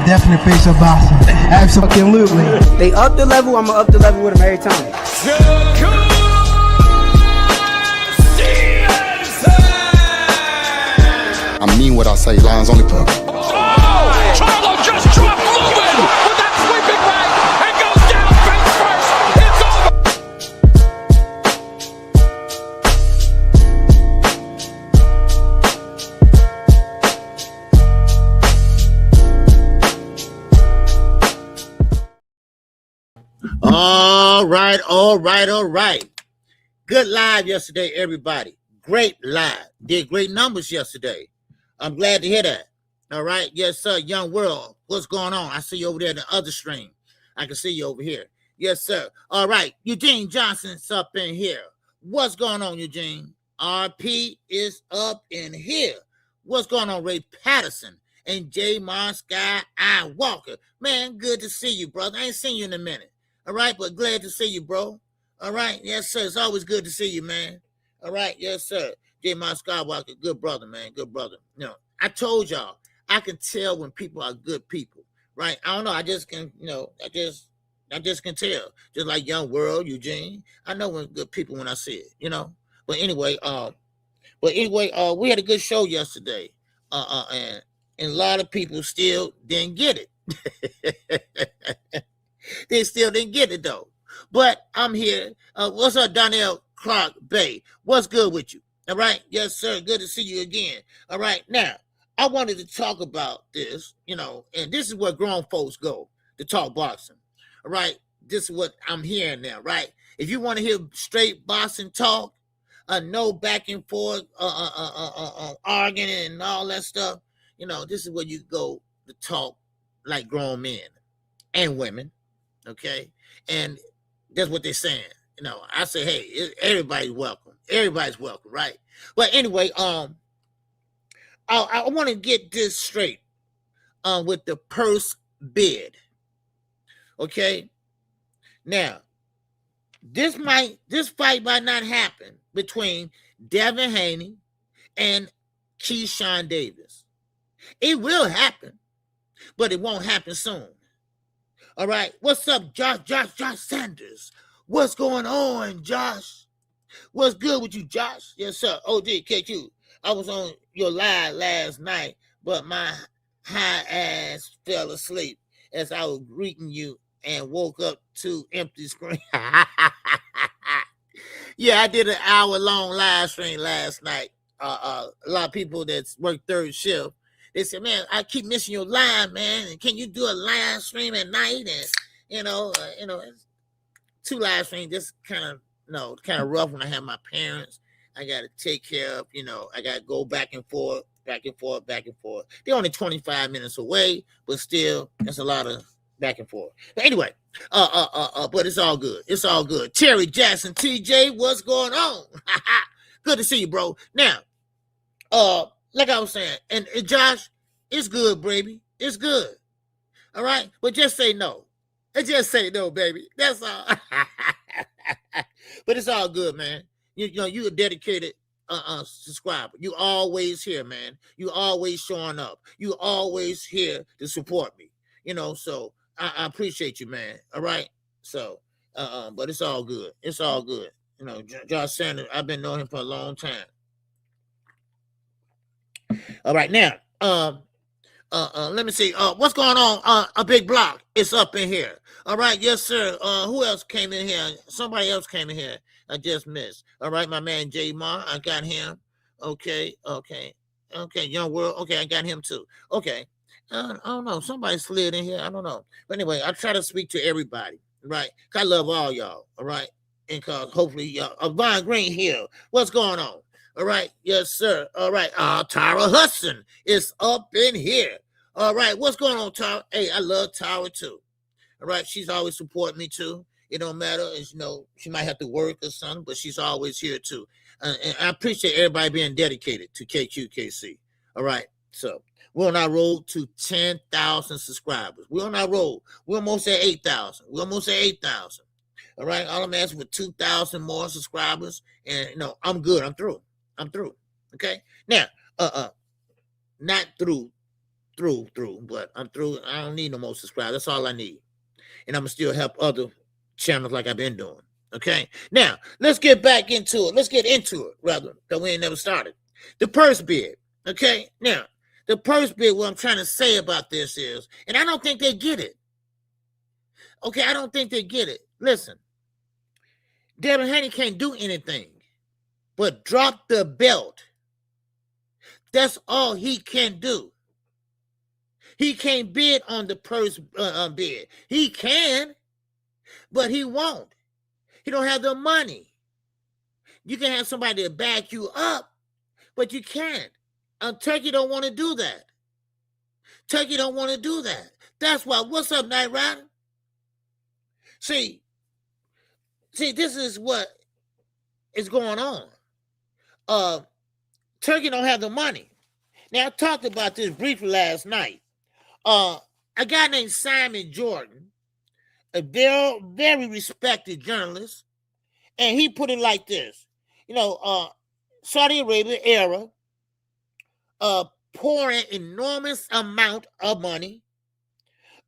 definite face of boxing. Absolutely. They up the level, I'ma up the level with them every time. I mean what I say, lines only perfect. Charlo just dropped Lewin with that sweeping right and goes down face first. It's All right. Good live yesterday, everybody. Great live. Did great numbers yesterday. I'm glad to hear that. All right. Yes, sir. Young World. What's going on? I see you over there in the other stream. I can see you over here. Yes, sir. All right. Eugene Johnson's up in here. What's going on, Eugene? RP is up in here. What's going on, Ray Patterson and Jermall Sky I Walker? Man, good to see you, brother. I ain't seen you in a minute. All right, but glad to see you, bro. All right. Yes, sir. It's always good to see you, man. All right. Yes, sir. Jermall Skywalker, good brother, man. Good brother. You know, I told y'all, I can tell when people are good people, right? I don't know. I just can, you know, I just can tell. Just like Young World, Eugene. I know when good people when I see it, you know. But anyway, we had a good show yesterday. And a lot of people still didn't get it. They still didn't get it though. But I'm here. What's up, Donnell Clark Bay? What's good with you? All right. Yes, sir. Good to see you again. All right. Now, I wanted to talk about this, you know, and this is where grown folks go to talk boxing. All right. This is what I'm hearing now, right? If you want to hear straight boxing talk, no back and forth, arguing and all that stuff, you know, this is where you go to talk like grown men and women. Okay. And that's what they're saying. You know, I say, hey, everybody's welcome. Everybody's welcome, right? But anyway, I want to get this straight with the purse bid. Okay. Now, this fight might not happen between Devin Haney and Keyshawn Davis. It will happen, but it won't happen soon. All right. What's up, Josh Sanders? What's going on, Josh? What's good with you, Josh? Yes, sir. KQ. I was on your live last night, but my high ass fell asleep as I was greeting you and woke up to empty screen. Yeah, I did an hour-long live stream last night. A lot of people that work third shift, they said, man, I keep missing your live, man. And can you do a live stream at night? And, you know, two live streams, just kind of rough when I have my parents. I got to take care of, you know, I got to go back and forth. They're only 25 minutes away, but still, that's a lot of back and forth. But anyway, but it's all good. It's all good. Terry Jackson, TJ, what's going on? Good to see you, bro. Now, like I was saying, and Josh, it's good, baby. It's good. All right? But just say no. And just say no, baby. That's all. But it's all good, man. You know, you're a dedicated subscriber. You always here, man. You always showing up. You always here to support me. You know, so I appreciate you, man. All right? So, but it's all good. It's all good. You know, Josh Sanders, I've been knowing him for a long time. All right, now, let me see. What's going on? A big block. It's up in here. All right, yes, sir. Who else came in here? Somebody else came in here. I just missed. All right, my man Jermall. I got him. Okay. Young World. Okay, I got him too. Okay. I don't know. Somebody slid in here. I don't know. But anyway, I try to speak to everybody. Right? I love all y'all. All right. And cause hopefully y'all. Von Green Hill. What's going on? All right. Yes, sir. All right. Tara Hudson is up in here. All right. What's going on, Tara? Hey, I love Tara too. All right. She's always supporting me too. It don't matter. As you know, she might have to work or something, but she's always here too. And I appreciate everybody being dedicated to KQKC. All right. So we're on our road to 10,000 subscribers. We're on our road. We're almost at 8,000. All right. All I'm asking for 2,000 more subscribers. And, you know, I'm good. I'm through. Okay. Now, not through through, but I'm through. I don't need no more subscribers. That's all I need. And I'm going to still help other channels like I've been doing. Okay? Now, let's get back into it. Let's get into it, rather, because we ain't never started. The purse bid. Okay? Now, the purse bid, what I'm trying to say about this is, and I don't think they get it. Okay, I don't think they get it. Listen, Devin Haney can't do anything but drop the belt. That's all he can do. He can't bid on the purse bid. He can, but he won't. He don't have the money. You can have somebody to back you up, but you can't. Turkey don't want to do that. Turkey don't want to do that. That's why. What's up, Night Rider? See, this is what is going on. Turkey don't have the money. Now, I talked about this briefly last night. A guy named Simon Jordan, a very, very respected journalist, and he put it like this. Saudi Arabia era, pouring enormous amount of money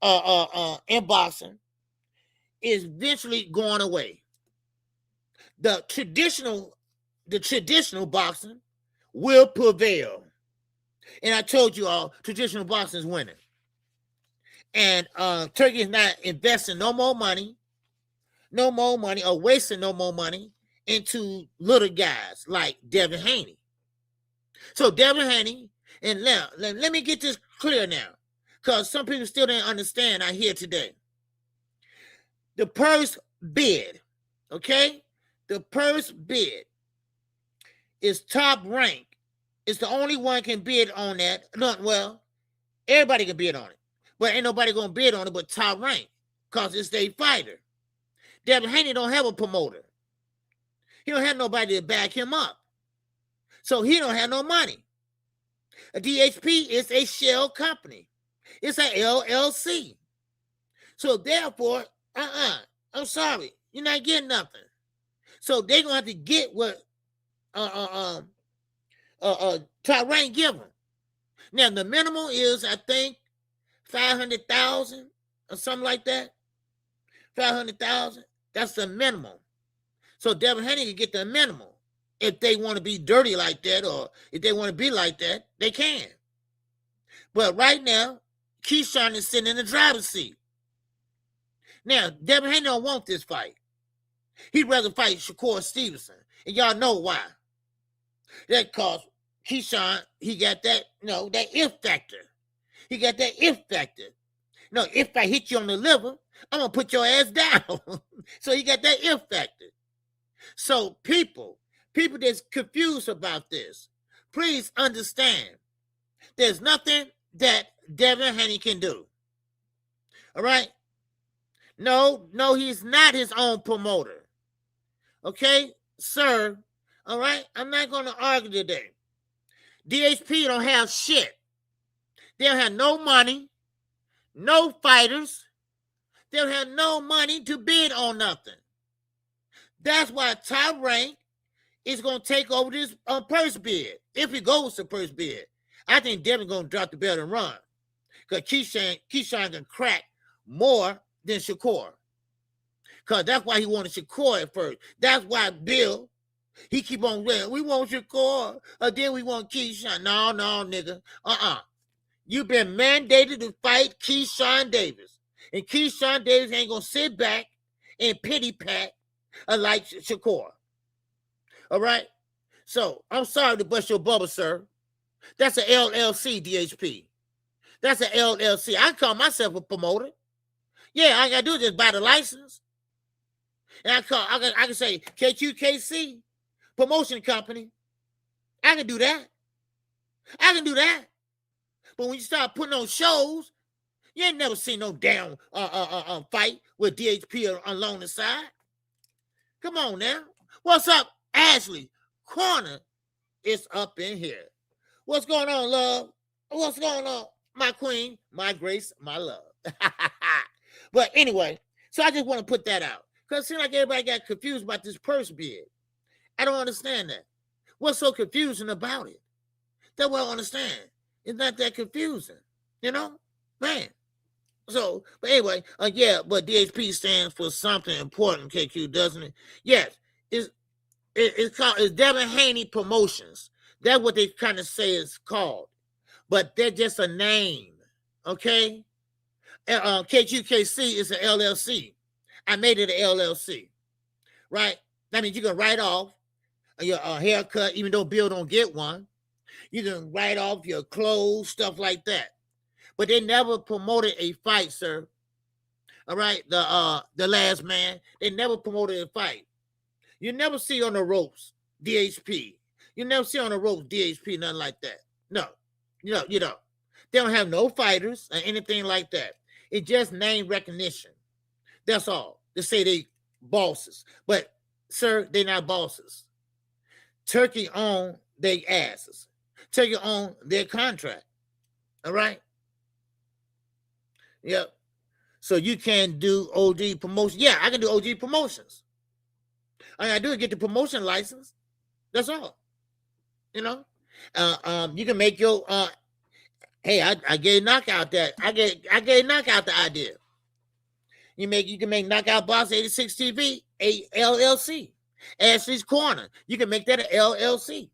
in boxing is eventually going away. The traditional boxing will prevail. And I told you all, traditional boxing is winning. And Turkey is not investing no more money, or wasting no more money into little guys like Devin Haney. So Devin Haney, and now, let me get this clear now, because some people still didn't understand I hear today. The purse bid, okay? The purse bid is top rank. It's the only one can bid on that. Well, everybody can bid on it, but ain't nobody gonna bid on it but top rank, because it's their fighter. Devin Haney don't have a promoter. He don't have nobody to back him up. So he don't have no money. A DHP is a shell company. It's a LLC. So therefore, I'm sorry, you're not getting nothing. So they're gonna have to get what top rank give them. Now the minimum is, I think, 500,000 or something like that. 500,000. That's the minimum. So Devin Haney can get the minimum. If they want to be dirty like that, or if they want to be like that, they can. But right now, Keyshawn is sitting in the driver's seat. Now, Devin Haney don't want this fight. He'd rather fight Shakur Stevenson. And y'all know why. That cause Keyshawn, he got that, that if factor. He got that if factor. If I hit you on the liver, I'm going to put your ass down. So he got that if factor. So people that's confused about this, please understand, there's nothing that Devin Haney can do. All right? No, he's not his own promoter. Okay, sir? All right? I'm not going to argue today. DHP don't have shit. They don't have no money, no fighters. They don't have no money to bid on nothing. That's why Top Rank is going to take over this purse bid. If he goes to purse bid, I think Devin's going to drop the belt and run. Because Keyshawn can crack more than Shakur. Because that's why he wanted Shakur at first. That's why Bill, he keep on saying, we want Shakur, or then we want Keyshawn. No, nigga. You've been mandated to fight Keyshawn Davis. And Keyshawn Davis ain't going to sit back and pity pat like Shakur. All right? So, I'm sorry to bust your bubble, sir. That's an LLC, DHP. That's an LLC. I call myself a promoter. Yeah, all I got to do is just buy the license. And I can say KQKC Promotion Company. I can do that. But when you start putting on shows, you ain't never seen no damn fight with DHP along the side. Come on now. What's up, Ashley? Corner is up in here. What's going on, love? What's going on, my queen, my grace, my love? But anyway, so I just want to put that out. Because it seems like everybody got confused about this purse bid. I don't understand that. What's so confusing about it? That's what I don't understand. It's not that confusing. You know, man. So, but anyway, yeah, but DHP stands for something important, KQ, doesn't it? Yes, it's Devin Haney Promotions. That's what they kind of say it's called, but they're just a name, okay? KQKC is an LLC. I made it an LLC, right? That means you can write off your haircut, even though Bill don't get one. You can write off your clothes, stuff like that. But they never promoted a fight, sir. All right, the last man, they never promoted a fight. You never see on the ropes DHP. You never see on the ropes DHP, nothing like that. No, you don't. They don't have no fighters or anything like that. It's just name recognition. That's all. They say they bosses, but sir, they're not bosses. Turkey own their asses. Turkey own their contract. All right. Yep. So you can do OG promotion. Yeah, I can do OG promotions. All I gotta do is get the promotion license. That's all. You know. You can make your hey, I gave knockout that. I gave knockout the idea. You can make Knockout Box 86 TV a LLC. Ashley's Corner. You can make that an LLC.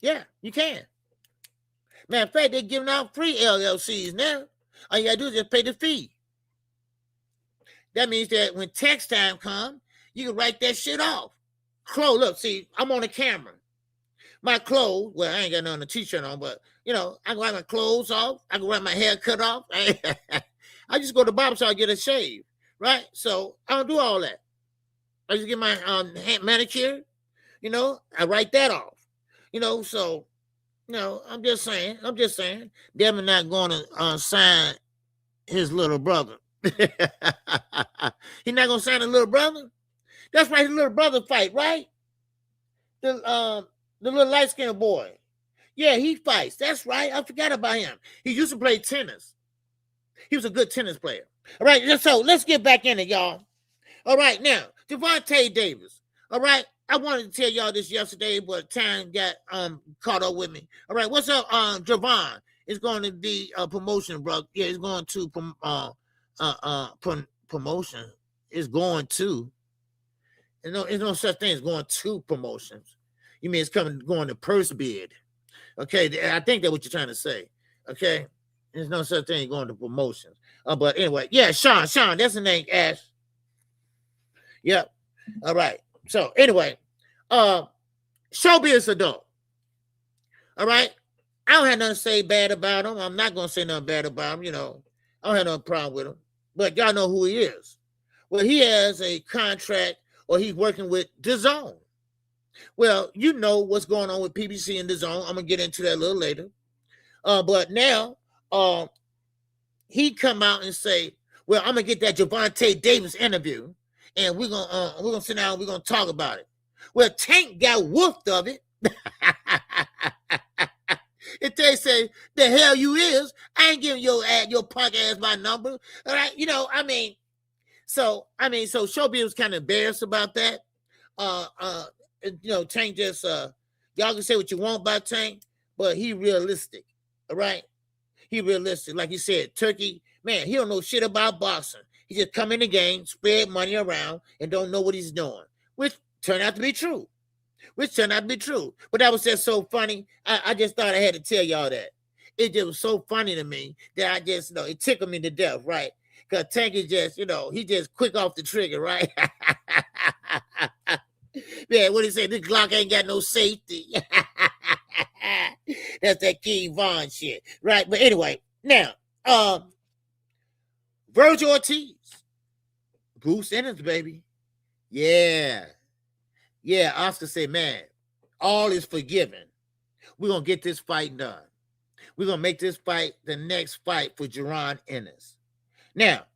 Yeah, you can. Matter of fact, they're giving out free LLCs now. All you gotta do is just pay the fee. That means that when tax time comes, you can write that shit off. Look, see, I'm on the camera. My clothes, well, I ain't got nothing to t-shirt on, but you know, I can write my clothes off. I can write my hair cut off. I just go to the barber shop, get a shave, right? So I don't do all that. I just get my manicure, you know, I write that off. You know, so no, I'm just saying, Devin not going to sign his little brother. He's not going to sign his little brother? That's right, his little brother fight, right? The little light-skinned boy. Yeah, he fights. That's right. I forgot about him. He used to play tennis. He was a good tennis player. All right, so let's get back in it, y'all. All right, now, Gervonta Davis. All right, I wanted to tell y'all this yesterday, but time got caught up with me. All right, what's up, Javon? It's going to be a promotion, bro. Yeah, it's going to promotion. It's going to. There's no such thing as going to promotions. You mean it's going to purse bid? Okay, I think that's what you're trying to say. Okay, there's no such thing as going to promotions. But anyway, yeah, Sean, that's the name, Ash. Yep. All right. So anyway, Showbiz adult. All right. I don't have nothing to say bad about him. I'm not gonna say nothing bad about him. You know, I don't have no problem with him. But y'all know who he is. Well, he has a contract, or he's working with Dazn. Well, you know what's going on with PBC and Dazn. I'm gonna get into that a little later. But now, he come out and say, "Well, I'm gonna get that Gervonta Davis interview, and we're gonna sit down and we're gonna talk about it." Well, Tank got woofed of it. If they say, "The hell you is," I ain't giving your punk ass my number. All right, you know, so Showbiz was kind of embarrassed about that. You know, Tank just y'all can say what you want about Tank, but he realistic. All right, he realistic. Like you said, Turkey, man, he don't know shit about boxing. He just come in the game, spread money around, and don't know what he's doing, which turned out to be true. But that was just so funny. I just thought I had to tell y'all that. It just was so funny to me that I just, it tickled me to death, right? Because Tank is just, he just quick off the trigger, right? Man, what he say? This Glock ain't got no safety. That's that King Von shit, right? But anyway, now, Virgil Ortiz, Bruce Ennis, baby. Yeah, Oscar said, man, all is forgiven. We're going to get this fight done. We're going to make this fight the next fight for Jerron Ennis. Now,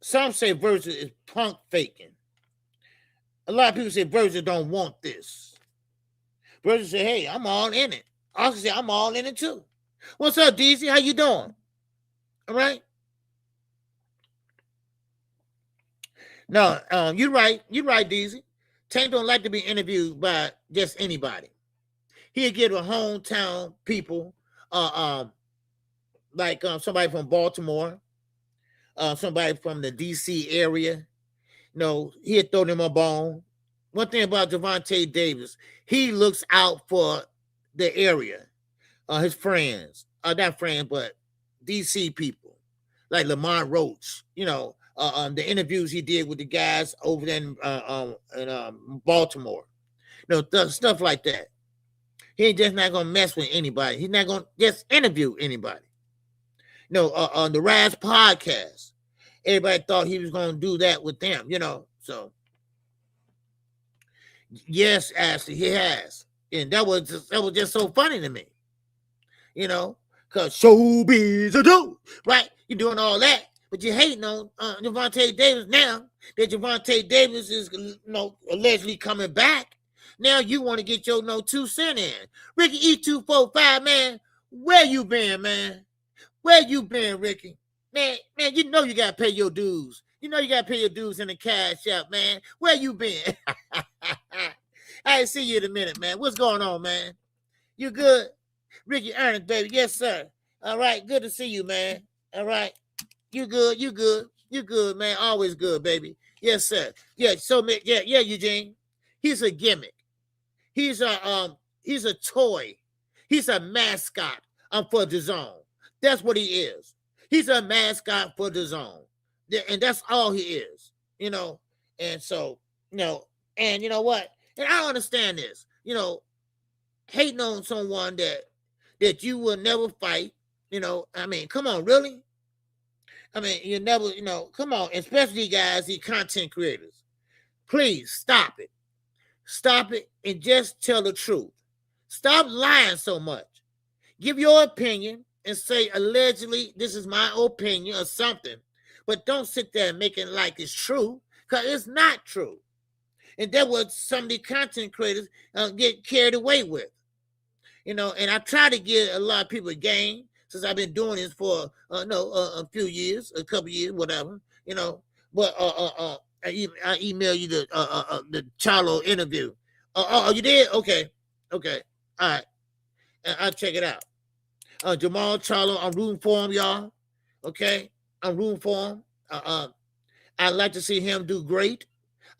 some say Virgil is punk faking. A lot of people say Virgil don't want this. Virgil said, hey, I'm all in it. Oscar said, I'm all in it too. What's up, DC? How you doing? All right? No, you're right, DC. Tank don't like to be interviewed by just anybody. He'll give a hometown people like somebody from Baltimore, somebody from the DC area. He'd throw them a bone. One thing about Gervonta Davis, he looks out for the area, his friends, not friends, but DC people, like Lamont Roach. The interviews he did with the guys over there in Baltimore. Stuff like that. He ain't just not gonna mess with anybody. He's not gonna just interview anybody. On the Raz podcast, everybody thought he was gonna do that with them. So yes, Ashley, he has, and that was just so funny to me. Cause showbiz a do, right? You're doing all that, but you're hating on Gervonta Davis now that Gervonta Davis is allegedly coming back. Now you want to get your 2 cents in. Ricky E245, man, where you been, man? Where you been, Ricky? Man, you gotta pay your dues. You gotta pay your dues in the cash app, man. Where you been? I see you in a minute, man. What's going on, man? You good? Ricky Ernest, baby. Yes, sir. All right, good to see you, man. All right. You good, man. Always good, baby. Yes, sir. Yeah, Eugene. He's a gimmick. He's a toy. He's a mascot for Dazn. That's what he is. He's a mascot for Dazn. And that's all he is. And so, and you know what? And I understand this, hating on someone that you will never fight, come on, really? You never, come on, especially guys, these content creators. Please stop it. Stop it and just tell the truth. Stop lying so much. Give your opinion and say, allegedly, this is my opinion or something. But don't sit there and make it like it's true, because it's not true. And that's what some of the content creators get carried away with. And I try to give a lot of people a game since I've been doing this for a few years, a couple years, whatever. But I email you the Charlo interview. Oh, you did? Okay. All right. I'll check it out. Jermall Charlo, I'm rooting for him, y'all. Okay, I'm rooting for him. I'd like to see him do great.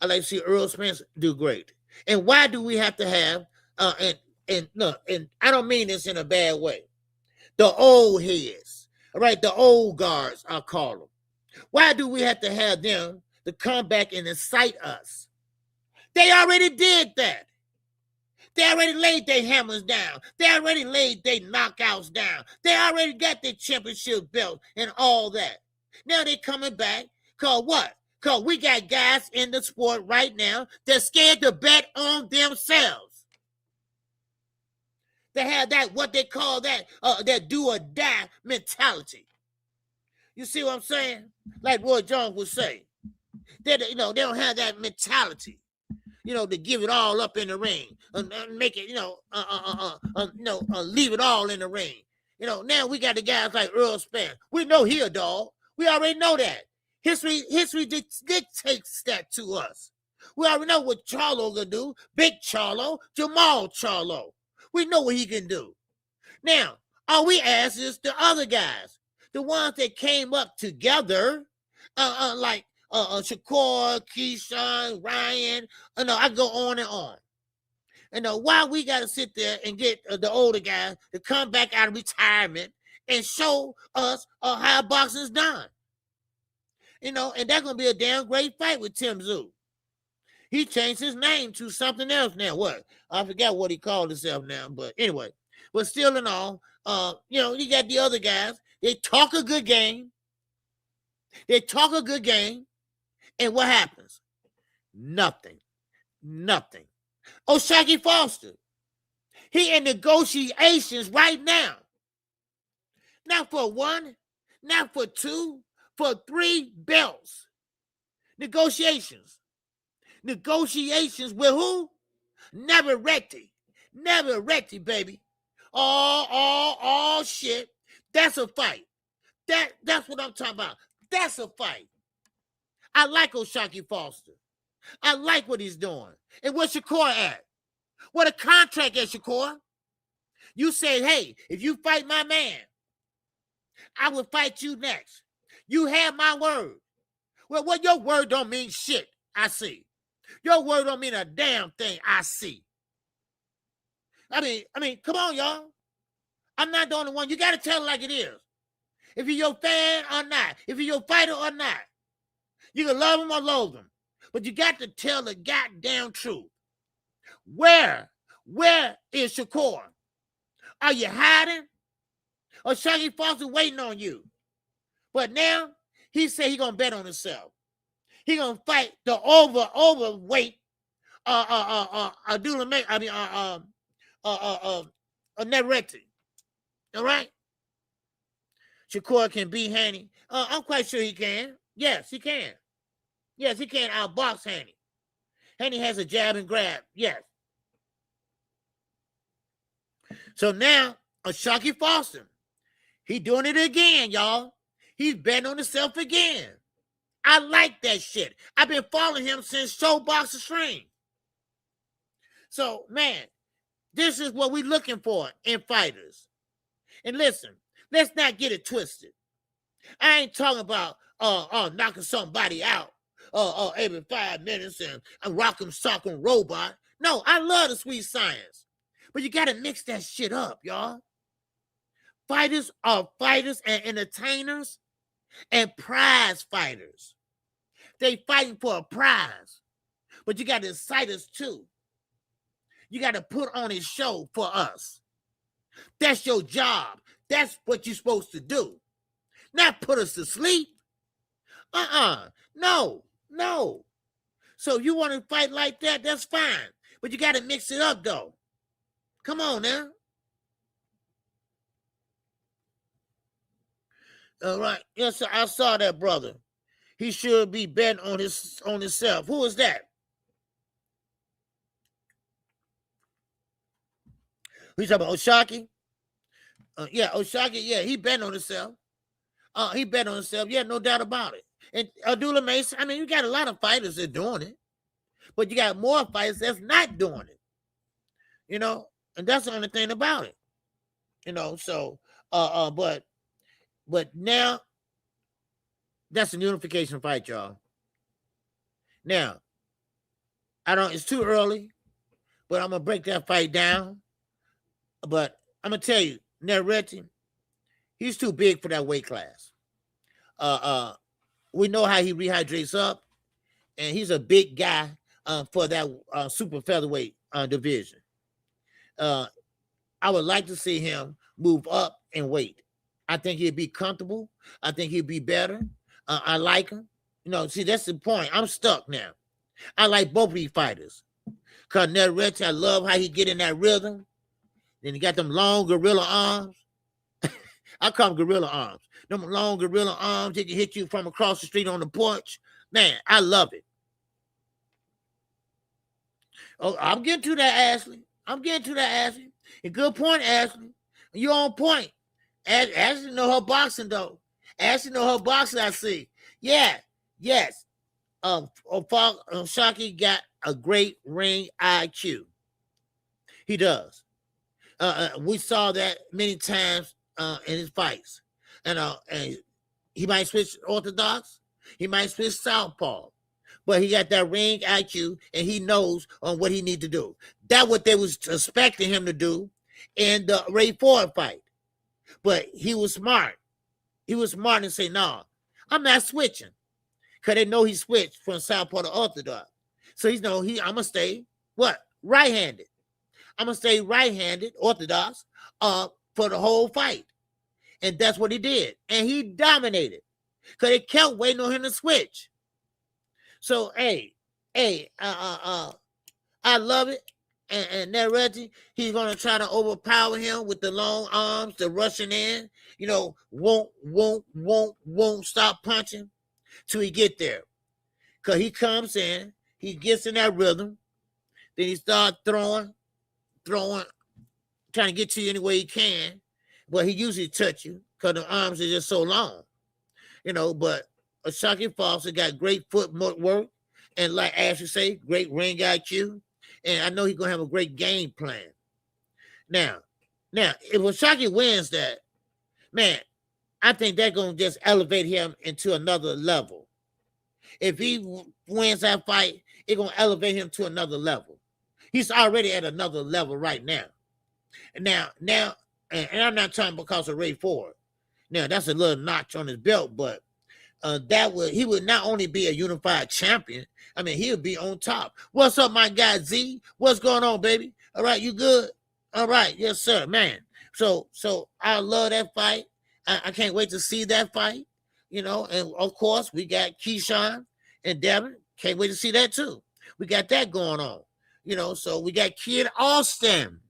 I'd like to see Earl Spence do great. And why do we have to have and I don't mean this in a bad way, the old heads, all right, the old guards, I'll call them. Why do we have to have them to come back and incite us? They already did that. They already laid their hammers down. They already laid their knockouts down. They already got their championship belt and all that. Now they coming back. Cause what? Cause we got guys in the sport right now that's scared to bet on themselves. They have that, what they call that do or die mentality. You see what I'm saying? Like Roy Jones would say. They don't have that mentality. To give it all up in the ring and make it, leave it all in the ring. Now we got the guys like Earl Spence. We know he a dog. We already know that. History dictates that to us. We already know what Charlo gonna do. Big Charlo, Jermall Charlo. We know what he can do. Now, all we ask is the other guys, the ones that came up together, like Shakur, Keyshawn, Ryan, I go on and on. Why we got to sit there and get the older guys to come back out of retirement and show us how boxing's done. And that's going to be a damn great fight with Tim Tszyu. He changed his name to something else now. What? I forgot what he called himself now, but anyway. But still in all, you got the other guys. They talk a good game. And what happens? Nothing. Oh, Shakur Foster. He in negotiations right now. Not for one, not for two, for 3 belts. Negotiations with who? Navarrete, baby. All shit. That's a fight. That's what I'm talking about. That's a fight. I like Shakur Foster. I like what he's doing. And where's Shakur at? What a contract at Shakur. You said, hey, if you fight my man, I will fight you next. You have my word. Well, what your word don't mean shit, I see. Your word don't mean a damn thing, I see. I mean, come on, y'all. I'm not the only one. You got to tell it like it is. If you're your fan or not, if you're your fighter or not, you can love him or loathe him. But you got to tell the goddamn truth. Where is Shakur? Are you hiding? Or Shakur Foster waiting on you? But now, he said he going to bet on himself. He going to fight the overweight Navarrete. All right? Shakur can beat Haney. I'm quite sure he can. Yes, he can. Yes, he can outbox Haney. Haney has a jab and grab. Yes. So now, Shakur Foster, he doing it again, y'all. He's betting on himself again. I like that shit. I've been following him since Showboxer Stream. So, man, this is what we're looking for in fighters. And listen, let's not get it twisted. I ain't talking about knocking somebody out every 5 minutes and rock 'em, sock 'em robot. No, I love the sweet science. But you got to mix that shit up, y'all. Fighters are fighters and entertainers and prize fighters. They fighting for a prize. But you got to excite us too. You got to put on a show for us. That's your job. That's what you're supposed to do. Not put us to sleep. No. So you want to fight like that, that's fine. But you got to mix it up, though. Come on now. All right. Yes, sir, I saw that, brother. He should be betting on himself. Who is that? We talking about Oshaki? Yeah, Oshaki, yeah, he betting on himself. He bet on himself. Yeah, no doubt about it. And Abdullah Mason, I mean, you got a lot of fighters that are doing it, but you got more fighters that's not doing it. You know, and that's the only thing about it. You know, so but now that's a unification fight, y'all. Now, it's too early, but I'm gonna break that fight down. But I'm gonna tell you, Navarrete, he's too big for that weight class. We know how he rehydrates up, and he's a big guy for that super featherweight division. I would like to see him move up in weight. I think he'd be comfortable. I think he'd be better. I like him. You know, see, that's the point. I'm stuck now. I like both of these fighters. Because Navarrete, I love how he get in that rhythm. Then he got them long gorilla arms. I call them gorilla arms. Them long gorilla arms, they can hit you from across the street on the porch. Man, I love it. Oh, I'm getting to that, Ashley. A good point, Ashley. You're on point. Ashley know her boxing, though. Ashley know her boxing, I see. Yeah, yes. Shaki got a great ring IQ. He does. We saw that many times in his fights. And he might switch orthodox. He might switch southpaw. But he got that ring IQ, and he knows on what he need to do. That's what they was expecting him to do in the Ray Ford fight. But he was smart. He was smart and say, no, I'm not switching. Because they know he switched from southpaw to orthodox. So he's I'm going to stay, what? Right-handed. I'm going to stay right-handed, orthodox, for the whole fight. And that's what he did. And he dominated. Because they kept waiting on him to switch. So, I love it. And Navarrete, he's going to try to overpower him with the long arms, the rushing in. You know, won't stop punching till he get there. Because he comes in, he gets in that rhythm. Then he starts throwing, trying to get to you any way he can. But he usually touch you because the arms are just so long. You know, but Shakur Foster got great footwork. And like Ashley say, great ring IQ. And I know he's going to have a great game plan. Now, if Shakur wins that, man, I think they're gonna just elevate him into another level. If he wins that fight, it's gonna elevate him to another level. He's already at another level right now. Now, and I'm not talking because of Ray Ford. Now that's a little notch on his belt, but he would not only be a unified champion. I mean, he'll be on top. What's up, my guy Z? What's going on, baby? All right, you good? All right, yes, sir, man. So I love that fight. I can't wait to see that fight. You know, and of course we got Keyshawn and Devin. Can't wait to see that too. We got that going on. You know, so we got Kid Austin.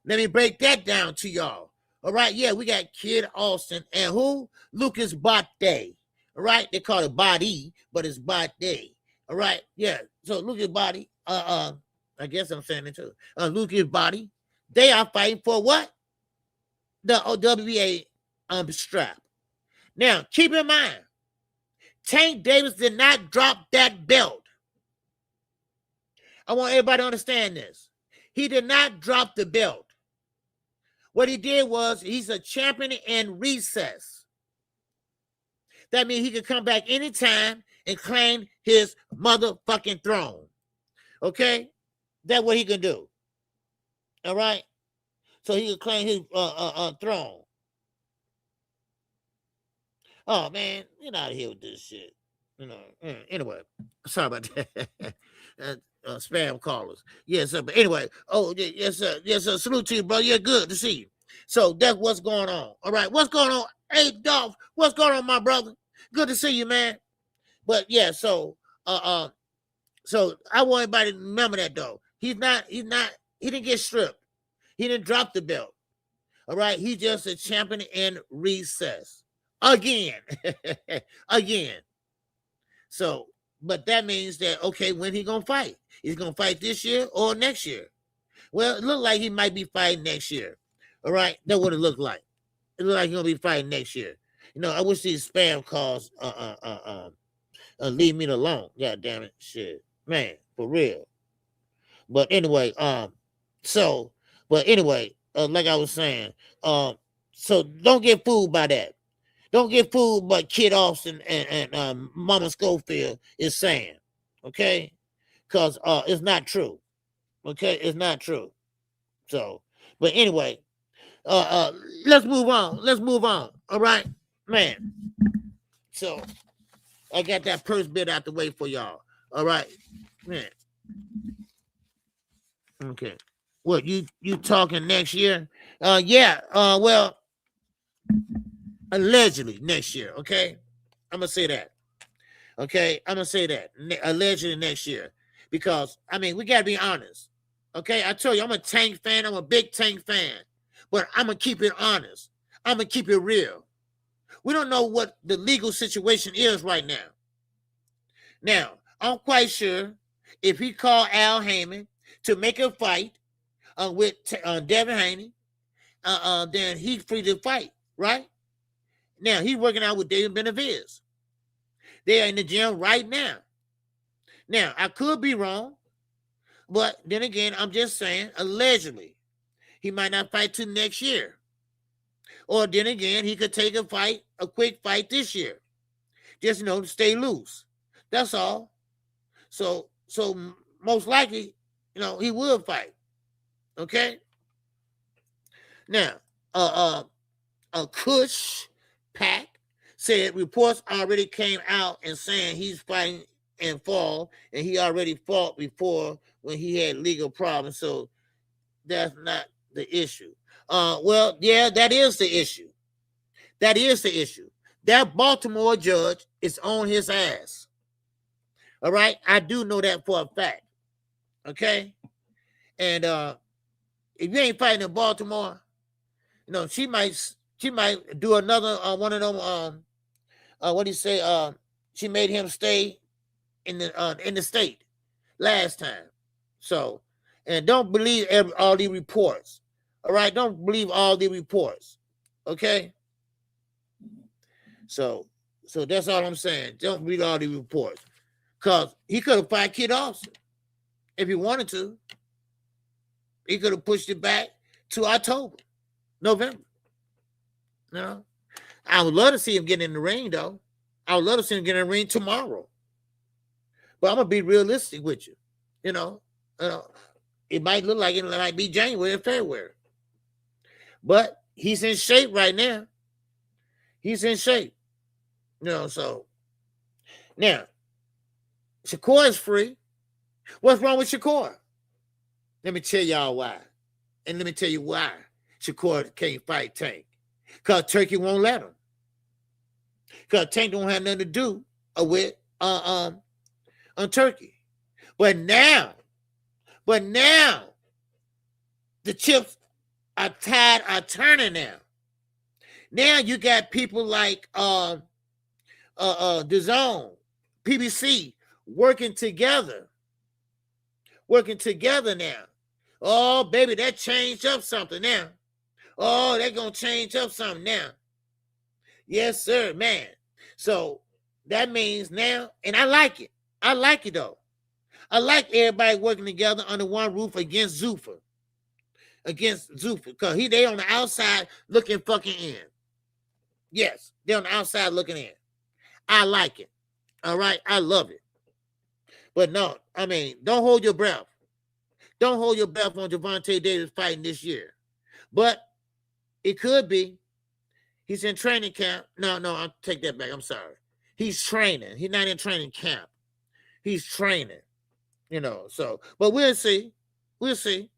Let me break that down to y'all. All right, yeah, we got Kid Austin and who? Lucas Bate. All right, they call it Body, but it's Bate. All right, yeah. So Lucas Body, I guess I'm saying it too. Lucas Body, they are fighting for what? The WBA strap. Now, keep in mind, Tank Davis did not drop that belt. I want everybody to understand this. He did not drop the belt. What he did was he's a champion in recess. That means he could come back anytime and claim his motherfucking throne. Okay? That's what he can do. All right? So he can claim his throne. Oh, man, get out of here with this shit. You know, anyway, sorry about that. Spam callers. Yes, sir. But anyway, yes, sir. Yes, sir. Salute to you, bro. Yeah, good to see you. So that's what's going on. All right, what's going on? Hey, Dolph, what's going on, my brother? Good to see you, man. But yeah, so so I want everybody to remember that though. He didn't get stripped. He didn't drop the belt. All right, he's just a champion in recess. Again. Again. So, but that means that, okay, when he gonna fight? He's gonna fight this year or next year? Well, it looked like he might be fighting next year. All right, that's what it looked like. It looked like he's gonna be fighting next year. You know, I wish these spam calls leave me alone. God damn it, shit, man, for real. But anyway, like I was saying, so don't get fooled by that. Don't get fooled by Kid Austin and Mama Schofield is saying, okay? Because it's not true. Okay, it's not true. So, but anyway, let's move on. Let's move on. All right, man. So I got that purse bit out the way for y'all. All right, man. Okay. What you talking next year? Yeah. Well, allegedly next year. Okay, I'm gonna say that. Okay, I'm gonna say that allegedly next year because I mean we gotta be honest. Okay, I told you I'm a Tank fan. I'm a big Tank fan, but I'm gonna keep it honest. I'm gonna keep it real. We don't know what the legal situation is right now. Now, I'm quite sure if he called Al Heyman to make a fight with Devin Haney, then he's free to fight, right? Now, he's working out with David Benavidez. They are in the gym right now. Now, I could be wrong, but then again, I'm just saying, allegedly, he might not fight till next year. Or then again, he could take a quick fight this year. Just, you know, to stay loose. That's all. So most likely, you know, he will fight. Okay? Now, a Kush Pack said reports already came out and saying he's fighting in fall, and he already fought before when he had legal problems. So that's not the issue. Well, yeah, that is the issue. That is the issue. That Baltimore judge is on his ass. All right, I do know that for a fact. Okay, and if you ain't fighting in Baltimore, you know she might do another one of them. What do you say? She made him stay in the state last time. So, and don't believe all the reports. All right, don't believe all the reports. Okay. So that's all I'm saying. Don't read all the reports, cause he could have fought Kid Austin if he wanted to. He could have pushed it back to October, November. You know, I would love to see him get in the ring, though. I would love to see him get in the ring tomorrow. But I'm gonna be realistic with you. You know, it might look like it might be January or February. But he's in shape right now. He's in shape. You know, so now Shakur is free. What's wrong with Shakur? Let me tell y'all why. And let me tell you why Shakur can't fight Tank. Because Turkey won't let him. Because Tank don't have nothing to do with on Turkey. But now the chips are turning now. Now you got people like Dazn, PBC working together now. Oh, baby, that changed up something now. Oh, they're going to change up something now. Yes, sir, man. So that means now, and I like it. I like it, though. I like everybody working together under one roof against Zuffa. Because they on the outside looking fucking in. Yes, they're on the outside looking in. I like it. All right? I love it. But no, I mean, don't hold your breath. Don't hold your breath on Gervonta Davis fighting this year. But it could be. He's in training camp. No, I'll take that back. I'm sorry. He's training. He's not in training camp. He's training. You know, so, but we'll see. We'll see.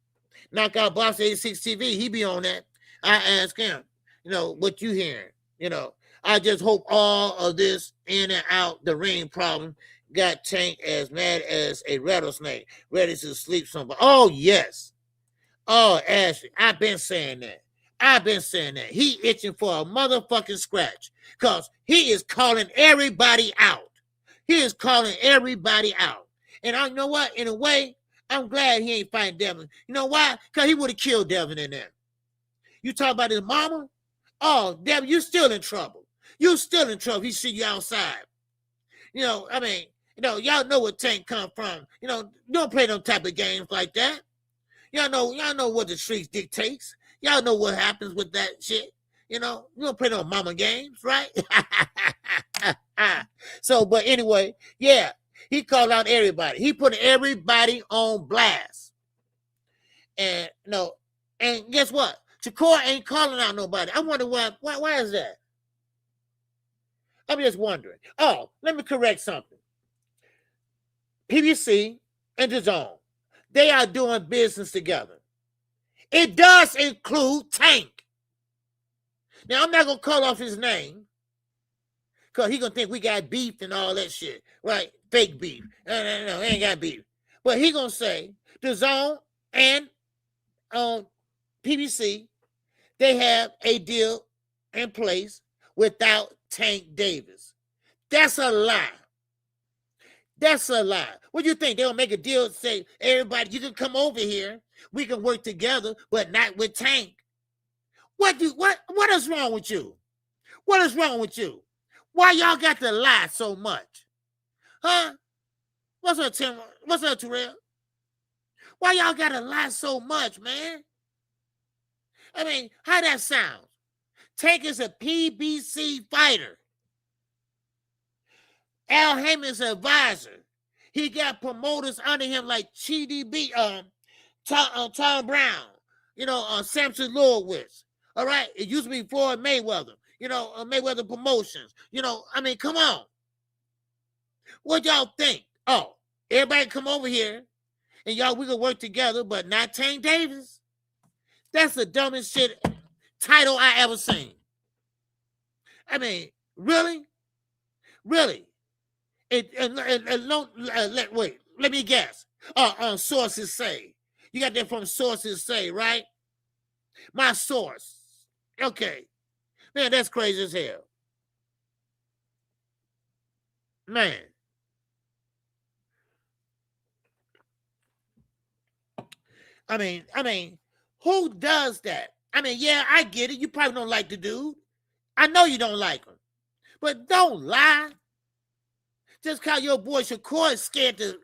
Knockout Box 86 TV, he be on that. I ask him, you know, what you hearing? You know, I just hope all of this in and out the ring problem got Tank as mad as a rattlesnake, ready to sleep somebody. Oh, yes. Oh, Ashley, I've been saying that. He itching for a motherfucking scratch because he is calling everybody out. And I know what? In a way, I'm glad he ain't fighting Devin. You know why? Because he would have killed Devin in there. You talk about his mama? Oh, Devin, you still in trouble. He see you outside. You know, I mean, you know, y'all know where Tank come from. You know, don't play no type of games like that. Y'all know what the streets dictates. Y'all know what happens with that shit. You know, you don't play no mama games, right? So, but anyway, yeah, he called out everybody. He put everybody on blast. And and guess what? Shakur ain't calling out nobody. I wonder why is that? I'm just wondering. Oh, let me correct something. PBC and Dazn, they are doing business together. It does include Tank. Now, I'm not going to call off his name because he's going to think we got beef and all that shit, right? Fake beef. No, he ain't got beef. But he going to say Dazn and PBC, they have a deal in place without Tank Davis. That's a lie. What do you think? They'll make a deal and say, everybody, you can come over here. We can work together, but not with Tank. What is wrong with you? What is wrong with you? Why y'all got to lie so much? Huh? What's up, Tim? What's up, Terrell? Why y'all got to lie so much, man? I mean, how that sound? Tank is a PBC fighter. Al Heyman's advisor. He got promoters under him like GDB, Tom Brown, Samson Lewis. All right, it used to be Floyd Mayweather, Mayweather Promotions. I mean, come on. What y'all think? Oh, everybody come over here and we can work together, but not Tank Davis. That's the dumbest shit title I ever seen. I mean, really? Really? Wait, let me guess. Sources say. You got that from Sources Say, right? My source. Okay. Man, that's crazy as hell. Man. I mean, who does that? I mean, yeah, I get it. You probably don't like the dude. I know you don't like him. But don't lie. Just cause your boy Shakur is scared to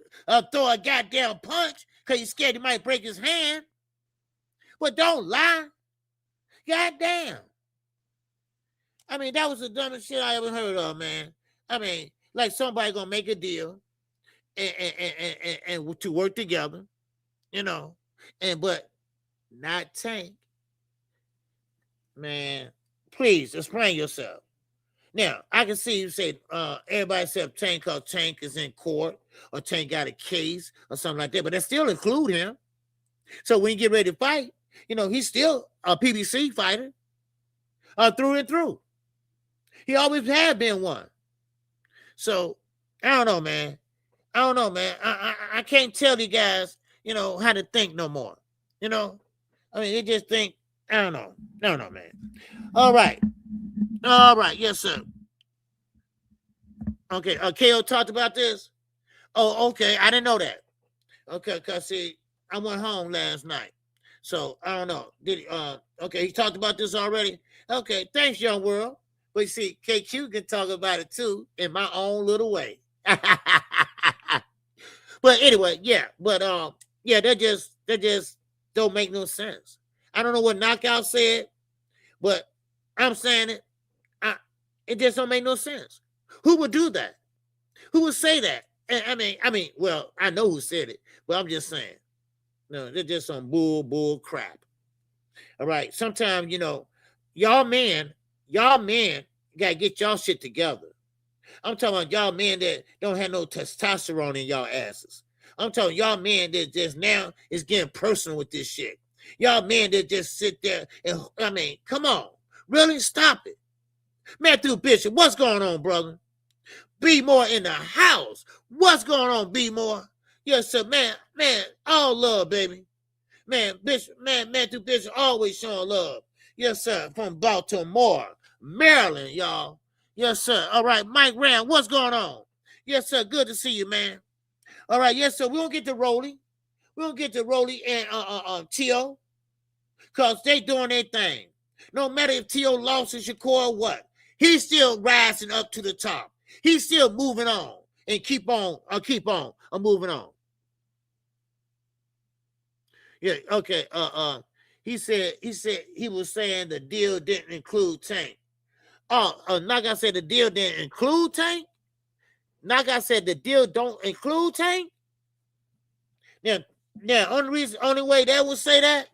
throw a goddamn punch because he's scared he might break his hand. But don't lie. Goddamn. I mean, that was the dumbest shit I ever heard of, man. I mean, like somebody gonna make a deal and to work together, you know, but not Tank. Man, please explain yourself. Now, I can see you say everybody except Tank because Tank is in court or Tank got a case or something like that, but that still include him. So when you get ready to fight, you know, he's still a PBC fighter through and through. He always had been one. So, I don't know, man. I can't tell you guys, you know, how to think no more. You know? I mean, they just think, I don't know, man. All right. Yes, sir. Okay. KO talked about this. Oh, okay. I didn't know that. Okay, because see, I went home last night. So I don't know. Did he okay, he talked about this already? Okay, thanks, young world. But see, KQ can talk about it too in my own little way. But anyway, yeah. But yeah, that just don't make no sense. I don't know what Knockout said, but I'm saying it. It just don't make no sense. Who would do that? Who would say that? I mean, well, I know who said it, but I'm just saying. No, they're just some bull crap. All right. Sometimes, you know, y'all men gotta get y'all shit together. I'm talking about y'all men that don't have no testosterone in y'all asses. I'm talking y'all men that just now is getting personal with this shit. Y'all men that just sit there and, I mean, come on. Really? Stop it. Matthew Bishop, what's going on, brother? B More in the house. What's going on, B More? Yes, sir, man, all love, baby. Man, Bishop, Matthew Bishop always showing love. Yes, sir, from Baltimore, Maryland, y'all. Yes, sir. All right, Mike Ram, what's going on? Yes, sir, good to see you, man. All right, yes, sir, we don't get to Rolly. We don't get to Rolly and T.O. because they doing their thing. No matter if T.O. lost to Shakur or what, he's still rising up to the top. He's still moving on and keep on moving on. Yeah, okay. He said he was saying the deal didn't include Tank. Naga said the deal didn't include Tank. Naga said the deal don't include Tank. Now, only way that would say that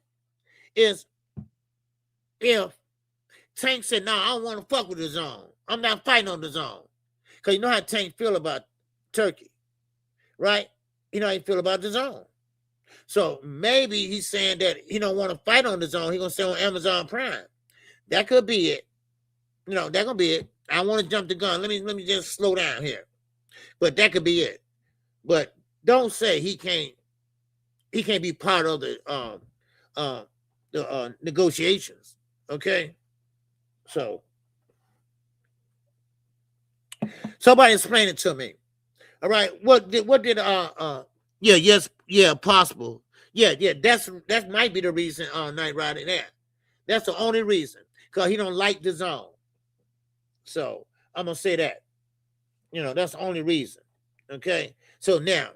is if Tank said, "No, I don't want to fuck with the zone. I'm not fighting on the zone." Because you know how Tank feel about Turkey, right? You know how he feel about the zone. So maybe he's saying that he don't want to fight on the zone. He's going to stay on Amazon Prime. That could be it. You know, that could be it. I don't want to jump the gun. Let me just slow down here. But that could be it. But don't say he can't be part of the negotiations. Okay? So somebody explain it to me. All right. What did possible. Yeah, that might be the reason Night Rider there. That's the only reason. Because he don't like the zone. So I'm gonna say that. You know, that's the only reason. Okay. So now,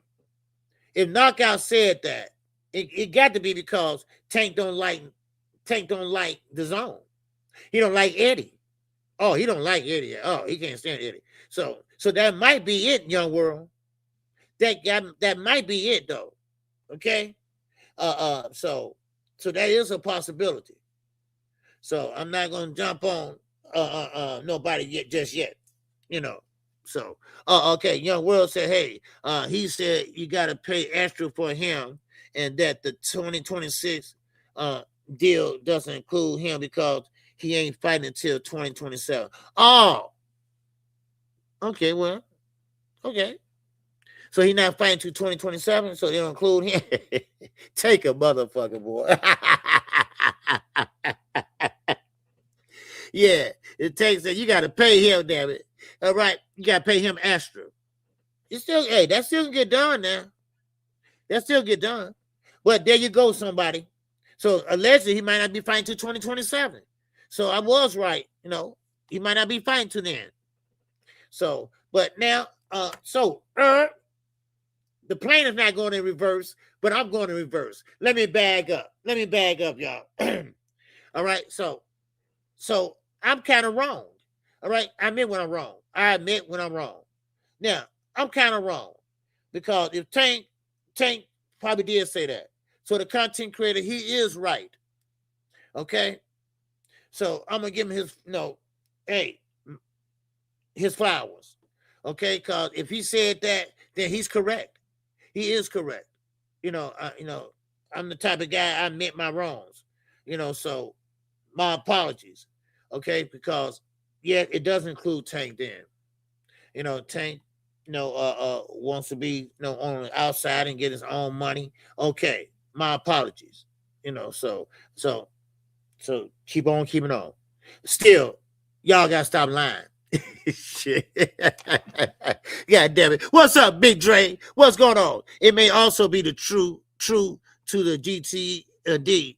if Knockout said that, it got to be because Tank don't like the zone. He don't like Eddie. Oh, he don't like Eddie. Oh, he can't stand Eddie. So that might be it, young world. That might be it though. Okay. So that is a possibility. So I'm not gonna jump on nobody just yet. You know. So okay, young world said, hey, he said you gotta pay extra for him, and that the 2026 deal doesn't include him because he ain't fighting until 2027. Oh, okay, well, okay. So he's not fighting to 2027, so they don't include him. Take a motherfucker, boy. Yeah, it takes that. You got to pay him, damn it. All right, you got to pay him extra. That still can get done now. That still get done. But there you go, somebody. So allegedly, he might not be fighting to 2027. So I was right. You know, he might not be fighting to then. So, but now, the plane is not going in reverse, but I'm going in reverse. Let me bag up, y'all. All right, so I'm kind of wrong. All right, I admit when I'm wrong. I admit when I'm wrong. Now, I'm kind of wrong because if Tank probably did say that. So the content creator, he is right. Okay? So I'm going to give him his, his flowers. Okay? Because if he said that, then he's correct. He is correct. I'm the type of guy, I admit my wrongs. So my apologies. Okay? Because, yeah, it does include Tank then. Tank, wants to be, on the outside and get his own money. Okay, my apologies. So keep on keeping on. Still, y'all gotta stop lying. Shit. God damn it. What's up, Big Dre? What's going on? It may also be the true to the GTD.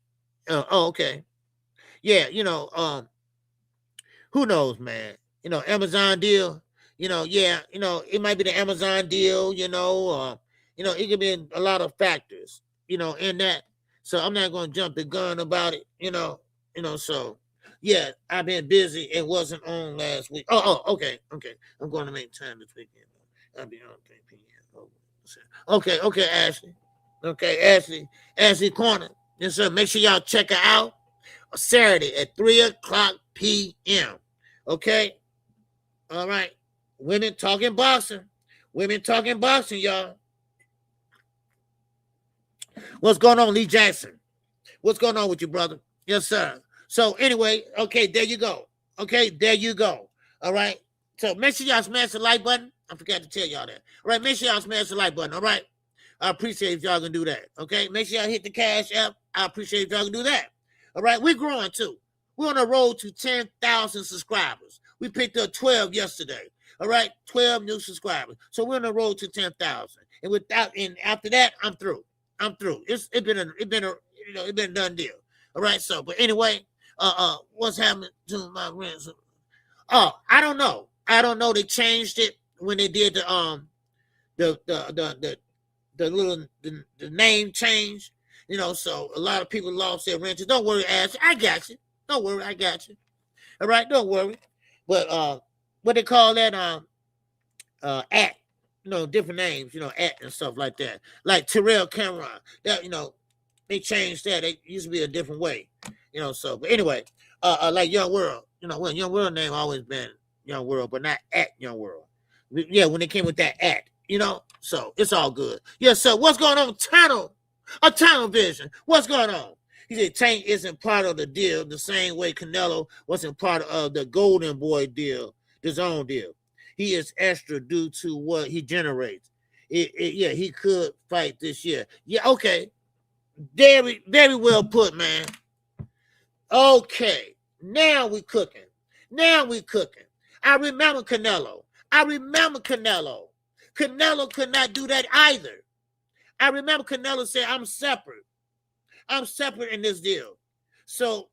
Okay. Yeah, who knows, man? Amazon deal. It might be the Amazon deal, it could be a lot of factors, in that. So I'm not going to jump the gun about it, so yeah, I've been busy and wasn't on last week. Okay. I'm going to make time this weekend. I'll be on 3 p.m. Okay, Ashley. Okay, Ashley Corner. Yes, sir. Make sure y'all check her out Saturday at 3:00 p.m. Okay? All right. Women talking boxing, y'all. What's going on, Lee Jackson? What's going on with you, brother? Yes, sir. So anyway, okay, there you go. All right. So make sure y'all smash the like button. I forgot to tell y'all that. All right, make sure y'all smash the like button. All right. I appreciate if y'all can do that. Okay. Make sure y'all hit the cash app. I appreciate if y'all can do that. All right. We're growing too. We're on the road to 10,000 subscribers. We picked up 12 yesterday. All right, 12 new subscribers. So we're on the road to 10,000. And after that, I'm through. It's been a done deal. All right. So, but anyway, what's happening to my rents? Oh, I don't know. They changed it when they did the name change. So a lot of people lost their renters. Don't worry, Ash. I got you. Don't worry, I got you. All right, don't worry. But what they call that at, different names, at and stuff like that. Like Terrell Cameron. That, they changed that. It used to be a different way. So but anyway, like Young World, Young World name always been Young World, but not at Young World. Yeah, when they came with that at, so it's all good. Yes, sir. What's going on? Tunnel Vision. What's going on? He said Tank isn't part of the deal the same way Canelo wasn't part of the Golden Boy deal, the Dazn deal. He is extra due to what he generates. Yeah, he could fight this year. Yeah, okay. Very, very well put, man. Okay. Now we cooking. I remember Canelo. Canelo could not do that either. I remember Canelo said, I'm separate in this deal. So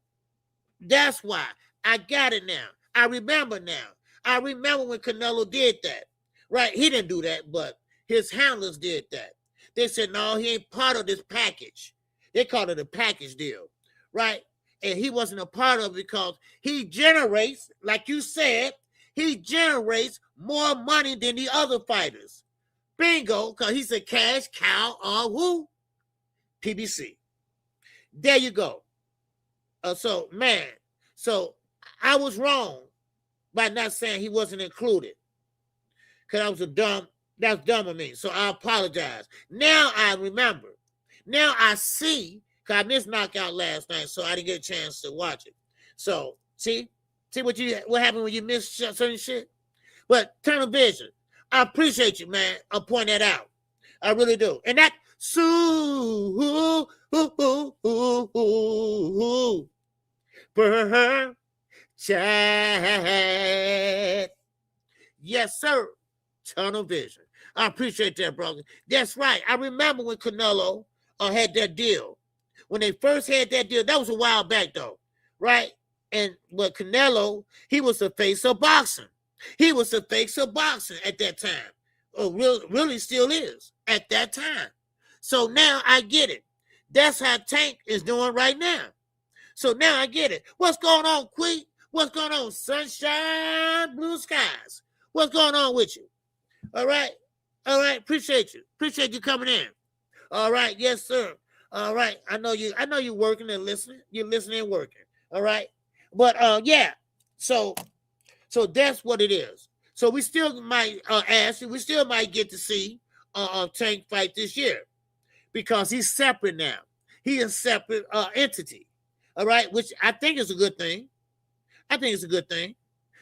that's why I got it now. I remember now. I remember when Canelo did that. Right? He didn't do that, but his handlers did that. They said, no, he ain't part of this package. They called it a package deal. Right? And he wasn't a part of it because he generates, like you said, he generates more money than the other fighters. Bingo, because he's a cash cow on who? PBC. There you go. So I was wrong by not saying he wasn't included. Because that's dumb of me. So I apologize. Now I remember. Now I see, because I missed Knockout last night, so I didn't get a chance to watch it. So, see what happened when you miss certain shit? But Tunnel Vision, I appreciate you, man. I'll point that out. I really do. And that chat. Yes, sir. Tunnel Vision. I appreciate that, brother. That's right. I remember when Canelo had that deal. When they first had that deal, that was a while back, though, right? But Canelo, he was the face of boxing. He was the face of boxing at that time. Oh, really still is at that time. So now I get it. That's how Tank is doing right now. So now I get it. What's going on, Queen? What's going on? Sunshine, blue skies. What's going on with you? All right. All right. Appreciate you. Appreciate you coming in. All right. Yes, sir. All right. I know you're working and listening. You're listening and working. All right. But yeah. So that's what it is. So we still might ask you, we still might get to see Tank fight this year because he's separate now. He is a separate entity. All right, which I think is a good thing. I think it's a good thing.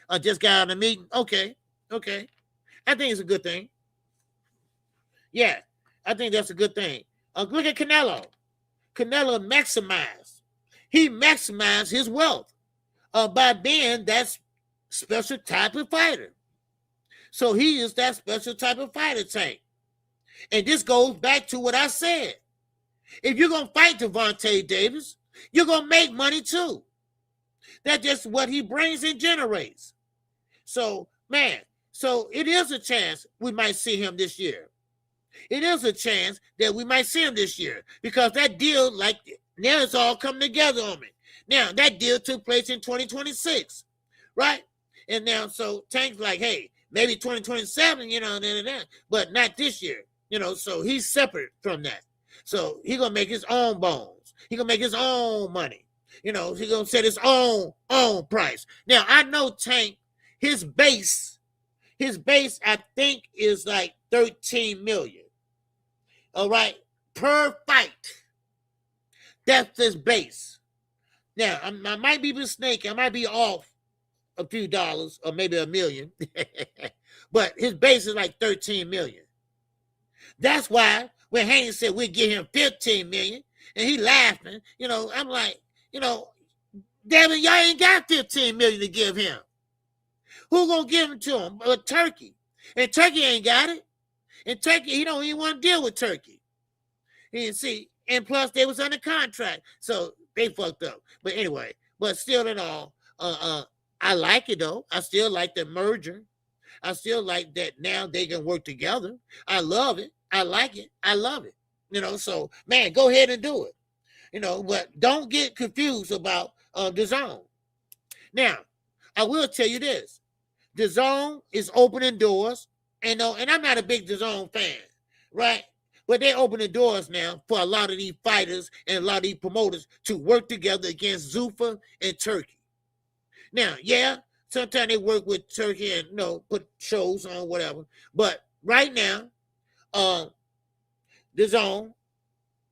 I just got out of a meeting. Okay. I think it's a good thing. Yeah, I think that's a good thing. Look at Canelo. Canelo maximized. He maximized his wealth by being that special type of fighter. So he is that special type of fighter, Tank. And this goes back to what I said. If you're going to fight Devontae Davis, you're going to make money too. That's just what he brings and generates. So, man, so it is a chance we might see him this year. It is a chance that we might see him this year because that deal, like, now it's all coming together on me. Now, that deal took place in 2026, right? And now, so Tank's like, hey, maybe 2027, but not this year, so he's separate from that. So he's going to make his own bones. He's going to make his own money. He's going to set his own price. Now, I know Tank, his base, I think, is like 13 million. All right, per fight. That's his base. Now, I might be mistaken. I might be off a few dollars or maybe $1 million. But his base is like 13 million. That's why when Haney said we'd give him 15 million, and he laughing, I'm like, damn it, y'all ain't got 15 million to give him. Who gonna give him to him? Turkey. And Turkey ain't got it. And Turkey, he don't even want to deal with Turkey. And see, and plus they was under contract. So they fucked up. But anyway, but still in all, I like it though. I still like the merger. I still like that now they can work together. I love it. I like it. I love it. So man, go ahead and do it. But don't get confused about Dazn. Now, I will tell you this. Dazn is opening doors. And I'm not a big Dazn fan, right? But they open the doors now for a lot of these fighters and a lot of these promoters to work together against Zuffa and Turkey. Now, yeah, sometimes they work with Turkey and put shows on, whatever. But right now, Dazn,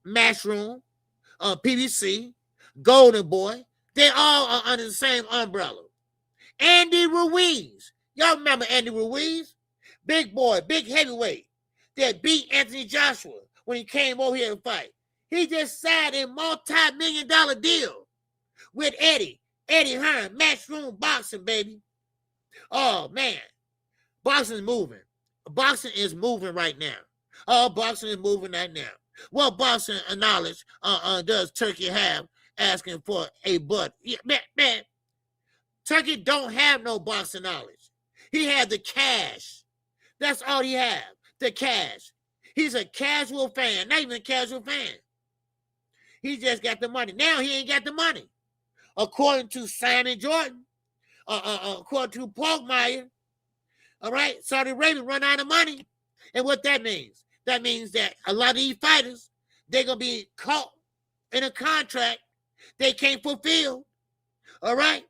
Matchroom, PBC, Golden Boy, they all are under the same umbrella. Andy Ruiz. Y'all remember Andy Ruiz? Big boy, big heavyweight that beat Anthony Joshua when he came over here to fight. He just signed a multi-million-dollar deal with Eddie Hearn, Matchroom Boxing, baby. Oh, man. Boxing is moving. Boxing is moving right now. Oh, boxing is moving right now. What boxing knowledge does Turkey have asking for a butt? Yeah, man, Turkey don't have no boxing knowledge. He had the cash. That's all he had, the cash. He's a casual fan, not even a casual fan. He just got the money. Now he ain't got the money. According to Simon Jordan, according to Pogmeyer, all right, Saudi Arabia run out of money. And what that means? That means that a lot of these fighters, they're going to be caught in a contract they can't fulfill. All right?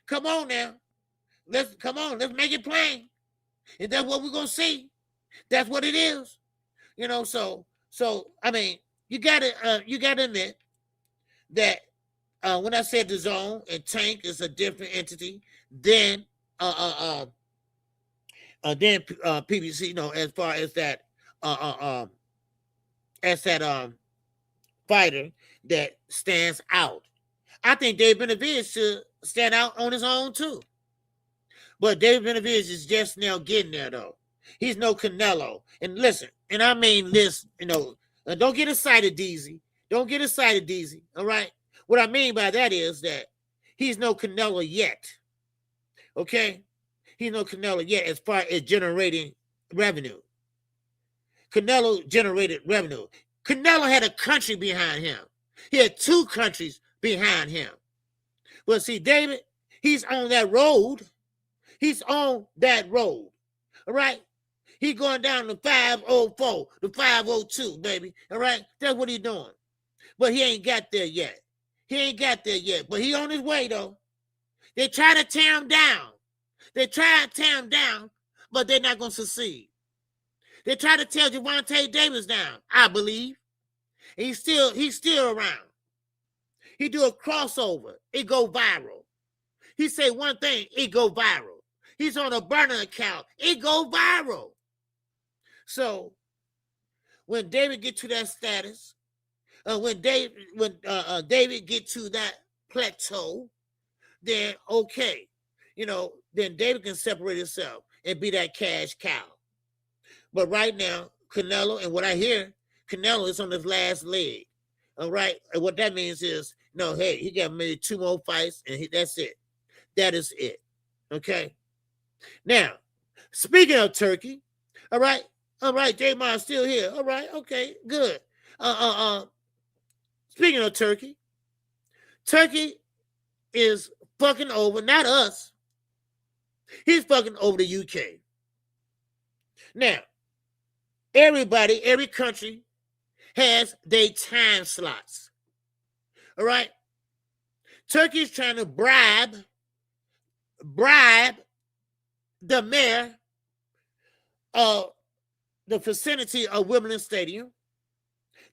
Come on now. Let's make it plain. And that's what we're going to see. That's what it is. So I mean, you gotta admit that when I said Dazn and Tank is a different entity than PBC, as far as that fighter that stands out. I think Dave Benavidez should stand out on his own too. But Dave Benavidez is just now getting there though. He's no Canelo. And listen, and I mean this, don't get excited, DZ. Don't get excited, DZ. All right. What I mean by that is that he's no Canelo yet. Okay? He's no Canelo yet as far as generating revenue. Canelo generated revenue. Canelo had a country behind him. He had two countries behind him. But see, David, He's on that road. He's on that road. All right? He going down to 504, the 502, baby. All right? That's what he's doing. But he ain't got there yet. He ain't got there yet. But he on his way, though. They try to tear him down. They try to tear him down, but they're not going to succeed. They try to tear Gervonta Davis down, I believe. He's still around. He do a crossover. It go viral. He say one thing, it go viral. He's on a burner account. It go viral. So when David get to that status, when David get to that plateau, then okay, then David can separate himself and be that cash cow. But right now, Canelo, and what I hear, Canelo is on his last leg. All right, and what that means is, hey, he got maybe 2 more fights, and that's it. That is it. Okay. Now, speaking of Turkey, all right, Jermall still here. All right, okay, good. Speaking of Turkey is fucking over, not us. He's fucking over the UK. Now, every country has their time slots. All right? Turkey's trying to bribe the mayor of the vicinity of Wimbledon Stadium.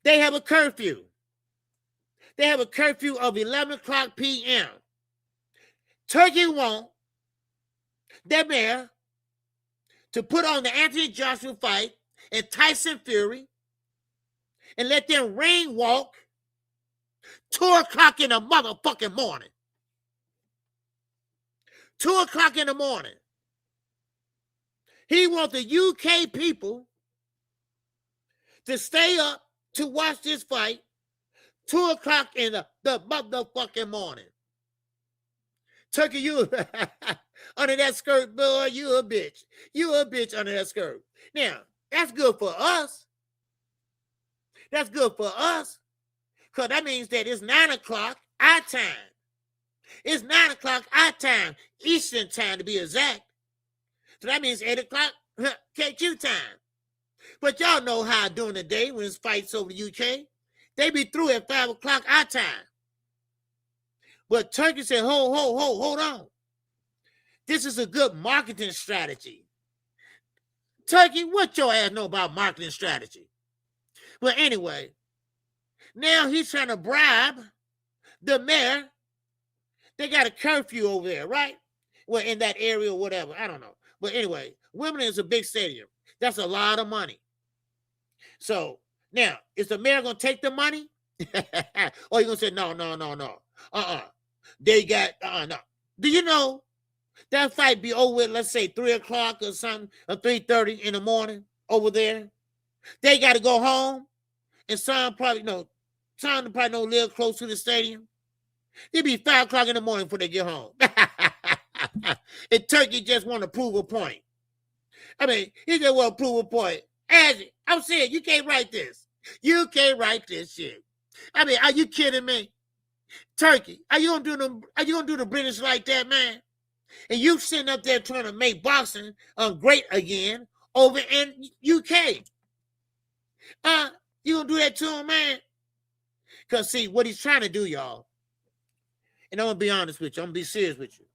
They have a curfew. They have a curfew of 11 o'clock p.m. Turkey want their mayor to put on the Anthony Joshua fight and Tyson Fury and let them ring walk 2 o'clock in the motherfucking morning. 2 o'clock in the morning. He wants the UK people to stay up to watch this fight 2 o'clock in the motherfucking morning. Turkey, you under that skirt, boy, you a bitch. You a bitch under that skirt. Now, that's good for us. That's good for us. Because that means that it's 9 o'clock our time. It's 9 o'clock our time, Eastern time to be exact. So that means 8 o'clock KQ time. But y'all know how during the day when it's fights over the UK, they be through at 5 o'clock our time. But Turkey said, hold on. This is a good marketing strategy. Turkey, what your ass know about marketing strategy? But anyway, now he's trying to bribe the mayor. They got a curfew over there, right? Well, in that area or whatever. I don't know. But anyway, Wimbledon is a big stadium. That's a lot of money. So now, is the mayor going to take the money? Or you going to say, no. They got, no. Do you know that fight be over with, let's say 3 o'clock or something, or 3:30 in the morning over there? They got to go home, and some probably don't live close to the stadium. It'd be 5 o'clock in the morning before they get home. And Turkey just want to prove a point. I mean, he just want to prove a point. I'm saying, you can't write this. You can't write this shit. I mean, are you kidding me? Turkey, are you gonna do the British like that, man? And you sitting up there trying to make boxing great again over in UK. You gonna do that to him, man? Because see, what he's trying to do, y'all, and I'm gonna be honest with you, I'm gonna be serious with you.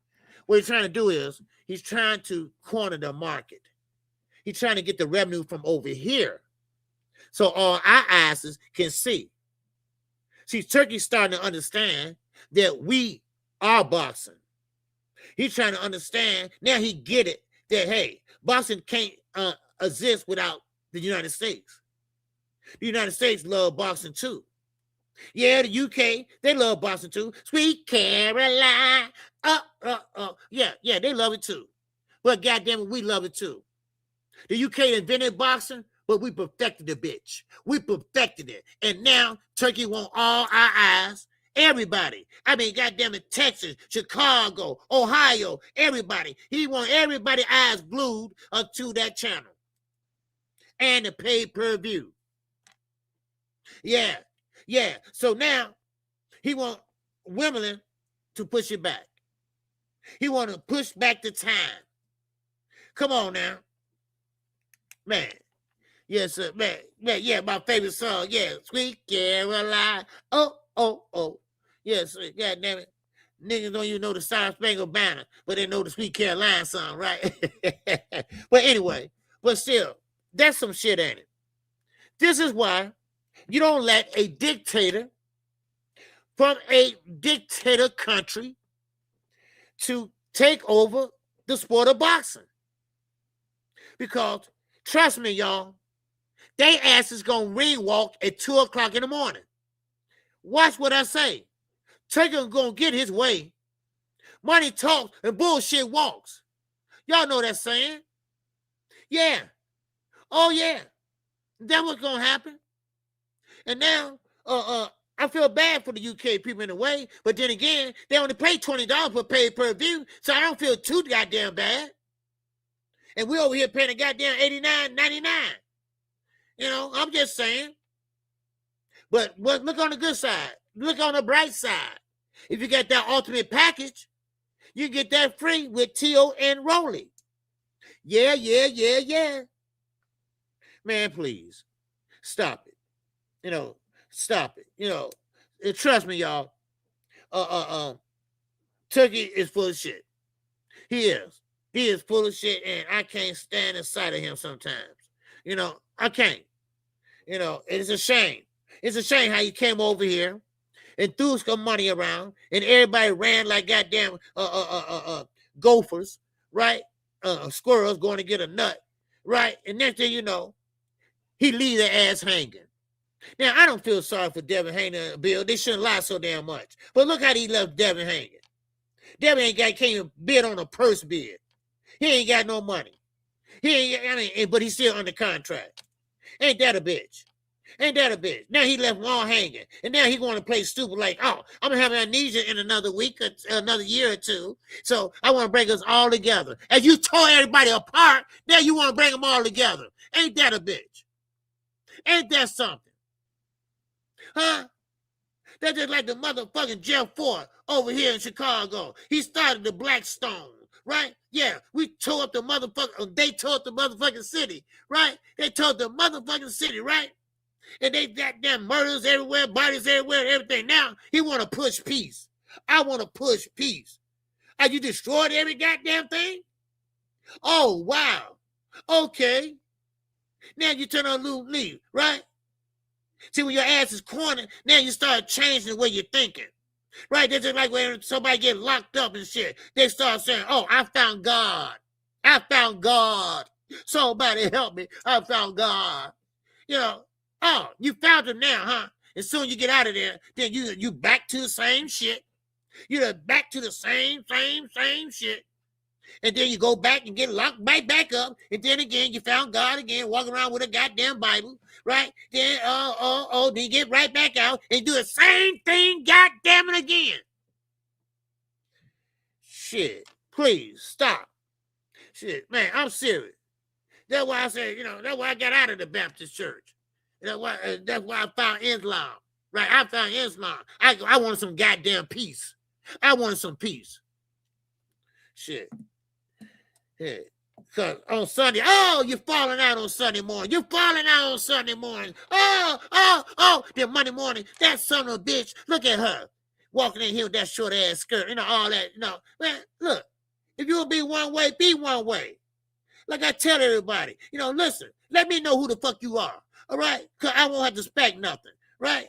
What he's trying to do is he's trying to corner the market. He's trying to get the revenue from over here, so all our asses can see. See, Turkey's starting to understand that we are boxing. He's trying to understand, now he get it, that, hey, boxing can't exist without the United States. The United States love boxing too. Yeah, the UK, they love boxing too. Sweet Caroline, yeah, they love it too. But goddamn it, we love it too. The UK invented boxing, but we perfected the bitch. We perfected it. And now Turkey want all our eyes, everybody. I mean, goddamn it, Texas, Chicago, Ohio, everybody. He want everybody's eyes glued to that channel. And the pay-per-view. Yeah. So now he want Wimbledon to push it back. He want to push back the time. Come on now. Man. Yes, sir. Man, yeah, my favorite song. Yeah, Sweet Caroline. Oh, oh, oh. Yes, sir. God damn it. Niggas don't even know the Star Spangled Banner, but they know the Sweet Caroline song, right? But anyway, but still, that's some shit, ain't it? This is why you don't let a dictator from a dictator country to take over the sport of boxing. Because, trust me, y'all, they asses gonna ring walk at 2 o'clock in the morning. Watch what I say. Taker gonna get his way. Money talks and bullshit walks. Y'all know that saying? Yeah. Oh yeah. That's what's gonna happen. And now, I feel bad for the UK people in a way, but then again, they only pay $20 for pay-per-view, so I don't feel too goddamn bad. And we over here paying a goddamn $89.99. You know, I'm just saying. But look on the good side. Look on the bright side. If you got that ultimate package, you get that free with T.O. and Rolly. Yeah. Man, please. Stop it. You know, stop it. You know, trust me, y'all. Turkey is full of shit. He is. He is full of shit, and I can't stand the sight of him sometimes. You know, I can't. You know, it's a shame. It's a shame how you came over here and threw some money around, and everybody ran like goddamn gophers, right? Squirrels going to get a nut, right? And next thing you know, he leave their ass hanging. Now, I don't feel sorry for Devin hanging and Bill. They shouldn't lie so damn much. But look how he left Devin hanging. Devin can't even bid on a purse bid. He ain't got no money. But he's still under contract. Ain't that a bitch? Ain't that a bitch? Now he left them all hanging. And now he want to play stupid like, oh, I'm going to have amnesia in another week or another year or two. So I want to bring us all together. As you tore everybody apart, now you want to bring them all together. Ain't that a bitch? Ain't that something? Huh? That's just like the motherfucking Jeff Ford over here in Chicago. He started the Blackstone, right? Yeah, we tore up the motherfucking, they tore up the motherfucking city, right? They tore up the motherfucking city, right? And they got damn murders everywhere, bodies everywhere, everything. Now, he want to push peace. I want to push peace. Have you destroyed every goddamn thing? Oh, wow. Okay. Now you turn on Lou Lee, right? See, when your ass is cornered, now you start changing the way you're thinking. Right? That's just like when somebody get locked up and shit. They start saying, oh, I found God. I found God. Somebody help me. I found God. You know, oh, you found him now, huh? As soon as you get out of there, then you back to the same shit. You're back to the same shit. And then you go back and get locked right back up. And then again, you found God again, walking around with a goddamn Bible, right? Then, then you get right back out and do the same thing, goddamn it again. Shit, please stop. Shit, man, I'm serious. That's why I said, you know, that's why I got out of the Baptist church. That's why I found Islam, right? I found Islam. I wanted some goddamn peace. I wanted some peace. Shit. Yeah. Because on Sunday, oh, you're falling out on Sunday morning. You're falling out on Sunday morning. Oh, then Monday morning, that son of a bitch, look at her. Walking in here with that short ass skirt, you know, all that, you know. Man, look, if you'll be one way, be one way. Like I tell everybody, you know, listen, let me know who the fuck you are, all right? Because I won't have to expect nothing, right?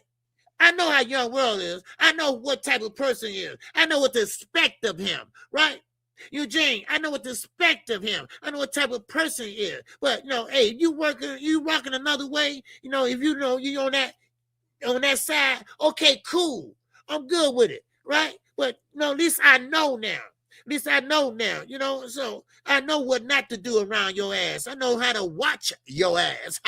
I know how Young World is. I know what type of person he is. I know what to expect of him, right? Eugene, I know what to expect of him. I know what type of person he is. But, you know, hey, you rocking another way, you know, if you know you on that side, okay, cool. I'm good with it, right? But, you know, at least I know now. At least I know now, you know, so I know what not to do around your ass. I know how to watch your ass.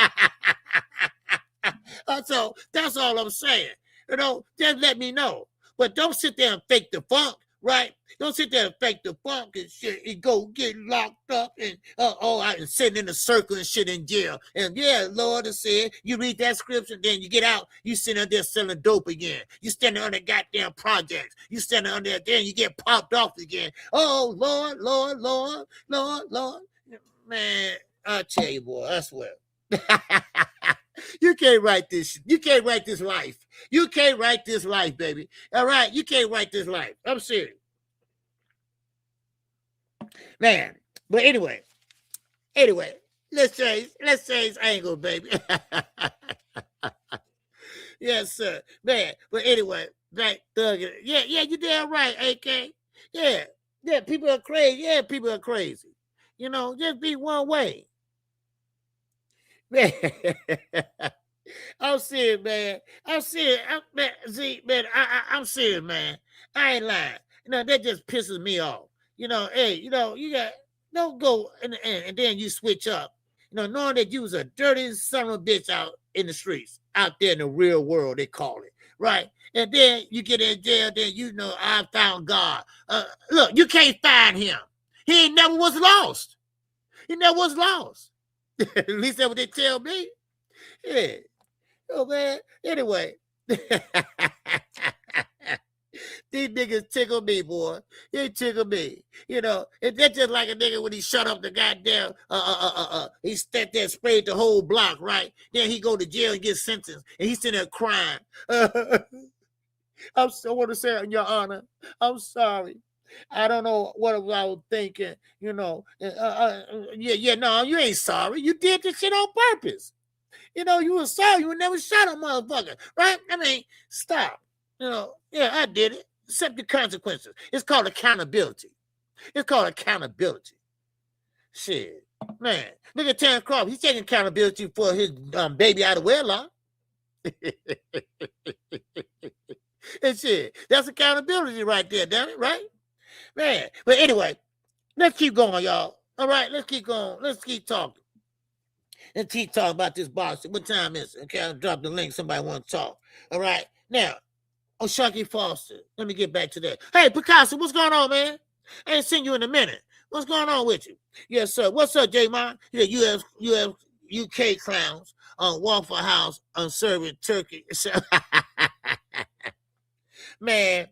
So that's all I'm saying. You know, just let me know. But don't sit there and fake the funk. right? Don't sit there and fake the funk and shit and go get locked up and and sitting in a circle and shit in jail. And yeah, Lord has said, you read that scripture, then you get out, you sitting there selling dope again. You standing on the goddamn projects. You standing on there, then you get popped off again. Oh, Lord, Lord, Lord, Lord, Lord. Man, I'll tell you, boy, I swear. You can't write this. You can't write this life. You can't write this life, baby. All right, you can't write this life. I'm serious, man. But anyway, let's change angle, baby. Yes, sir, man. But anyway, Black Thug. Yeah, you damn right, AK. Yeah, people are crazy. Yeah, people are crazy. You know, just be one way. Man, I'm serious, man. I'm serious. I'm serious, man. I ain't lying. You know, that just pisses me off. You know, hey, you know, you got don't go and then you switch up. You know, knowing that you was a dirty son of a bitch out in the streets, out there in the real world, they call it, right? And then you get in jail, then you know I found God. Look, you can't find him. He ain't never was lost. He never was lost. At least that's what they tell me. Yeah. Oh, man. Anyway. These niggas tickle me, boy. They tickle me. You know, and that's just like a nigga when he shut up the goddamn, he sat there and sprayed the whole block, right? Then he go to jail and get sentenced, and he's sitting there crying. I want to say, Your Honor, I'm sorry. I don't know what I was thinking, you know. No, you ain't sorry. You did this shit on purpose. You know, you were sorry. You would never shot a motherfucker, right? I mean, stop. You know, yeah, I did it. Accept the consequences. It's called accountability. It's called accountability. Shit, man. Look at Terrence Crawford. He's taking accountability for his baby out of wedlock. And shit, that's accountability right there, damn it, right? Man, but anyway, let's keep going, y'all. All right, let's keep going. Let's keep talking. Let's keep talking about this boxing. What time is it? Okay, I'll drop the link. Somebody want to talk. All right, now, Sharky Foster. Let me get back to that. Hey, Picasso, what's going on, man? I ain't seen you in a minute. What's going on with you? Yes, sir. What's up, Jermall? Yeah, UK clowns on Waffle House on serving turkey. Man.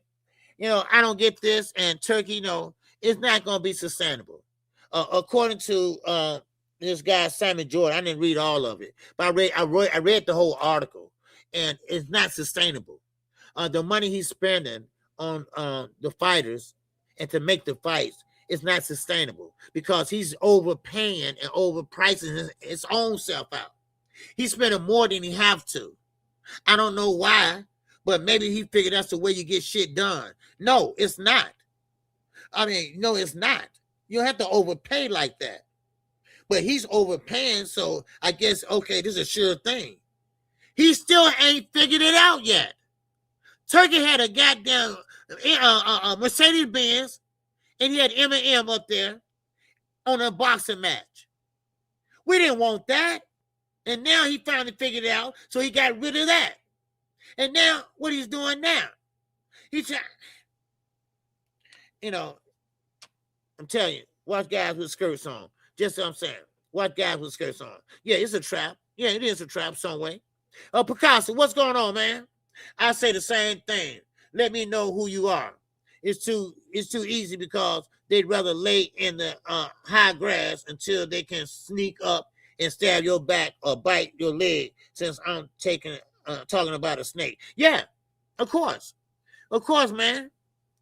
You know, I don't get this, and turkey, you know, it's not going to be sustainable. According to this guy, Simon Jordan, I didn't read all of it, but I read the whole article, and it's not sustainable. The money he's spending on the fighters and to make the fights is not sustainable because he's overpaying and overpricing his own self out. He's spending more than he have to. I don't know why. But maybe he figured that's the way you get shit done. No, it's not. I mean, no, it's not. You don't have to overpay like that. But he's overpaying, so I guess, okay, this is a sure thing. He still ain't figured it out yet. Turkey had a goddamn Mercedes-Benz, and he had M&M up there on a boxing match. We didn't want that. And now he finally figured it out, so he got rid of that. And now, what he's doing now, he's, you know, I'm telling you, watch guys with skirts on. Just what I'm saying. Watch guys with skirts on. Yeah, it's a trap. Yeah, it is a trap some way. Picasso, what's going on, man? I say the same thing. Let me know who you are. It's too easy because they'd rather lay in the high grass until they can sneak up and stab your back or bite your leg since I'm talking about a snake. Yeah, of course, man.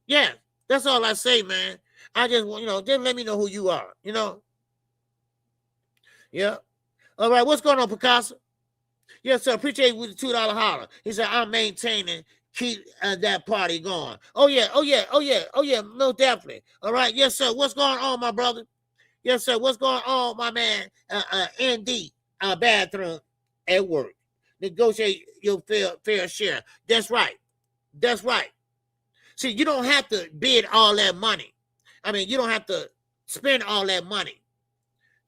Yeah, that's all I say, man. I just want, just let me know who you are, Yeah. All right, what's going on, Picasso? Yes, sir. Appreciate you with the $2 holler. He said, I'm maintaining, keep that party going. Oh, yeah. No, definitely. All right. Yes, sir. What's going on, my brother? Yes, sir. What's going on, my man? ND, bathroom at work. Negotiate your fair share. That's right. See, you don't have to bid all that money. I mean, you don't have to spend all that money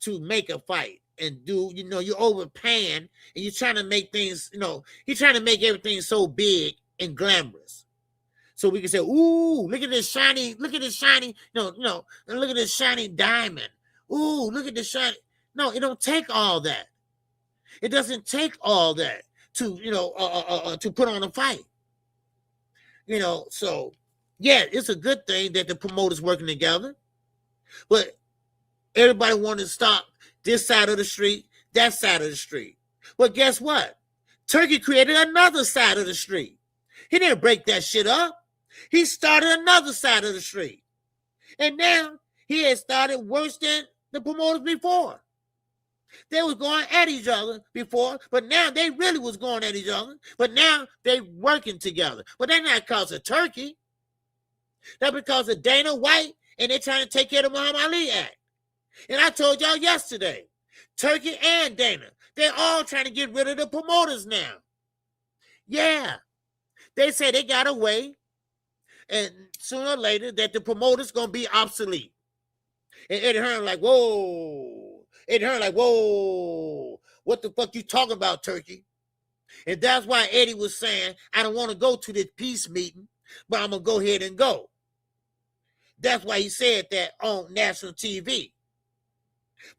to make a fight and do, you're overpaying and you're trying to make things, you're trying to make everything so big and glamorous. So we can say, ooh, look at this shiny, and look at this shiny diamond. Ooh, look at this shiny. No, it don't take all that. It doesn't take all that to, to put on a fight. So yeah, it's a good thing that the promoters working together, but everybody wanted to stop this side of the street, that side of the street. But guess what? Turkey created another side of the street. He didn't break that shit up. He started another side of the street. And now he has started worse than the promoters before. They was going at each other before, but now they really was going at each other. But now they working together. But that's not because of Turkey. That's because of Dana White, and they're trying to take care of the Muhammad Ali Act. And I told y'all yesterday, Turkey and Dana, they're all trying to get rid of the promoters now. Yeah. They say they got a way, and sooner or later that the promoters going to be obsolete. And Eddie Hearn like, whoa. Eddie Hearn like, whoa. What the fuck you talking about, Turkey? And that's why Eddie was saying, I don't want to go to this peace meeting, but I'm going to go ahead and go. That's why he said that on national TV.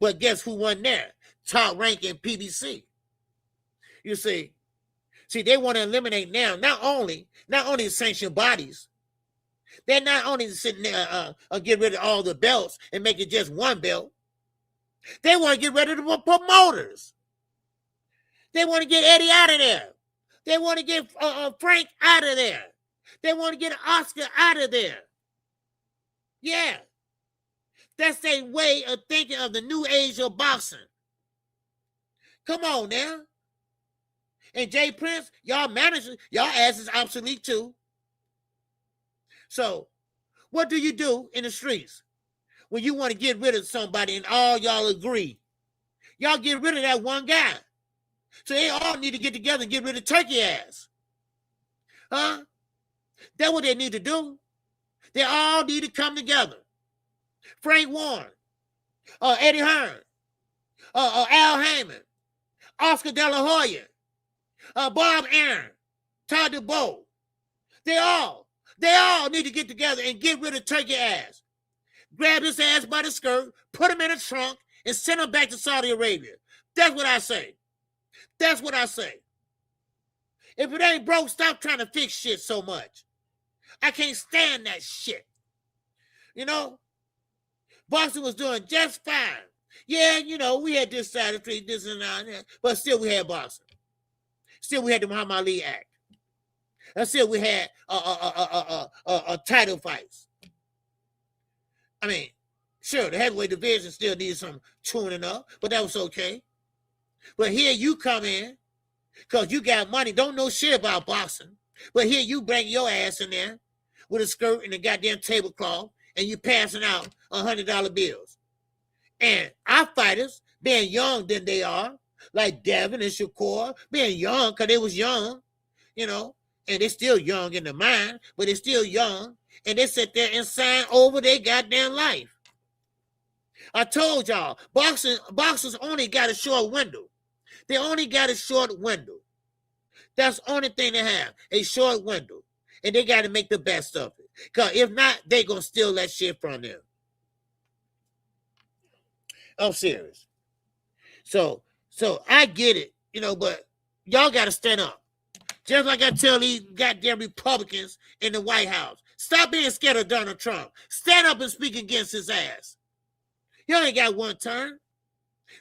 But guess who won there? Top ranking PBC. You see, they want to eliminate now not only sanctioned bodies. They're not only sitting there get rid of all the belts and make it just one belt. They want to get rid of the promoters. They want to get Eddie out of there. They want to get Frank out of there. They want to get Oscar out of there. Yeah. That's their way of thinking of the new age of boxing. Come on now. And Jay Prince, y'all managers, y'all ass is obsolete too. So, what do you do in the streets when you want to get rid of somebody and all y'all agree? Y'all get rid of that one guy. So they all need to get together and get rid of Turkey ass. Huh? That's what they need to do. They all need to come together. Frank Warren, Eddie Hearn, Al Heyman, Oscar De La Hoya, Bob Aaron, Todd DeBow. They all need to get together and get rid of Turkey ass. Grab his ass by the skirt, put him in a trunk, and send him back to Saudi Arabia. That's what I say. That's what I say. If it ain't broke, stop trying to fix shit so much. I can't stand that shit. Boxing was doing just fine. Yeah, we had this side of the street, this and that, but still we had boxing. Still we had the Muhammad Ali Act. And still we had title fights. I mean, sure, the heavyweight division still needed some tuning up, but that was okay. But here you come in, because you got money, don't know shit about boxing, but here you bring your ass in there with a skirt and a goddamn tablecloth, and you passing out $100 bills. And our fighters, being young than they are, like Dazn and Shakur, being young because they was young, and they're still young in the mind, but they're still young, and they sit there and sign over their goddamn life. I told y'all, boxers only got a short window. They only got a short window. That's the only thing they have, a short window. And they got to make the best of it. Because if not, they going to steal that shit from them. I'm serious. So I get it, but y'all got to stand up. Just like I tell these goddamn Republicans in the White House, stop being scared of Donald Trump. Stand up and speak against his ass. You ain't got one turn.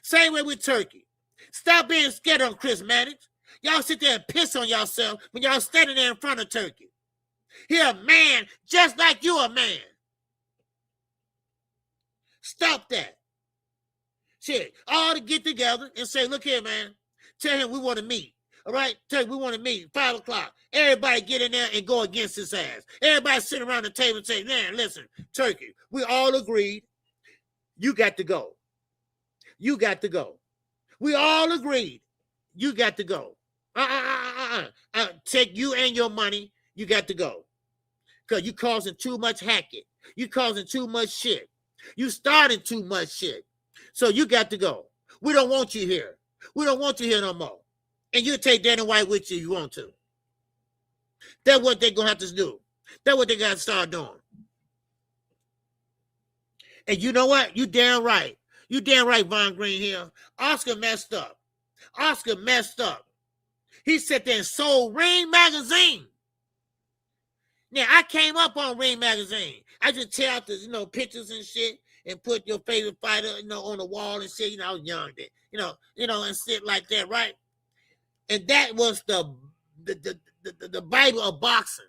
Same way with Turkey. Stop being scared of Chris Mannix. Y'all sit there and piss on yourself when y'all standing there in front of Turkey. He a man just like you a man. Stop that. Shit, all to get together and say, look here, man. Tell him we want to meet. All right? Tell him we want to meet 5 o'clock. Everybody get in there and go against his ass. Everybody sit around the table and say, man, listen, Turkey, we all agreed. You got to go. You got to go. We all agreed. You got to go. Take you and your money. You got to go. Because you causing too much hacking. You causing too much shit. You starting too much shit. So you got to go. We don't want you here. We don't want you here no more. And you take Dana White with you if you want to. That's what they're going to have to do. That's what they got to start doing. And you know what? You damn right. You damn right, Von Greenhill. Oscar messed up. Oscar messed up. He sat there and sold Ring Magazine. Now, I came up on Ring Magazine. I just tear out the, pictures and shit and put your favorite fighter, on the wall and shit. I was young then, and shit like that, right? And that was the Bible of boxing.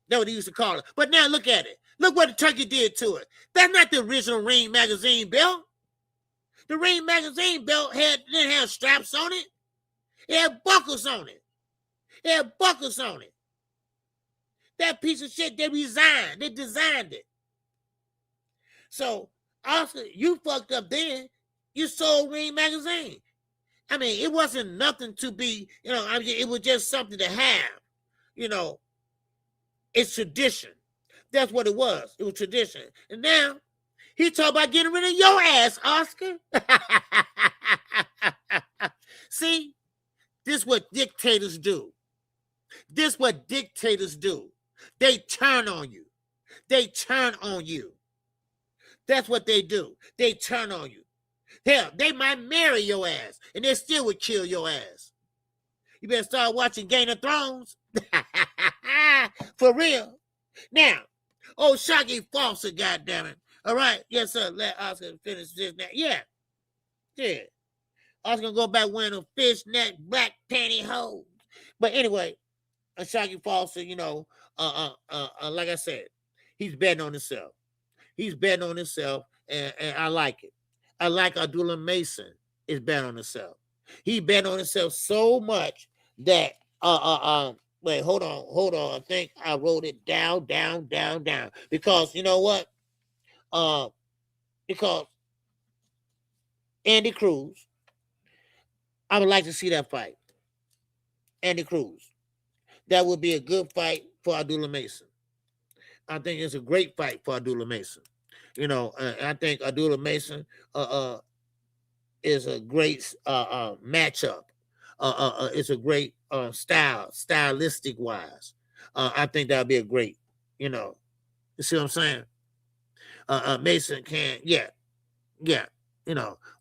That's what he used to call it. But now look at it. Look what the turkey did to it. That's not the original Ring Magazine belt. The Ring Magazine belt didn't have straps on it. It had buckles on it. It had buckles on it. That piece of shit, they designed it. So, Oscar, you fucked up then. You sold Ring Magazine. I mean, it wasn't nothing to be, it was just something to have. It's tradition. That's what it was. It was tradition. And now, he talking about getting rid of your ass, Oscar. See, this is what dictators do. This is what dictators do. They turn on you. They turn on you. That's what they do. They turn on you. Hell, they might marry your ass, and they still would kill your ass. You better start watching Game of Thrones. For real. Now, Shakur Foster, goddammit. All right. Yes, sir. Let Oscar finish this now. Yeah. Oscar gonna go back wearing a fishnet black pantyhose. But anyway, Shakur Foster, like I said, he's betting on himself. He's betting on himself, and I like it. I like Abdullah Mason is betting on himself. He bet on himself so much that wait, hold on. I think I wrote it down. Because you know what? Because Andy Cruz, I would like to see that fight. Andy Cruz. That would be a good fight for Abdullah Mason. I think it's a great fight for Abdullah Mason. I think Abdullah Mason is a great matchup. It's a great stylistic wise. I think that'll be a great, you see what I'm saying? Mason can,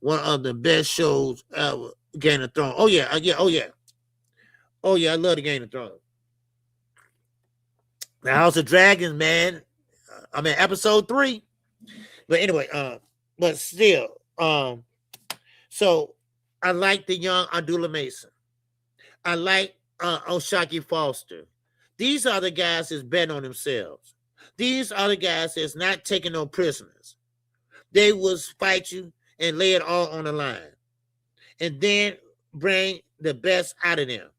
one of the best shows ever, Game of Thrones. Oh yeah, I love the Game of Thrones. The House of Dragons, man. I'm in episode 3. But anyway, but still, so I like the young Abdullah Mason. I like Shakur Foster. These are the guys that's betting on themselves. These are the guys that's not taking no prisoners. They will fight you and lay it all on the line. And then bring the best out of them.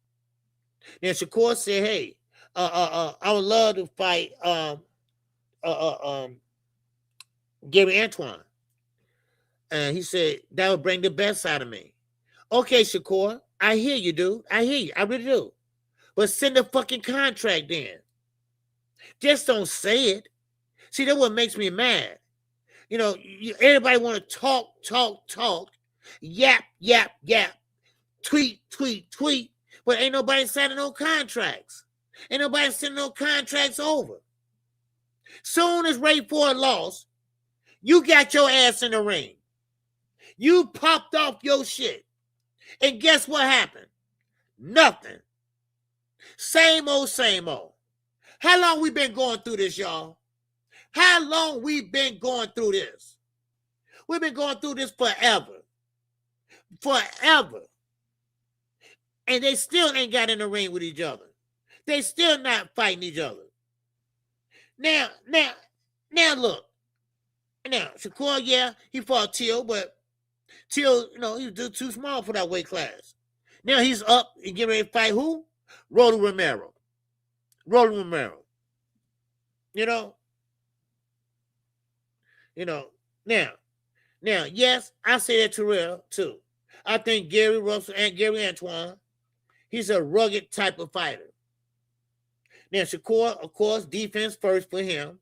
Then Shakur said, hey, I would love to fight Gary Antoine. And he said, that would bring the best out of me. Okay, Shakur, I hear you, dude. I hear you. I really do. But send a fucking contract in. Just don't say it. See, that's what makes me mad. Everybody want to talk, yap, tweet, but ain't nobody signing no contracts. Ain't nobody sending no contracts over. Soon as Ray Ford lost, you got your ass in the ring. You popped off your shit. And guess what happened? Nothing. Same old. How long we been going through this, y'all? How long we been going through this? We've been going through this forever. And they still ain't got in the ring with each other. They still not fighting each other. Now look. Now, Shakur, yeah, he fought Till, but Till, he was too small for that weight class. Now he's up and getting ready to fight who? Rolly Romero. Now, yes, I say that to real too. I think Gary Russell and Gary Antoine, he's a rugged type of fighter. Now, Shakur, of course, defense first for him,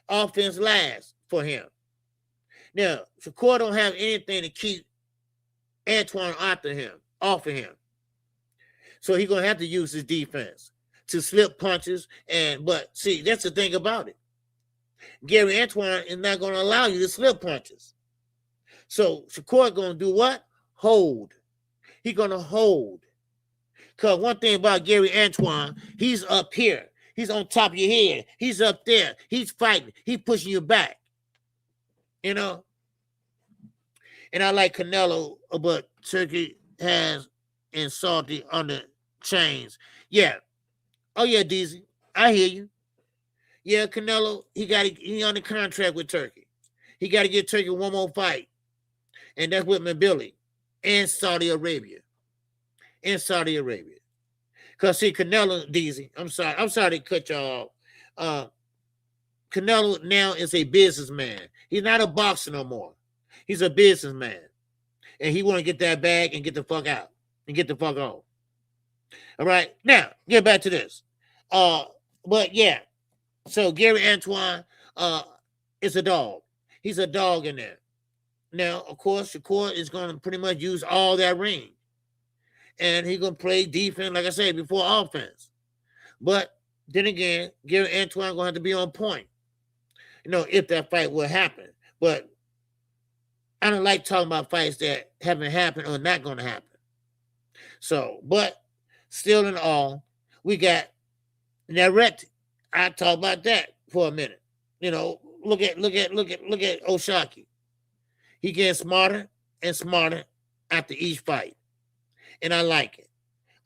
offense last for him. Now, Shakur don't have anything to keep Antoine off of him. So he's going to have to use his defense to slip punches. But see, that's the thing about it. Gary Antoine is not going to allow you to slip punches. So Shakur going to do what? Hold. He's going to hold. Because one thing about Gary Antoine, he's up here. He's on top of your head. He's up there. He's fighting. He's pushing you back. You know? And I like Canelo, but Turkey has insulted on the chains. Yeah. Oh, yeah, Dazn. I hear you. Yeah, Canelo, he on the contract with Turkey. He got to get Turkey one more fight. And that's with Billy and Saudi Arabia. Because see, Canelo, Dazn, I'm sorry to cut y'all off. Canelo now is a businessman. He's not a boxer no more. He's a businessman. And he want to get that bag and get the fuck out. And get the fuck off. All right. Now, get back to this. But yeah. So Gary Antoine is a dog. He's a dog in there. Now, of course, Shakur is going to pretty much use all that range. And he's going to play defense, like I said, before offense. But then again, Gary Antoine going to have to be on point. You know, if that fight will happen. But I don't like talking about fights that haven't happened or not going to happen. So, but still in all, we got Navarrete. I talk about that for a minute. You know, look at Oshaki. He getting smarter and smarter after each fight. And I like it.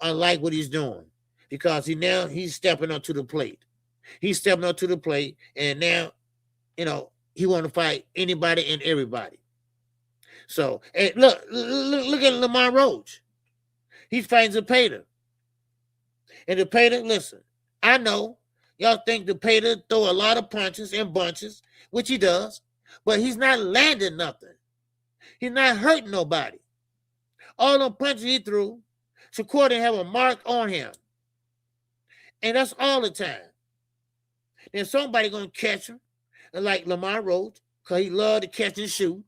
I like what he's doing because he's stepping up to the plate. He's stepping up to the plate, and now, you know, he want to fight anybody and everybody. So, hey, look at Lamar Roach. He's fighting Zepeda. And Zepeda, listen, I know y'all think Zepeda throw a lot of punches and bunches, which he does, but he's not landing nothing. He's not hurting nobody. All the punches he threw, Shakur didn't have a mark on him. And that's all the time. Then somebody going to catch him, like Lamar Roach, because he loved to catch and shoot.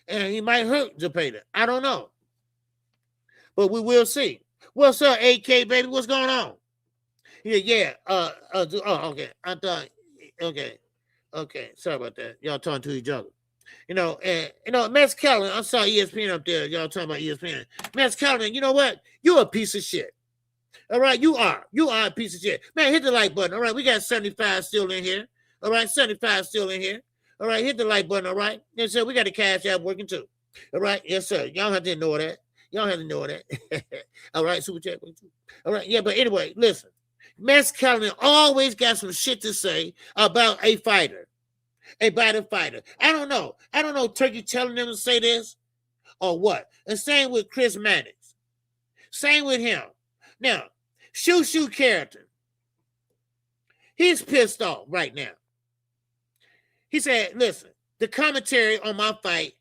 And he might hurt Zepeda. I don't know. But we will see. What's up, AK, baby? What's going on? Yeah. Okay. I thought, okay. Sorry about that. Y'all talking to each other. You know, and Max Kellerman, I saw ESPN up there. Y'all talking about ESPN. Max Kellerman, you know what? You're a piece of shit. All right, you are a piece of shit. Man, hit the like button. All right, we got 75 still in here. All right, 75 still in here. All right, hit the like button. All right. Yes, sir. We got the cash app working too. All right. Yes, sir. Y'all have to know that. All right, super chat. All right. Yeah, but anyway, listen. Max Kellerman always got some shit to say about a fighter. About a fighter. I don't know. Turkey telling them to say this or what. And same with Chris Mannix. Same with him. Now, Shoo character. He's pissed off right now. He said, listen, the commentary on my fight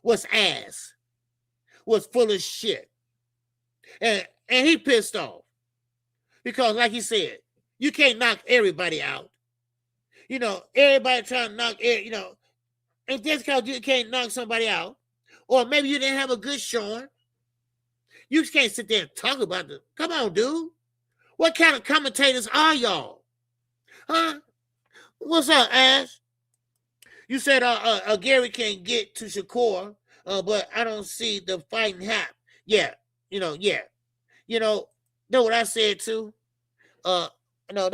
was ass. Was full of shit. And he pissed off. Because like he said, you can't knock everybody out. You know, everybody trying to knock, you know, and just because you can't knock somebody out, or maybe you didn't have a good showing, you just can't sit there and talk about it. Come on, dude. What kind of commentators are y'all? Huh? What's up, Ash? You said Gary can't get to Shakur, but I don't see the fighting happen. Yeah. You know what I said too? That's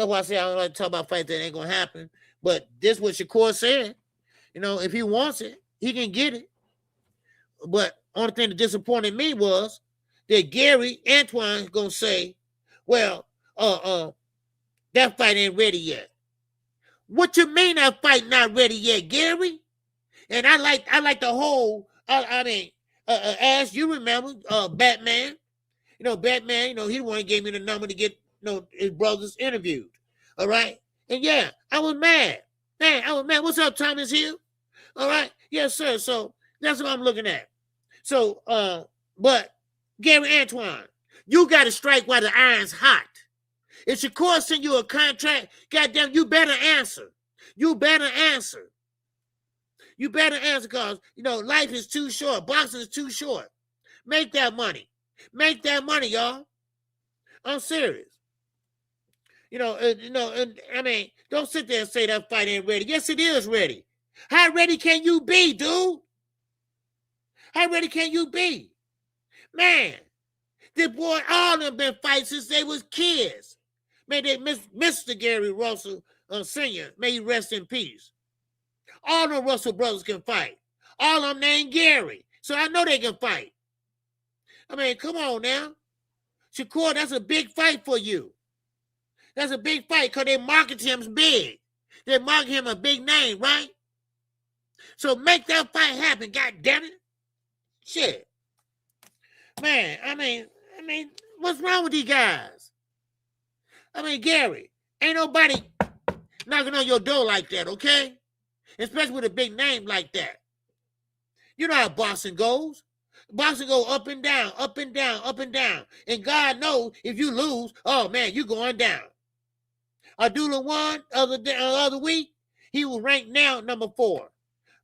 why I say I don't like to talk about fights that ain't gonna happen. But this is what Shakur said. You know, if he wants it, he can get it. But only thing that disappointed me was that Gary Antoine's gonna say, well, that fight ain't ready yet. What you mean that fight not ready yet, Gary? And I like the whole, as you remember, Batman. You know, Batman, you know, he the one who gave me the number to get, you know, his brothers interviewed. All right? And yeah, I was mad. Man, I was mad. What's up, Thomas Hill? All right? Yes, sir. So that's what I'm looking at. So, but Gary Antoine, you got to strike while the iron's hot. If Shakur send you a contract, goddamn, you better answer. You better answer because, you know, life is too short. Boxing is too short. Make that money. Make that money, y'all. I'm serious. And I mean, don't sit there and say that fight ain't ready. Yes, it is ready. How ready can you be, dude? How ready can you be? Man, this boy, all of them been fighting since they was kids. Man, they Mr. Gary Russell Sr., may he rest in peace. All the Russell brothers can fight. All of them named Gary. So I know they can fight. I mean, come on now. Shakur, that's a big fight for you. That's a big fight because they market him big. They market him a big name, right? So make that fight happen, God damn it. Shit. Man, I mean, what's wrong with these guys? I mean, Gary, ain't nobody knocking on your door like that, okay? Especially with a big name like that. You know how boxing goes. Boxing go up and down, up and down, up and down. And God knows if you lose, oh man, you going down. Abdullah won other week. He was ranked now number 4.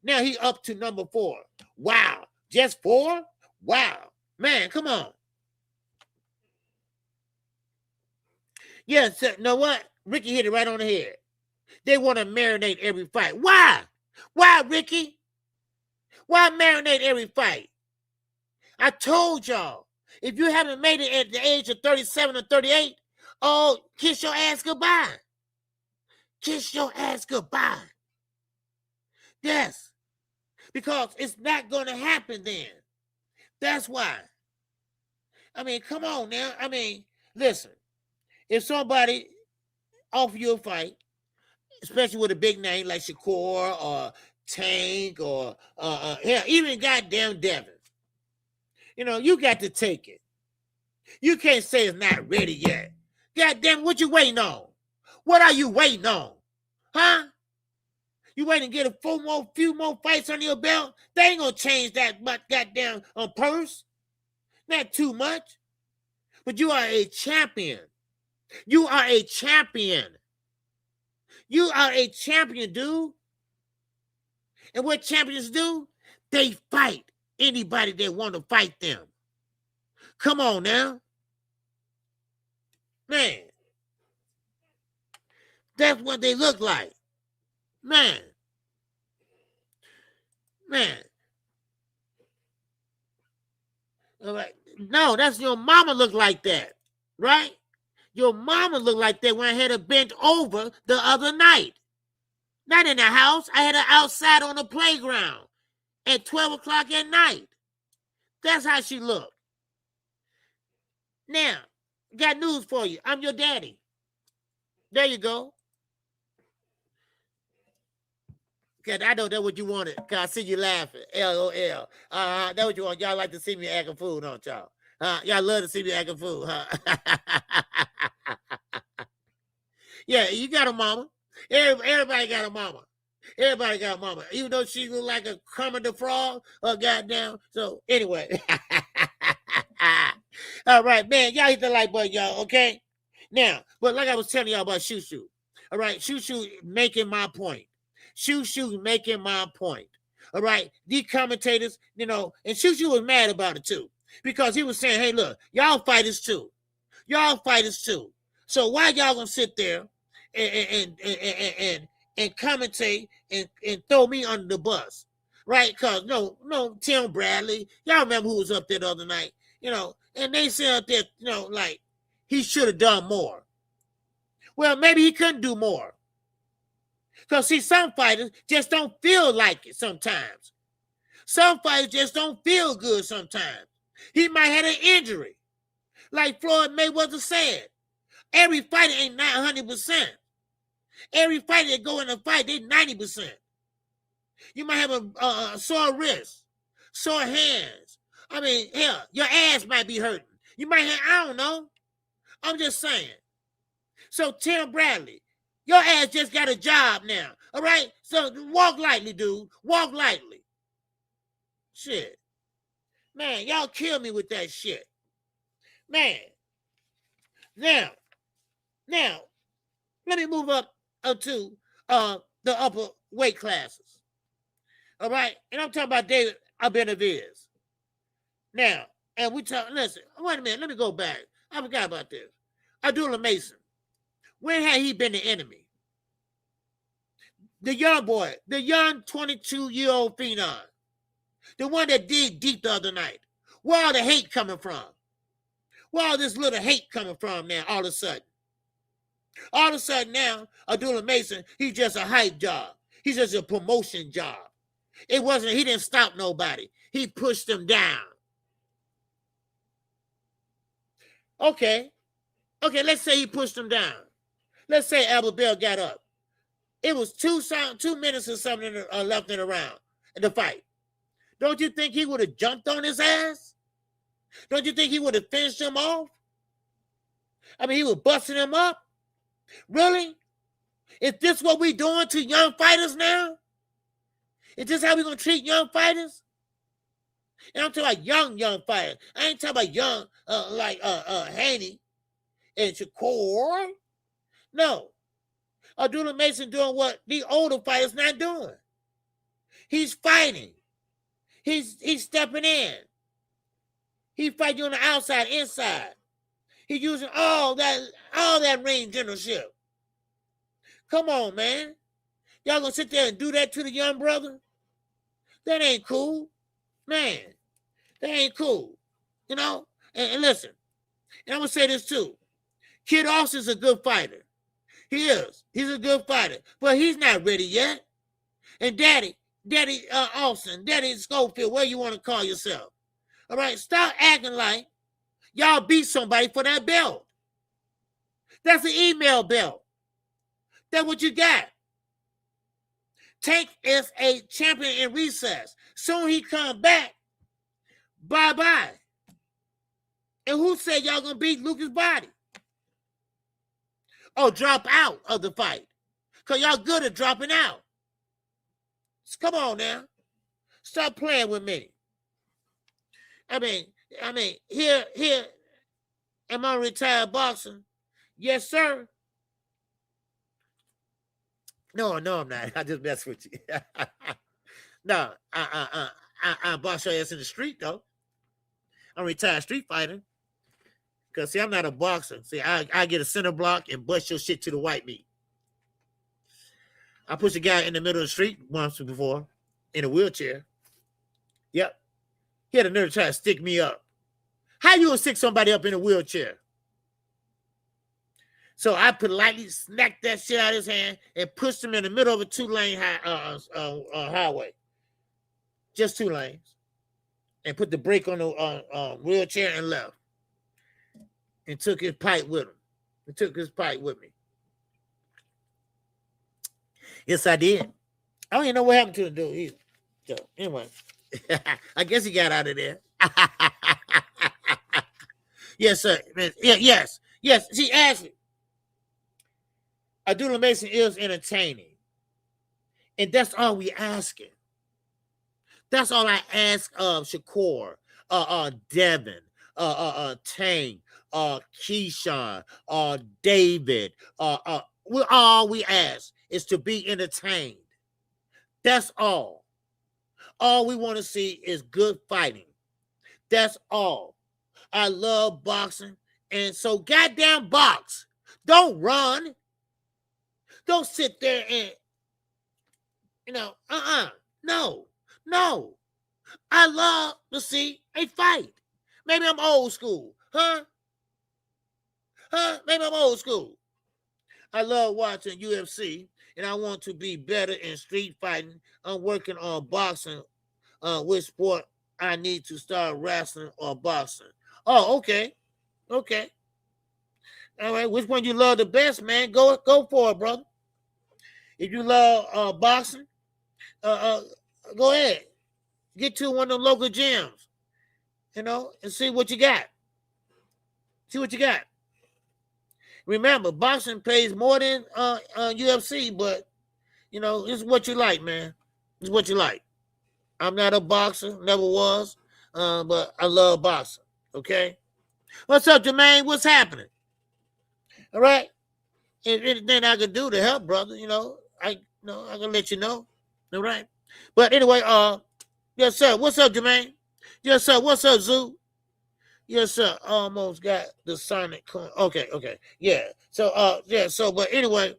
Now he up to number 4. Wow. Just 4? Wow. Man, come on. Yes, you know what? Ricky hit it right on the head. They want to marinate every fight. Why? Why, Ricky? Why marinate every fight? I told y'all, if you haven't made it at the age of 37 or 38, oh, kiss your ass goodbye. Kiss your ass goodbye. Yes, because it's not going to happen then. That's why. I mean, come on now. I mean, listen, if somebody offer you a fight, especially with a big name like Shakur or Tank or hell, even goddamn Devin, you got to take it. You can't say it's not ready yet. Goddamn, what you waiting on? What are you waiting on? Huh? You waiting to get a few more fights under your belt? They ain't gonna change that much goddamn purse. Not too much. But you are a champion. You are a champion. You are a champion, dude. And what champions do? They fight anybody that want to fight them. Come on now. Man. That's what they look like. Man. All right. No, that's your mama look like that. Right? Your mama looked like that when I had her bent over the other night. Not in the house. I had her outside on the playground at 12 o'clock at night. That's how she looked. Now, got news for you. I'm your daddy. There you go. Cause I know that's what you wanted. Cause I see you laughing. LOL. That's what you want. Y'all like to see me acting fool, don't y'all? Y'all love to see me acting fool, huh? Yeah, you got a mama. Everybody got a mama. Everybody got a mama. Even though she look like a Kermit the Frog, goddamn. So anyway. All right, man. Y'all hit the like button, y'all, okay? Now, but like I was telling y'all about Shoo. All right, Shoo making my point. Shoo making my point. All right, these commentators, and Shoo was mad about it too. Because he was saying, hey, look, y'all fighters too. Y'all fighters too. So why y'all gonna sit there and commentate and throw me under the bus? Right? Because no, Tim Bradley, y'all remember who was up there the other night, and they said up there, like he should have done more. Well, maybe he couldn't do more. Because see, some fighters just don't feel like it sometimes. Some fighters just don't feel good sometimes. He might have an injury. Like Floyd Mayweather said, every fighter ain't not 100%. Every fighter that go in a fight, they 90%. You might have a sore wrist, sore hands. I mean, hell, your ass might be hurting. You might have, I don't know. I'm just saying. So Tim Bradley, your ass just got a job now. All right? So walk lightly, dude. Walk lightly. Shit. Man, y'all kill me with that shit. Man. Now, let me move up to the upper weight classes. All right? And I'm talking about David Benavidez. Now, and listen, wait a minute, let me go back. I forgot about this. Abdullah Mason. When had he been the enemy? The young boy, the young 22-year-old phenom, the one that dig deep the other night. Where all the hate coming from? Where all this little hate coming from now all of a sudden? All of a sudden now, Abdullah Mason, he's just a hype job. He's just a promotion job. He didn't stop nobody. He pushed them down. Okay, let's say he pushed them down. Let's say Albert Bell got up. It was 2 minutes or something left in the round, in the fight. Don't you think he would have jumped on his ass? Don't you think he would have finished him off? I mean, he was busting him up. Really? Is this what we doing to young fighters now? Is this how we going to treat young fighters? And I'm talking about young fighters. I ain't talking about young like Haney and Shakur. No. Abdullah Mason doing what the older fighters not doing. He's fighting. He's stepping in. He's fighting on the outside, inside. He's using all that ring generalship. Come on, man. Y'all gonna sit there and do that to the young brother? That ain't cool. Man, that ain't cool. You know? And listen, and I'm gonna say this too. Kid Austin's a good fighter. He is. He's a good fighter. But he's not ready yet. And Daddy Austin, Daddy Schofield, where you want to call yourself? All right, stop acting like y'all beat somebody for that belt. That's an email belt. That's what you got. Tank is a champion in recess. Soon he come back. Bye-bye. And who said y'all gonna beat Lucas Body? Oh, drop out of the fight. Because y'all good at dropping out. Come on now. Stop playing with me. I mean, here, am I a retired boxer? Yes, sir. No, I'm not. I just mess with you. No, I box your ass in the street, though. I'm a retired street fighter. Because, see, I'm not a boxer. See, I get a center block and bust your shit to the white meat. I pushed a guy in the middle of the street once before in a wheelchair. Yep. He had a nerve to try to stick me up. How you gonna stick somebody up in a wheelchair? So I politely snapped that shit out of his hand and pushed him in the middle of a 2-lane highway. Just 2 lanes. And put the brake on the wheelchair and left. And took his pipe with him. He took his pipe with me. Yes, I did. I don't even know what happened to the dude either. So, anyway, I guess he got out of there. Yes, sir. Yes. See, Ashley, Abdullah Mason is entertaining. And that's all we asking. That's all I ask of Shakur, Devin, Tank, Keyshawn, David. All we ask is to be entertained. That's all. All we want to see is good fighting. That's all. I love boxing. And so goddamn box. Don't run. Don't sit there and, No. I love to see a fight. Maybe I'm old school. Huh? Maybe I'm old school. I love watching UFC, and I want to be better in street fighting. I'm working on boxing. Which sport I need to start wrestling or boxing? Oh, okay. All right. Which one you love the best, man? Go for it, brother. If you love boxing, go ahead. Get to one of them local gyms, and see what you got. Remember, boxing pays more than UFC, but, it's what you like, man. It's what you like. I'm not a boxer, never was, but I love boxing, okay? What's up, Jermaine? What's happening? All right? Anything I can do to help, brother, I can let you know, all right? But anyway, yes, sir. What's up, Jermaine? Yes, sir. What's up, Zoo? Yes, sir. Almost got the Sonic coin. Okay. Yeah. So, yeah. So, but anyway,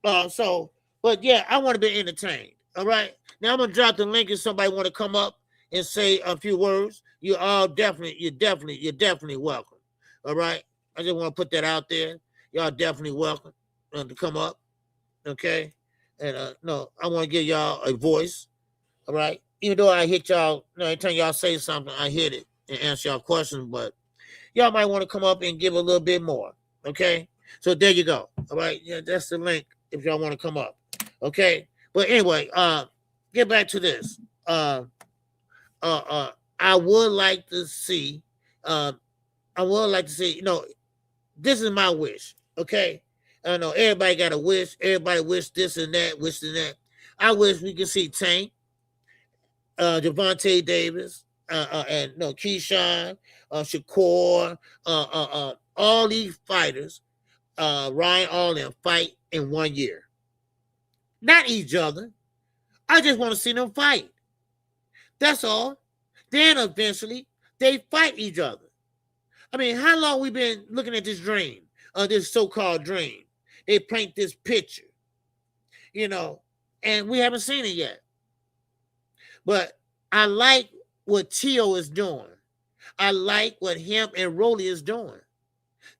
but yeah, I want to be entertained. All right. Now I'm gonna drop the link if somebody want to come up and say a few words. You're definitely welcome. All right. I just want to put that out there. Y'all definitely welcome to come up. Okay. And no, I want to give y'all a voice. All right. Even though I hit y'all, every time y'all say something, I hit it and answer y'all questions, but y'all might want to come up and give a little bit more. Okay. So there you go. All right. Yeah, that's the link if y'all want to come up. Okay. But anyway, get back to this. I would like to see, this is my wish. Okay. I know everybody got a wish. Everybody wish this and that, I wish we could see Tank, Javante Davis, and Keyshawn, Shakur, all these fighters, Ryan, all them fight in 1 year. Not each other. I just want to see them fight. That's all. Then eventually they fight each other. I mean, how long we been looking at this dream, this so-called dream? They paint this picture, and we haven't seen it yet. But I like what Tio is doing. I like what him and Rolly is doing.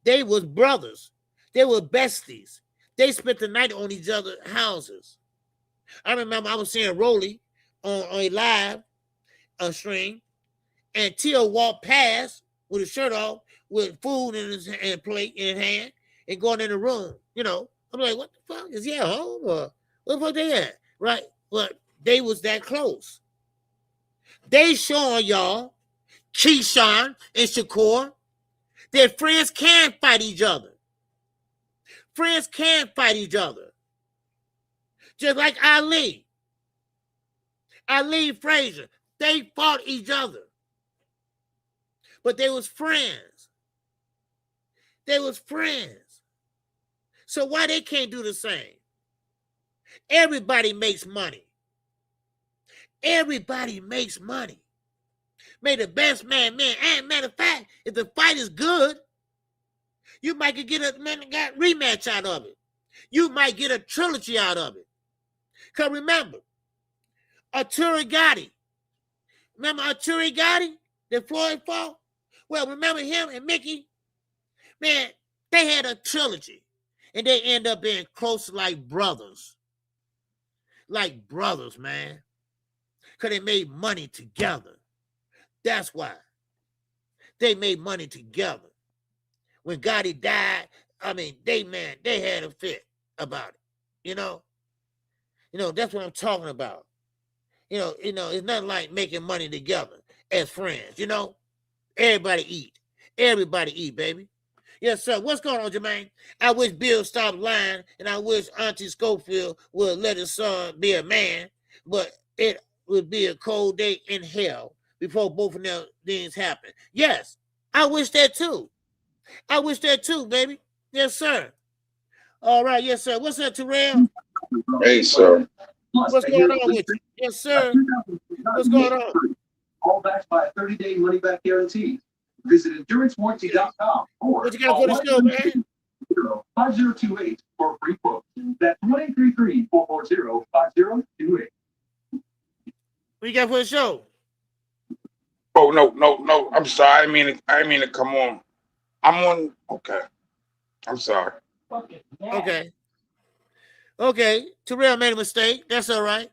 They was brothers. They were besties. They spent the night on each other's houses. I remember I was seeing Rolly on a live stream, and Tio walked past with his shirt off, with food in his plate in his hand, and going in the room. I'm like, what the fuck? Is he at home or what the fuck they at? Right? But they was that close. They showing y'all, Keyshawn and Shakur, that friends can fight each other. Friends can fight each other. Just like Ali Frazier, they fought each other. But they was friends. So why they can't do the same? Everybody makes money. May the best man. And matter of fact, if the fight is good, you might get a rematch out of it. You might get a trilogy out of it. Because remember, Arturo Gotti. Remember Arturo Gotti that Floyd fought? Well, remember him and Mickey? Man, they had a trilogy. And they end up being close like brothers. Like brothers, man. Because they made money together. That's why. They made money together. When Gotti died, I mean, they had a fit about it. That's what I'm talking about. It's nothing like making money together as friends, Everybody eat, baby. Yes, sir. What's going on, Jermaine? I wish Bill stopped lying, and I wish Auntie Schofield would let his son be a man, but it would be a cold day in hell before both of them things happen. Yes, I wish that too. Baby. Yes, sir. All right, yes, sir. What's up, Terrell? Hey, sir. What's going on with you? Yes, sir. What's going on? All backed by a 30-day money-back guarantee. Visit endurancewarranty.com or what you got for the show, man? 5028 for a free quote. That's 1-833-440-5028. What you got for the show? Oh, no. I'm sorry. I didn't mean to come on. I'm on. Okay. I'm sorry. Okay. Terrell made a mistake. That's all right.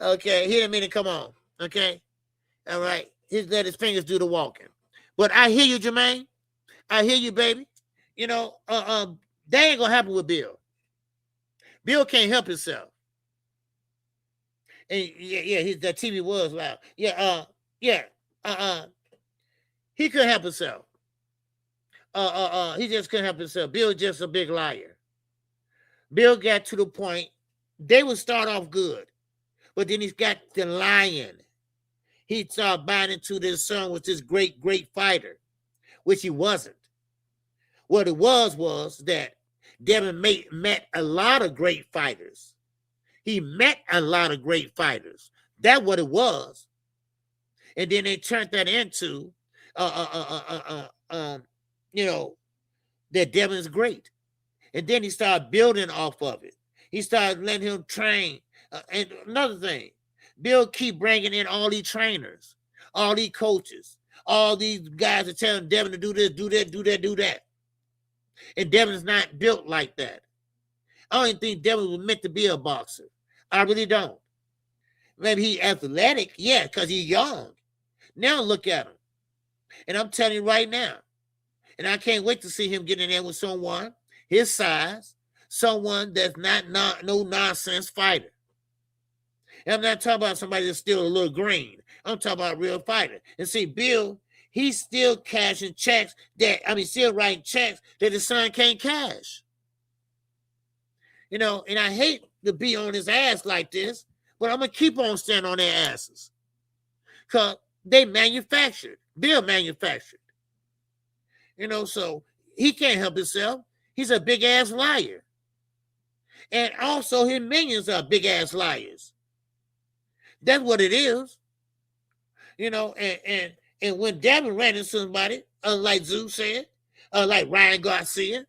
Okay. He didn't mean to come on. Okay. All right. He let his fingers do the walking. But I hear you, Jermaine. I hear you, baby. That ain't gonna happen with Bill. Bill can't help himself. And that TV was loud. He couldn't help himself. He just couldn't help himself. Bill just a big liar. Bill got to the point, they would start off good, but then he's got the lying. He started buying into this son was this great fighter, which he wasn't. What it was that Devin met a lot of great fighters. He met a lot of great fighters. That's what it was. And then they turned that into you know, that Devin is great. And then he started building off of it. He started letting him train. And another thing, Bill keep bringing in all these trainers, all these coaches, all these guys are telling Devin to do this, do that, do that, do that. And Devin's not built like that. I don't even think Devin was meant to be a boxer. I really don't. Maybe he's athletic, yeah, because he's young. Now look at him. And I'm telling you right now, and I can't wait to see him get in there with someone his size, someone that's not no nonsense fighter. And I'm not talking about somebody that's still a little green. I'm talking about a real fighter. And see, Bill, he's still cashing checks still writing checks that his son can't cash. You know, and I hate to be on his ass like this, but I'm going to keep on standing on their asses. Because they manufactured. Bill manufactured. You know, so he can't help himself. He's a big-ass liar. And also his minions are big-ass liars. That's what it is. You know, and when Devin ran into somebody, like Zeus said, like Ryan Garcia,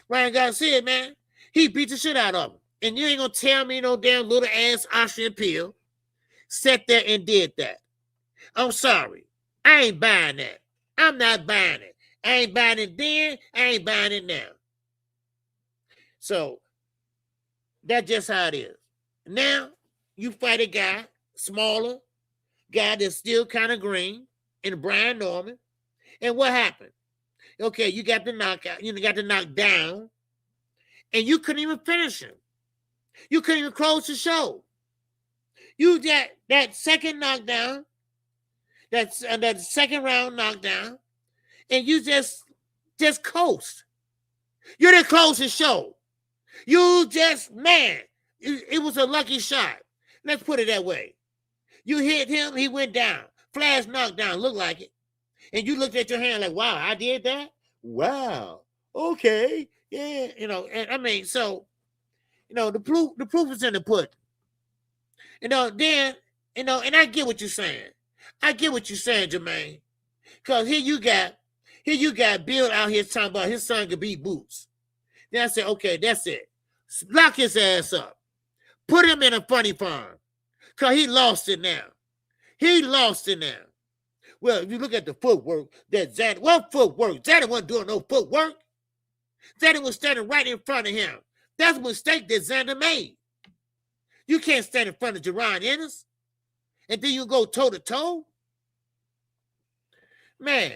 man, he beat the shit out of him. And you ain't gonna tell me no damn little ass Austrian pill sat there and did that. I'm sorry. I ain't buying that. I'm not buying it. I ain't buying it then. I ain't buying it now. So that's just how it is. Now you fight a guy, smaller, guy that's still kind of green, in Brian Norman. And what happened? Okay, you got the knockout, you got the knockdown, and you couldn't even finish him. You couldn't even close the show. You got that second knockdown, that second round knockdown, and you just coast. You didn't close the show. You just, man, it was a lucky shot. Let's put it that way. You hit him, he went down. Flash knockdown, looked like it. And you looked at your hand like, wow, I did that? Wow. Okay. Yeah. You know, and I mean, so, you know, the proof is in the pudding. You know, then, you know, and I get what you're saying. I get what you're saying, Jermaine. Because here you got Bill out here talking about his son could beat Boots. Then I said, okay, that's it. Lock his ass up. Put him in a funny farm. Because he lost it now. He lost it now. Well, if you look at the footwork, that Dazn, what footwork? Dazn wasn't doing no footwork. Dazn was standing right in front of him. That's a mistake that Dazn made. You can't stand in front of Jerron Ennis and then you go toe-to-toe. Man.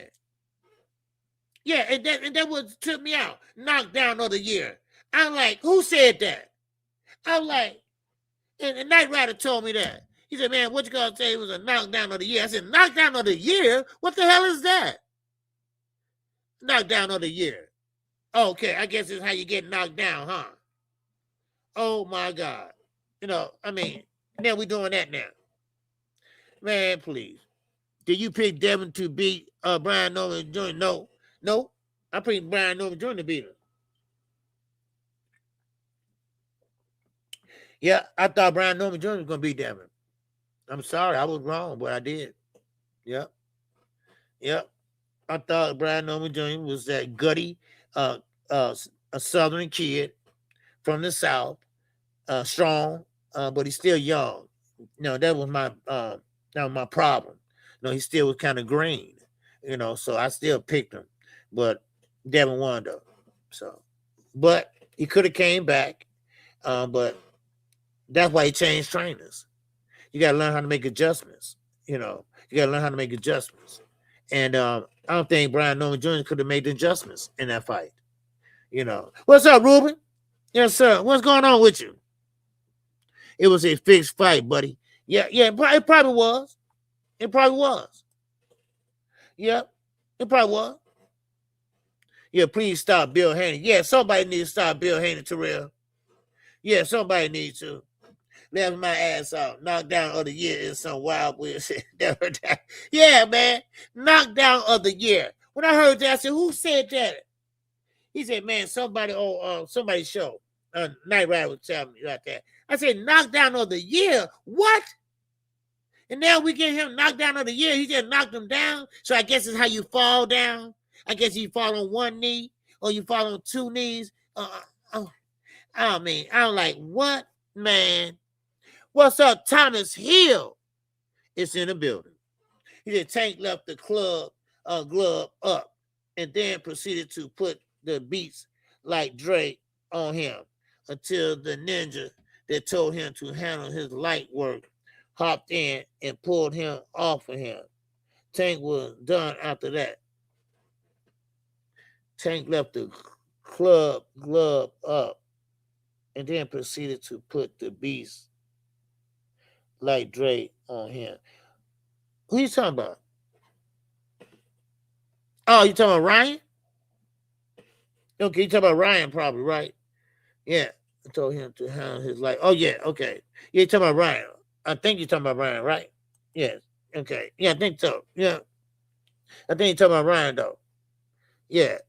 Yeah, and that what took me out. Knockdown of the year. I'm like, who said that? I'm like, and the Night Rider told me that. He said, man, what you gonna say it was a knockdown of the year? I said, knockdown of the year? What the hell is that? Knockdown of the year. Okay, I guess it's how you get knocked down, huh? Oh my God. You know, I mean, now we doing that now. Man, please. Did you pick Devin to beat Brian Norman Jr.? No. I picked Brian Norman Jr. to beat him. Yeah, I thought Brian Norman Jr. was going to beat Devin. I'm sorry, I was wrong, but I did. Yep. I thought Brian Norman Jr. was that gutty, a Southern kid from the South, strong, but he's still young. No, that was my problem. No, he still was kind of green, you know, so I still picked him. But Devin won though. So, but he could have came back, but that's why he changed trainers. You got to learn how to make adjustments. You know, you got to learn how to make adjustments. And I don't think Brian Norman Jr. could have made the adjustments in that fight. You know, what's up, Ruben? Yes, sir. What's going on with you? It was a fixed fight, buddy. Yeah, it probably was. It probably was. Yep, it probably was. Yeah, please stop Bill Haney. Yeah, somebody needs to stop Bill Haney, Terrell. Yeah, somebody needs to. Left my ass out. Knockdown of the year is some wild weird shit. Yeah, man. Knockdown of the year. When I heard that, I said, who said that? He said, man, somebody on somebody's show. Night Rider was telling me about that. I said, knockdown of the year? What? And now we get him knocked down of the year. He just knocked him down. So I guess it's how you fall down. I guess you fall on one knee or you fall on two knees. I mean, I'm like, what, man? What's up, Thomas Hill? It's in the building. He said Tank left the glove up and then proceeded to put the beats like Drake on him until the ninja that told him to handle his light work hopped in and pulled him off of him. Tank was done after that. Tank left the glove up and then proceeded to put the beast like Drake on him. Who you talking about? Oh, you talking about Ryan? Okay, you talking about Ryan probably, right? Yeah. I told him to handle his life. Oh, yeah, okay. Yeah, you talking about Ryan. I think you're talking about Ryan, right? Yes. Okay. Yeah, I think so. Yeah. I think you're talking about Ryan, though. Yeah.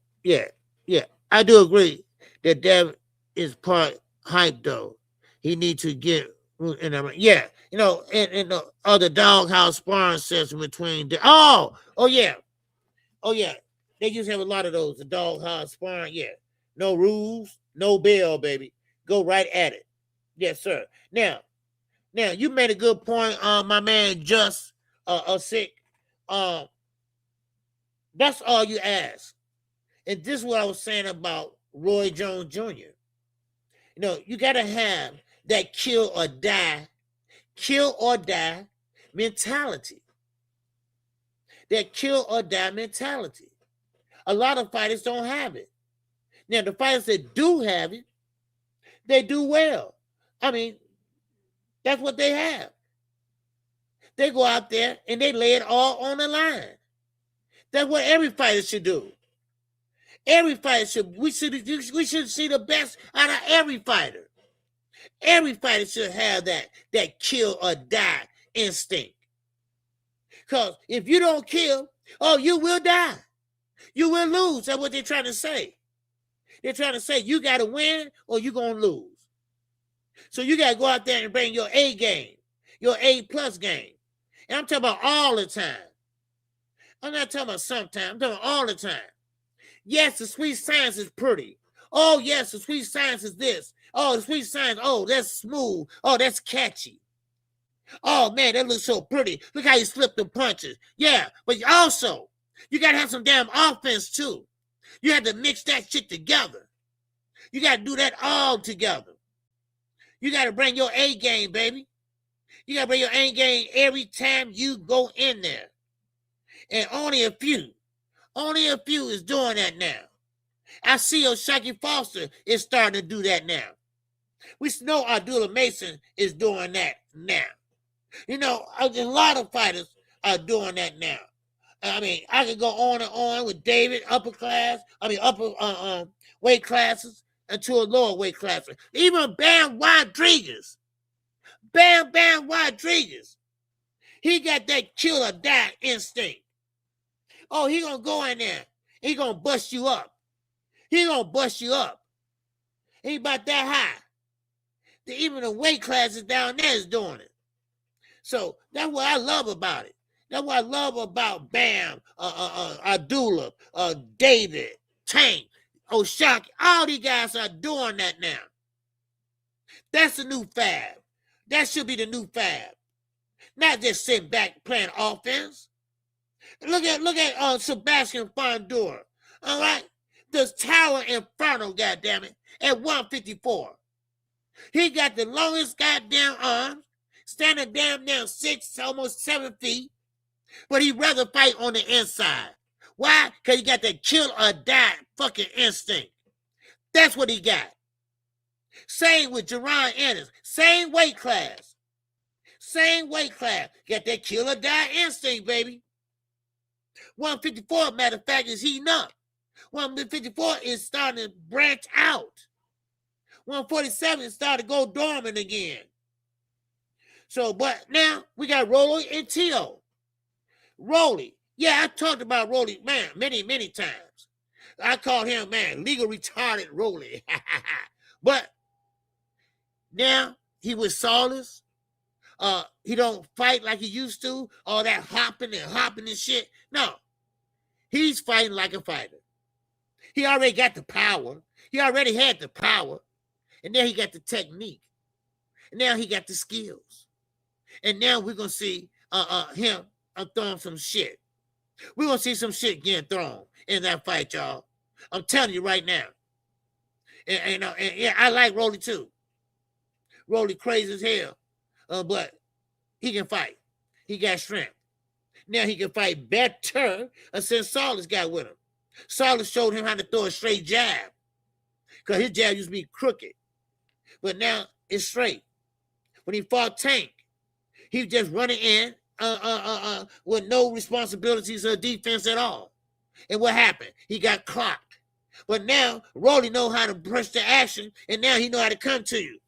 I do agree that Dev is part hype, though. He needs to get in the yeah. You know, in the other doghouse sparring session between yeah. They used to have a lot of those. The doghouse sparring, yeah. No rules, no bell, baby. Go right at it. Yes, sir. Now, you made a good point, my man. Just sick. That's all you ask. And this is what I was saying about Roy Jones Jr. You know, you gotta have that kill or die mentality. That kill or die mentality. A lot of fighters don't have it. Now, the fighters that do have it, they do well. I mean, that's what they have. They go out there and they lay it all on the line. That's what every fighter should do. Every fighter should. We should see the best out of every fighter. Every fighter should have that kill or die instinct. Because if you don't kill, you will die. You will lose. That's what they're trying to say. They're trying to say you got to win or you're going to lose. So you got to go out there and bring your A game, your A+ game. And I'm talking about all the time. I'm not talking about sometimes. I'm talking about all the time. Yes, the sweet science is pretty. Oh, yes, the sweet science is this. Oh, the sweet science, that's smooth. Oh, that's catchy. Oh, man, that looks so pretty. Look how you slip the punches. Yeah, but also, you got to have some damn offense, too. You have to mix that shit together. You got to do that all together. You got to bring your A game, baby. You got to bring your A game every time you go in there. And only a few is doing that now. I see Shakur Foster is starting to do that now. We know Abdullah Mason is doing that now. You know, a lot of fighters are doing that now. I mean, I could go on and on with David, upper weight classes into a lower weight class. Even Bam Rodriguez. He got that kill or die instinct. Oh, he gonna go in there. He gonna bust you up. He about that high. Even the weight classes down there is doing it. So that's what I love about it. That's what I love about Bam, Abdullah, David, Tank, Shakur. All these guys are doing that now. That's the new fab. That should be the new fab. Not just sitting back playing offense. Look at Sebastian Fondor. All right? The Tower Inferno, goddammit, at 154. He got the longest goddamn arms, standing damn near 6, almost 7 feet. But he'd rather fight on the inside. Why? Because he got that kill or die fucking instinct. That's what he got. Same with Jerron Ennis. Same weight class. Got that kill or die instinct, baby. 154, matter of fact, is heating up. 154 is starting to branch out. 147 is starting to go dormant again. So, but now we got Rolly and Tio. Rolly. Yeah, I talked about Rolly, man, many times. I called him, man, legal retarded Rolly. But now he with Solace. he don't fight like he used to, all that hopping and shit. No, he's fighting like a fighter. He already got the power. He already had the power, and now he got the technique, and now he got the skills, and now we're gonna see him throwing some shit. We're gonna see some shit getting thrown in that fight, y'all. I'm telling you right now. And yeah, I like Rolly too. Rolly crazy as hell, but he can fight. He got strength. Now he can fight better since Saulus got with him. Saulus showed him how to throw a straight jab, because his jab used to be crooked, but now it's straight. When he fought Tank, he was just running in with no responsibilities or defense at all. And what happened? He got clocked. But now Rolly know how to push the action, and now he know how to come to you.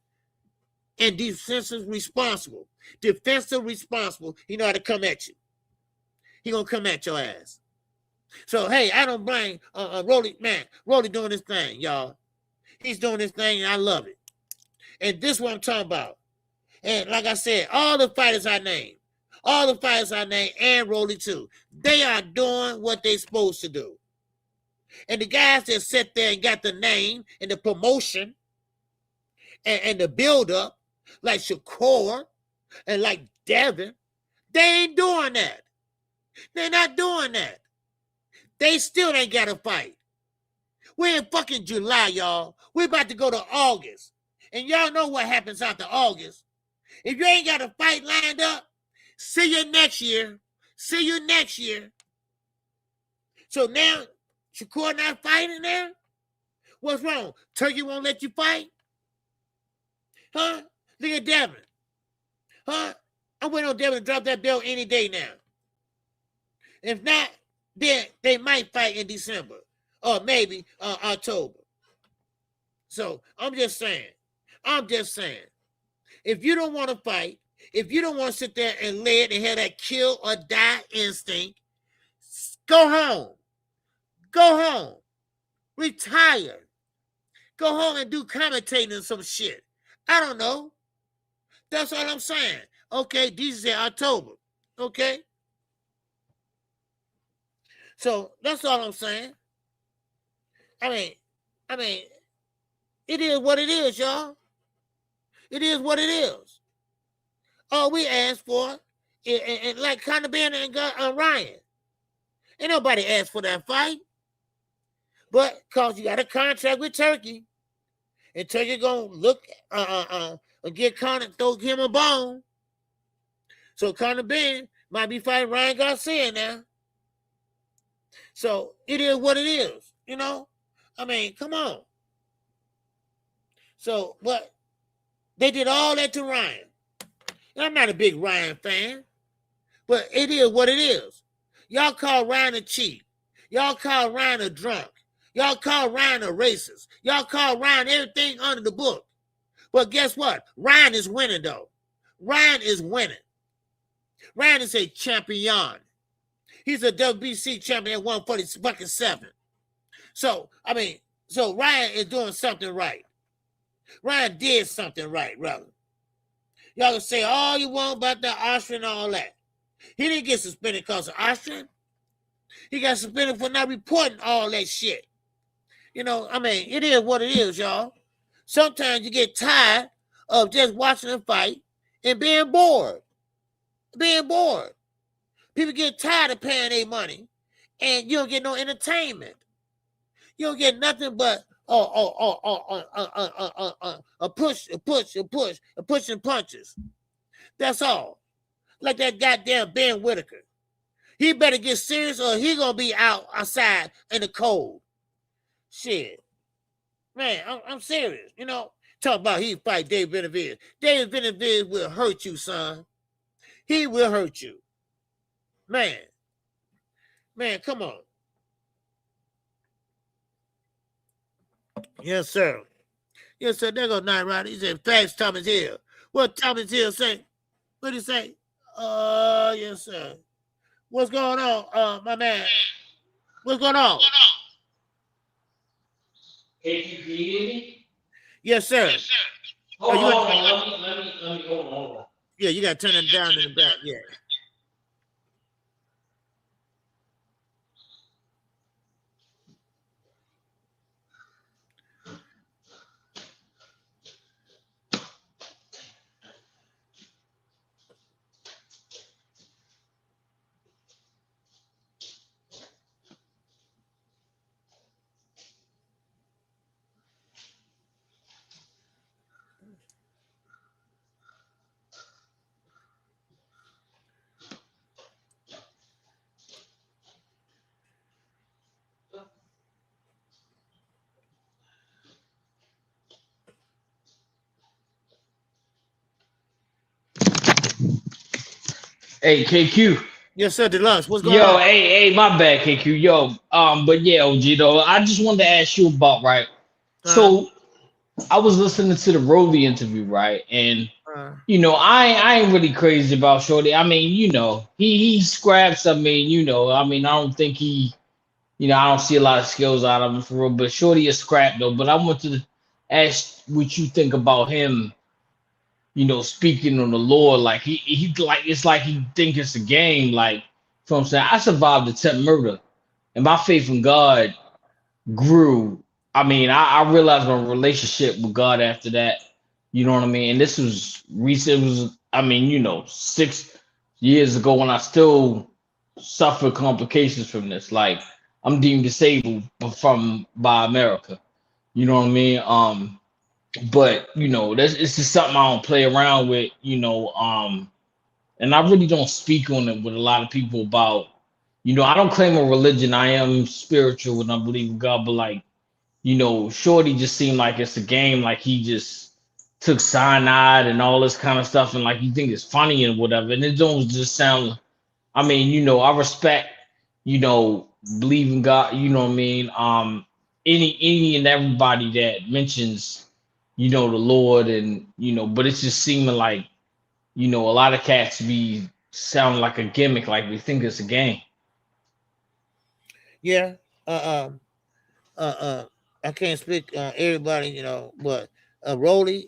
And defensive responsible. Defensive responsible. He know how to come at you. He gonna come at your ass. So hey, I don't blame Rolly, man. Rolly doing this thing, y'all. He's doing this thing, and I love it. And this is what I'm talking about. And like I said, all the fighters I named, and Rolly too, they are doing what they supposed to do. And the guys that sit there and got the name and the promotion and the build-up, like Shakur and like Dazn, they ain't doing that. They're not doing that. They still ain't got to fight. We're in fucking July, y'all. We're about to go to August. And y'all know what happens after August. If you ain't got a fight lined up, see you next year. See you next year. So now, Shakur not fighting there? What's wrong? Turkey won't let you fight? Huh? Look at Devin. Huh? I'm waiting on Devin to drop that belt any day now. If not, then they might fight in December. Or maybe October. So, I'm just saying. If you don't want to fight, if you don't want to sit there and lay it and have that kill or die instinct, go home. Go home. Retire. Go home and do commentating and some shit. I don't know. That's all I'm saying. Okay, these is October. Okay? So that's all I'm saying. I mean, it is what it is, y'all. It is what it is. All we asked for, and like Conor Ben and Ryan, ain't nobody asked for that fight. But because you got a contract with Turkey, and Turkey gonna look get Conor, throw him a bone. So Conor Ben might be fighting Ryan Garcia now. So it is what it is, you know? I mean, come on. So, but they did all that to Ryan. And I'm not a big Ryan fan, but it is what it is. Y'all call Ryan a cheat. Y'all call Ryan a drunk. Y'all call Ryan a racist. Y'all call Ryan everything under the book. But guess what? Ryan is winning, though. Ryan is winning. Ryan is a champion. He's a WBC champion at 147. So, I mean, so Ryan is doing something right. Ryan did something right, brother. Y'all can say all you want about the Austrian and all that. He didn't get suspended because of Austrian. He got suspended for not reporting all that shit. You know, I mean, it is what it is, y'all. Sometimes you get tired of just watching a fight and being bored. Being bored. People get tired of paying their money and you don't get no entertainment. You don't get nothing but a push and punches. That's all. Like that goddamn Ben Whitaker. He better get serious or he gonna be outside in the cold. Shit. Man, I'm serious. You know, talk about he fight Dave Benavidez. Dave Benavidez will hurt you, son. He will hurt you. Man, come on. Yes, sir. Yes, sir. There goes Navarrete. He said, facts, Thomas Hill. What Thomas Hill say? What did he say? Yes, sir. What's going on, my man? What's going on? Can you hear me? Yes, sir. Hold on. Let me hold on. Yeah, you got to turn it down in the back. Yeah. Hey, KQ. Yes, sir, Deluxe. What's going Yo, on? hey, my bad, KQ. Yo, but yeah, OG though, I just wanted to ask you about, right? Uh, So I was listening to the Roly interview, right? And uh, I ain't really crazy about Shorty. I mean, he scraps. I mean, I don't think I don't see a lot of skills out of him for real. But Shorty is scrap though. But I want to ask what you think about him. Speaking on the Lord, like he like it's like he think it's a game. Like, from saying, I survived attempt murder, and my faith in God grew. I mean, I realized my relationship with God after that. You know what I mean? And this was recent. It was, I mean, 6 years ago when I still suffer complications from this. Like, I'm deemed disabled by America. You know what I mean? But that's it's just something I don't play around with. And I really don't speak on it with a lot of people about. I don't claim a religion. I am spiritual and I believe in God, but like, Shorty just seemed like it's a game. Like he just took cyanide and all this kind of stuff, and like you think it's funny and whatever. And it don't just sound. I mean, I respect, believe in God. You know what I mean? Any and everybody that mentions, the Lord, and but it's just seeming like, a lot of cats be sounding like a gimmick, like we think it's a game. yeah. I can't speak everybody, but Rolly,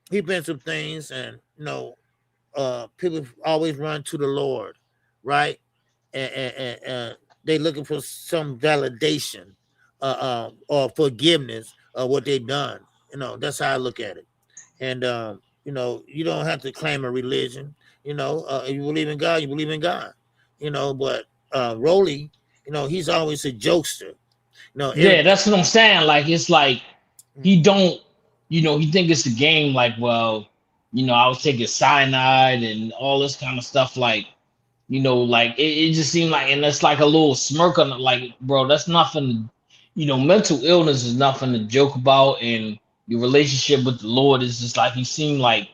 he been through things, and people always run to the Lord, right? And they looking for some validation, or forgiveness of what they've done. That's how I look at it. And you don't have to claim a religion. If you believe in God, you believe in God. But Rolly, he's always a jokester. Yeah, that's what I'm saying. Like, it's like he don't, he think it's a game. Like, well, I was taking cyanide and all this kind of stuff. Like, like it just seemed like, and that's like a little smirk on it. Like, bro, that's nothing. Mental illness is nothing to joke about, and your relationship with the Lord is just like he seemed like,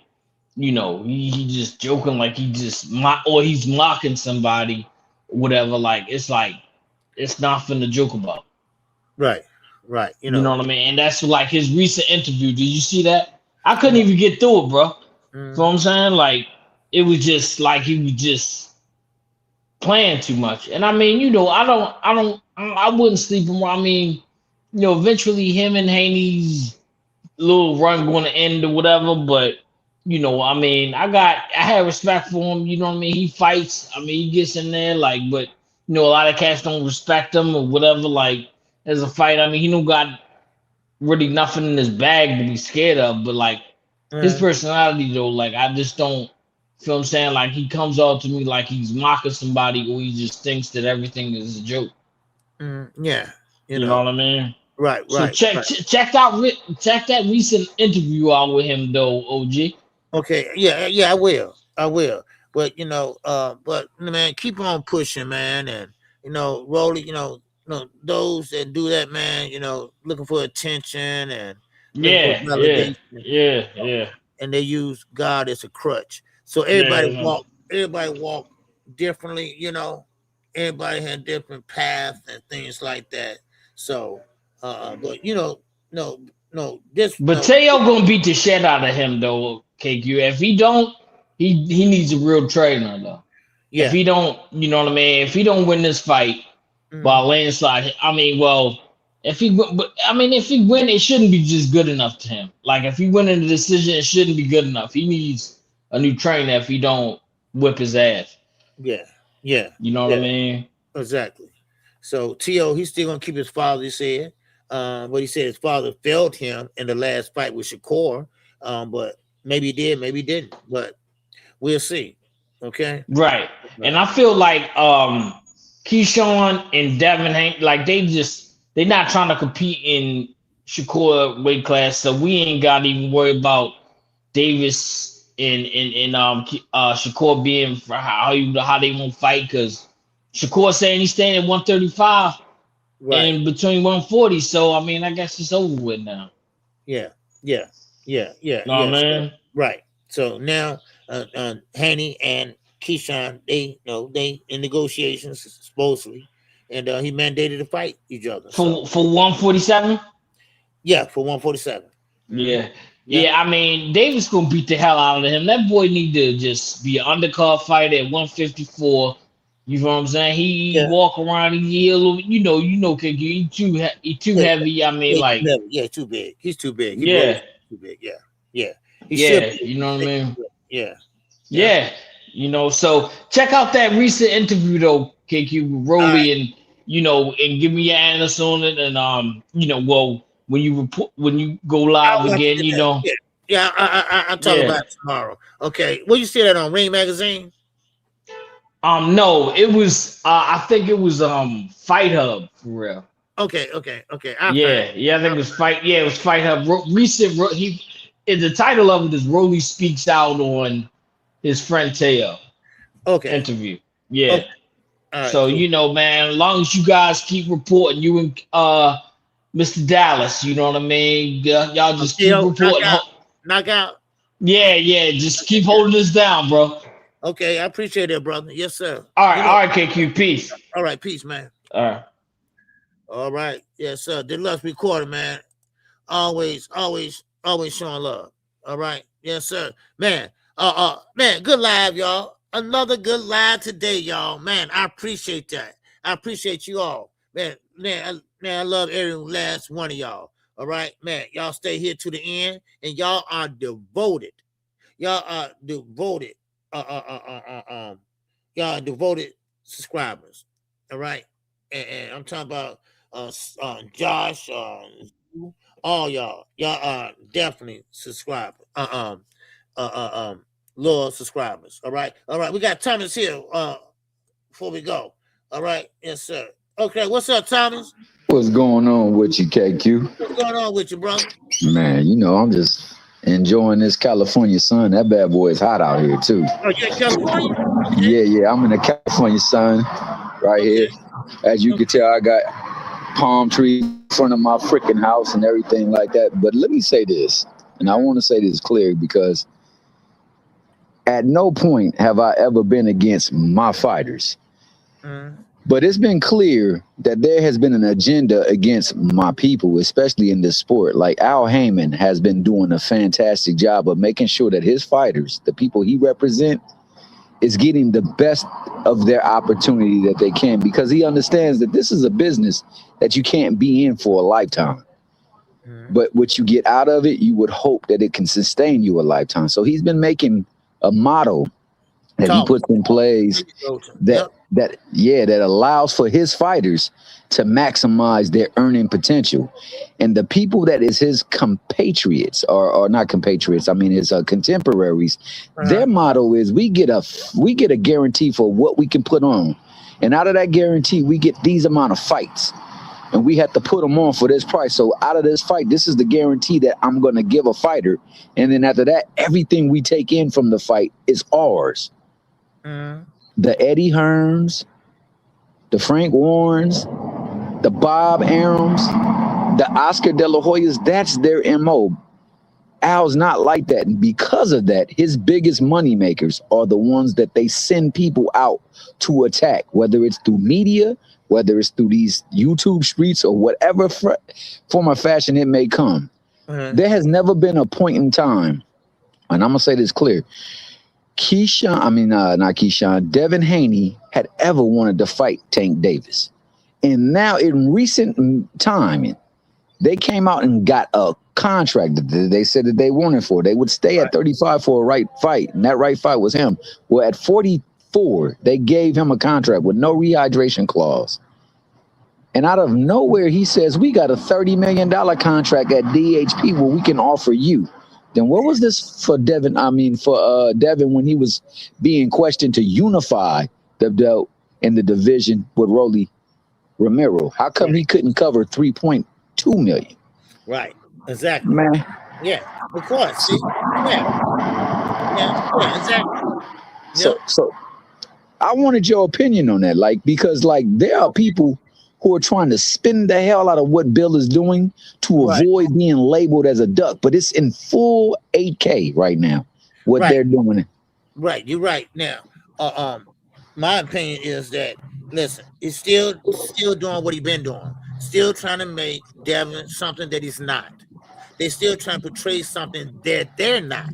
he just joking, like he just or he's mocking somebody, whatever. Like, it's nothing to joke about. Right. You know what I mean? And that's like his recent interview. Did you see that? I couldn't even get through it, bro. You know what I'm saying? Like, it was just like he was just playing too much. And I mean, I wouldn't sleep him. I mean, eventually him and Haney's little run going to end or whatever. But I mean, I had respect for him. You know what I mean? He fights. I mean, he gets in there, like, but a lot of cats don't respect him or whatever. Like, as a fight, I mean, he don't got really nothing in his bag to be scared of. But like his personality, though, like I just don't feel what I'm saying. Like he comes out to me like he's mocking somebody, or he just thinks that everything is a joke. Yeah, you know what I mean. Right. So check that recent interview out with him, though, OG. Okay, yeah, I will. But but man, keep on pushing, man, and Rolly, those that do that, man, looking for attention and Yeah. and they use God as a crutch. So everybody walk differently, everybody had different paths and things like that. So but But Teo gonna beat the shit out of him though, KQ. If he don't, he needs a real trainer though. Yeah. If he don't, you know what I mean? If he don't win this fight by landslide, I mean, well, if he win, it shouldn't be just good enough to him. Like if he win in the decision, it shouldn't be good enough. He needs a new trainer if he don't whip his ass. Yeah. You know what I mean? Exactly. So T.O., he's still gonna keep his father, he said. But he said his father failed him in the last fight with Shakur. But maybe he did, maybe he didn't. But we'll see. Okay. Right. And I feel like Keyshawn and Devin ain't like they not trying to compete in Shakur weight class, so we ain't got to even worry about Davis and Shakur being for how they won't fight, because Shakur saying he's staying at 135 and between 140. So I mean, I guess it's over with now. Yeah. No, man. Right. So now Haney and Keyshawn, they in negotiations supposedly, and he mandated to fight each other for 147. Yeah, for 147. Yeah. I mean, Davis gonna beat the hell out of him. That boy need to just be an undercard fighter at 154. You know what I'm saying? He walk around. He a little, KQ. He too heavy. I mean, too big. He's too big. Too big. Yeah. You know what I mean? Yeah. So check out that recent interview though, KQ, with Rolly, and and give me your answer on it, and when you go live again, I'll talk about it tomorrow. Okay, where you see that on Ring Magazine? No, it was I think it was Fight Hub for real. Okay. I think it was Fight. Yeah, it was Fight Hub. The title of it is Rolly speaks out on his friend Teo. Okay. Interview. Yeah. Okay. Right, so cool. Man, as long as you guys keep reporting, you and Mr. Dallas, you know what I mean? Y'all just keep reporting. Knockout. Yeah. Just keep holding this down, bro. Okay, I appreciate it, brother. Yes, sir. All right, KQ. Peace. All right, peace, man. All right. Yes, sir. Deluxe Recorder, man. Always showing love. All right. Yes, sir. Man, good live, y'all. Another good live today, y'all. Man, I appreciate that. I appreciate you all. Man, I love every last one of y'all. All right, man. Y'all stay here to the end, and y'all are devoted. Y'all are devoted. Y'all are devoted subscribers. All right. And I'm talking about Josh, all y'all are definitely subscribers. Loyal subscribers. All right. We got Thomas here before we go. All right. Yes, sir. Okay. What's up, Thomas? What's going on with you, KQ? What's going on with you, brother? Man, I'm just enjoying this California sun. That bad boy is hot out here too. Oh, you're in California? Okay. Yeah. I'm in the California sun right here. As you can tell, I got palm trees in front of my freaking house and everything like that. But let me say this, and I want to say this clear, because at no point have I ever been against my fighters. But it's been clear that there has been an agenda against my people, especially in this sport. Like Al Heyman has been doing a fantastic job of making sure that his fighters, the people he represents, is getting the best of their opportunity that they can, because he understands that this is a business that you can't be in for a lifetime. But what you get out of it, you would hope that it can sustain you a lifetime. So he's been making a model that he puts in place that allows for his fighters to maximize their earning potential. And the people that is his compatriots, or not compatriots, I mean his contemporaries, their motto is we get a guarantee for what we can put on. And out of that guarantee, we get these amount of fights. And we have to put them on for this price. So out of this fight, this is the guarantee that I'm going to give a fighter. And then after that, everything we take in from the fight is ours. The Eddie Hearns, the Frank Warrens, the Bob Arums, the Oscar De La Hoyas, that's their MO. Al's not like that. And because of that, his biggest money makers are the ones that they send people out to attack, whether it's through media, whether it's through these YouTube streets, or whatever form of fashion it may come. There has never been a point in time, and I'm going to say this clear, Devin Haney had ever wanted to fight Tank Davis. And now in recent time, they came out and got a contract that they said that they wanted for. They would stay at 35 for a right fight, and that right fight was him. Well, at 44, they gave him a contract with no rehydration clause. And out of nowhere, he says, we got a $30 million contract at DHP where we can offer you. Then what was this for Devin? I mean, for Devin, when he was being questioned to unify the belt in the division with Rolly Romero? How come he couldn't cover $3.2 million? Right. Exactly. Man. Yeah. Of course. See? Yeah. Exactly. So I wanted your opinion on that. Like, because like there are people who are trying to spin the hell out of what Bill is doing to avoid being labeled as a duck, but it's in full 8K right now, what they're doing. Right, you're right. Now, my opinion is that, listen, he's still doing what he's been doing, still trying to make Devin something that he's not. They're still trying to portray something that they're not.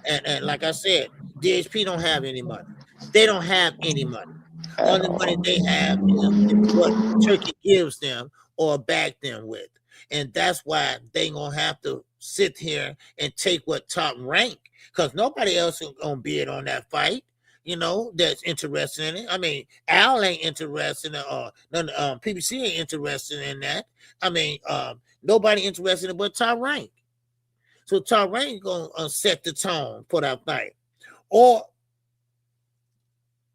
And like I said, DHP don't have any money. They don't have any money. Only money they have is what Turkey gives them or back them with. And that's why they gonna have to sit here and take what Top Rank, because nobody else is gonna bid on that fight, that's interested in it. I mean, Al ain't interested in PBC ain't interested in that. I mean, nobody interested in it but Top Rank. So Top Rank gonna set the tone for that fight. Or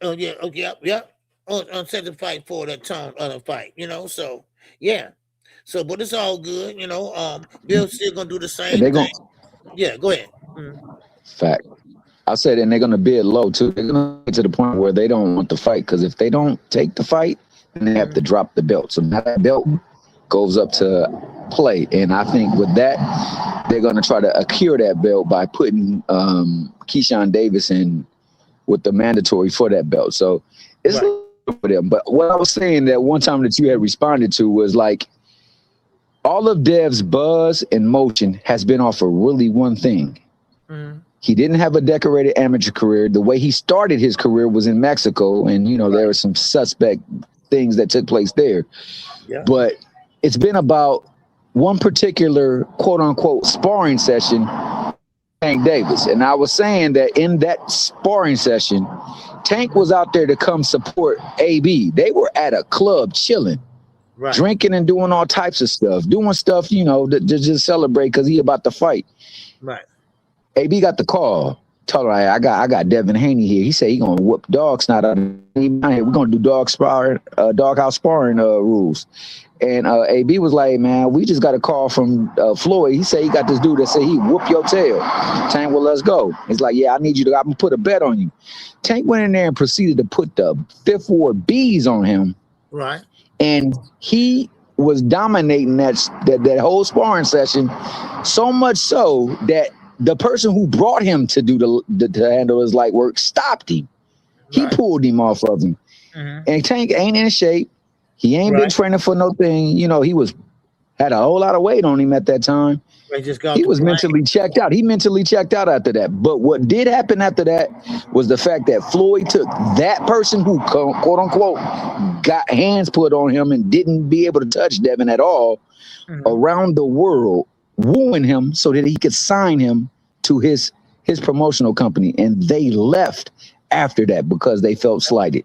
set the fight for the tone of the fight, so yeah. So, but it's all good, Bill's still gonna do the same thing. Yeah, go ahead. Fact. I said, and they're gonna bid low too. They're gonna get to the point where they don't want the fight, because if they don't take the fight, then they have to drop the belt. So now that belt goes up to play. And I think with that, they're gonna try to accrue that belt by putting Keyshawn Davis in with the mandatory for that belt. So it's for them. But what I was saying that one time that you had responded to was like, all of Dev's buzz and motion has been off of really one thing. He didn't have a decorated amateur career. The way he started his career was in Mexico, and there were some suspect things that took place there. Yeah. But it's been about one particular quote unquote sparring session, Tank Davis. And I was saying that in that sparring session, Tank was out there to come support AB. They were at a club chilling, drinking and doing all types of stuff, to just celebrate because he about to fight. Right. AB got the call. Told her, I got Devin Haney here. He said he gonna whoop dog snot out of him. We're gonna do doghouse sparring rules. And AB was like, man, we just got a call from Floyd. He said he got this dude that said he whoop your tail. Tank, well, let's go. He's like, yeah, I need you to, I'm gonna put a bet on you. Tank went in there and proceeded to put the Fifth Ward B's on him. Right. And he was dominating that whole sparring session, so much so that the person who brought him to do the handle his light work stopped him. He pulled him off of him. And Tank ain't in shape. He ain't been training for no thing. He had a whole lot of weight on him at that time. He was mentally checked out. He mentally checked out after that. But what did happen after that was the fact that Floyd took that person who, quote unquote, got hands put on him and didn't be able to touch Devin at all around the world, wooing him so that he could sign him to his promotional company. And they left after that because they felt slighted.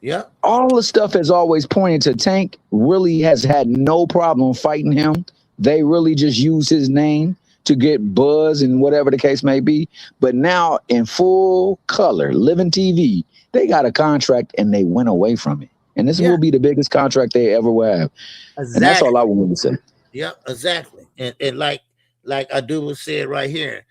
Yeah. All the stuff has always pointed to Tank really has had no problem fighting him. They really just use his name to get buzz and whatever the case may be. But now in full color, living TV, they got a contract and they went away from it. And this will be the biggest contract they ever will have. Exactly. And that's all I wanted to say. Yeah, exactly. And like Aduba said right here,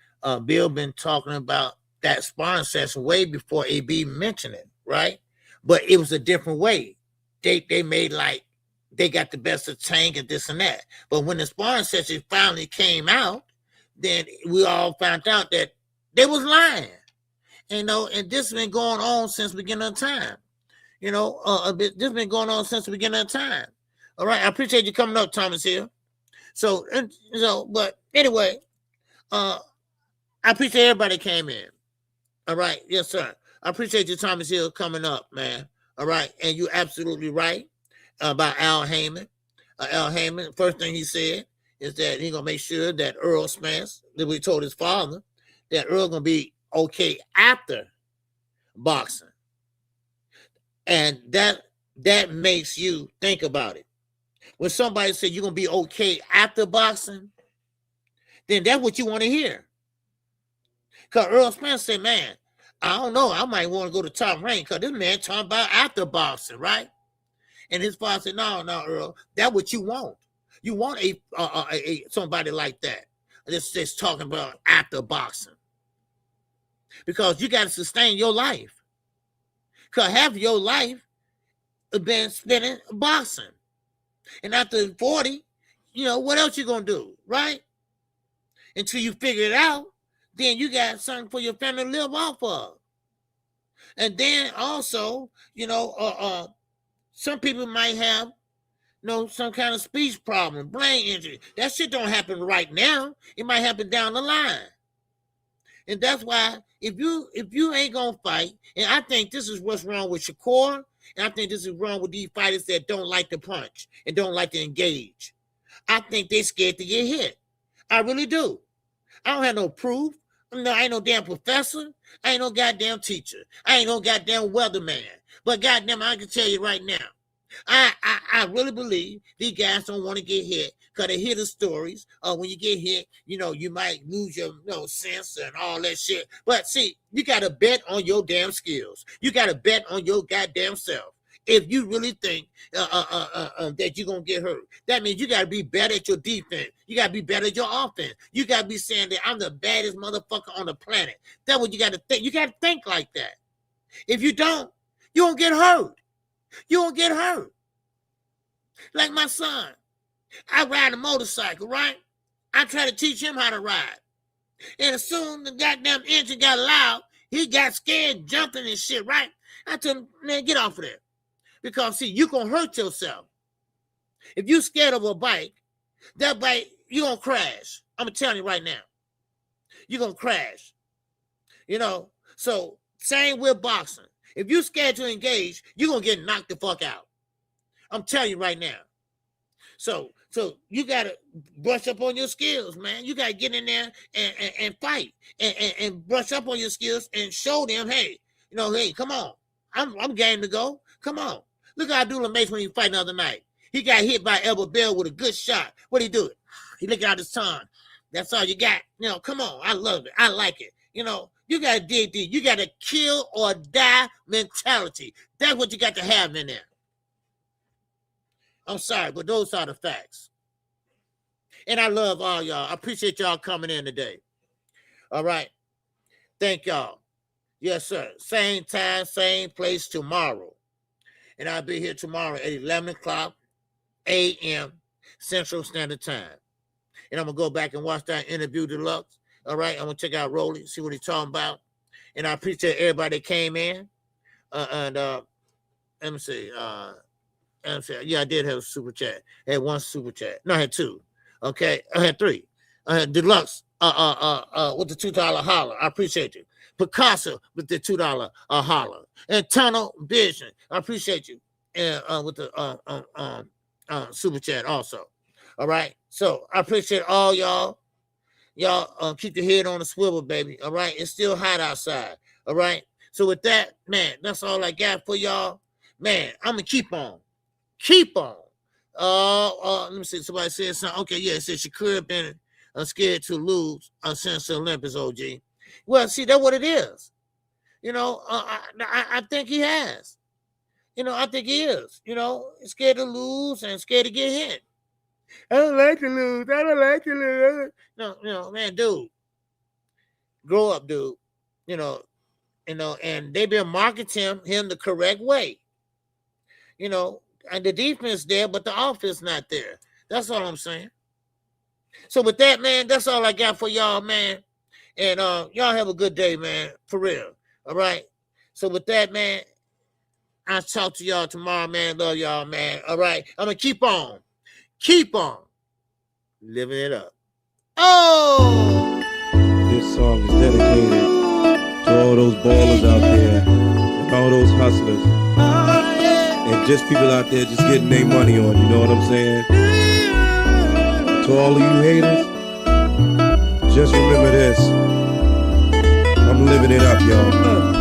Bill been talking about that sparring session way before AB mentioned it, right? But it was a different way. They made like they got the best of Tank and this and that. But when the sparring session finally came out, then we all found out that they was lying. And this has been going on since the beginning of time. This has been going on since the beginning of time. All right, I appreciate you coming up, Thomas Hill. So, but anyway, I appreciate everybody came in. All right, yes, sir. I appreciate you, Thomas Hill, coming up, man. All right, and you're absolutely right about Al Heyman. Al Heyman, first thing he said is that he's gonna make sure that Earl Spence, that we told his father, that Earl gonna be okay after boxing. And that makes you think about it. When somebody says you're gonna be okay after boxing, then that's what you want to hear. Because Earl Spence said, man, I don't know, I might want to go to top rank because this man talking about after boxing, right? And his father said, no, Earl, that's what you want. You want a somebody like that. That's talking about after boxing. Because you got to sustain your life. Because half of your life has been spending boxing. And after 40, what else you going to do, right? Until you figure it out, then you got something for your family to live off of. And then also, some people might have, some kind of speech problem, brain injury. That shit don't happen right now. It might happen down the line. And that's why if you ain't gonna fight, and I think this is what's wrong with Shakur, and I think this is wrong with these fighters that don't like to punch and don't like to engage. I think they're scared to get hit. I really do. I don't have no proof. No, I ain't no damn professor. I ain't no goddamn teacher. I ain't no goddamn weatherman. But goddamn, I can tell you right now, I really believe these guys don't want to get hit because they hear the stories. When you get hit, you might lose your sense and all that shit. But see, you got to bet on your damn skills. You got to bet on your goddamn self. If you really think that you're going to get hurt, that means you got to be better at your defense. You got to be better at your offense. You got to be saying that I'm the baddest motherfucker on the planet. That's what you got to think. You got to think like that. If you don't, you won't get hurt. You won't get hurt. Like my son. I ride a motorcycle, right? I try to teach him how to ride. And as soon as the goddamn engine got loud, he got scared, jumping and shit, right? I told him, man, get off of there. Because, see, you're going to hurt yourself. If you're scared of a bike, that bike, you're going to crash. I'm going to tell you right now. You're going to crash. So same with boxing. If you're scared to engage, you're going to get knocked the fuck out. I'm telling you right now. So you got to brush up on your skills, man. You got to get in there and fight and brush up on your skills and show them, hey, hey, come on. I'm game to go. Come on. Look how Abdullah Mace when he fight the other night. He got hit by Elbow Bell with a good shot. What'd he do? He licked out his tongue. That's all you got. Come on. I love it. I like it. You got to dig deep. You got to kill or die mentality. That's what you got to have in there. I'm sorry, but those are the facts. And I love all y'all. I appreciate y'all coming in today. All right. Thank y'all. Yes, sir. Same time, same place tomorrow. And I'll be here tomorrow at 11 o'clock a.m. Central Standard Time. And I'm going to go back and watch that interview deluxe. All right. I'm going to check out Rolly, see what he's talking about. And I appreciate everybody that came in. Let me see. Yeah, I did have a super chat. I had one super chat. No, I had two. Okay. I had three. I had deluxe with the $2 holler. I appreciate you. Picasso with the $2 holler. And Tunnel Vision. I appreciate you. And with the super chat also. All right. So I appreciate all y'all. Y'all keep your head on the swivel, baby. All right. It's still hot outside. All right. So with that, man, that's all I got for y'all. Man, I'm gonna keep on. Keep on. Let me see. Somebody said something. Okay, yeah, it said Shakur been scared to lose since the Olympics, OG. Well, see, that's what it is. I think he has. I think he is. Scared to lose and scared to get hit. I don't like to lose. I don't like to lose. No, man, dude. Grow up, dude. And they've been marketing him the correct way. And the defense there, but the offense not there. That's all I'm saying. So with that, man, that's all I got for y'all, man. And y'all have a good day, man, for real. All right? So with that, man, I'll talk to y'all tomorrow, man. Love y'all, man. All right? I'm going to keep on living it up. Oh! This song is dedicated to all those ballers out there and all those hustlers. And just people out there just getting their money on, you know what I'm saying? To all of you haters, just remember this. I'm living it up, y'all.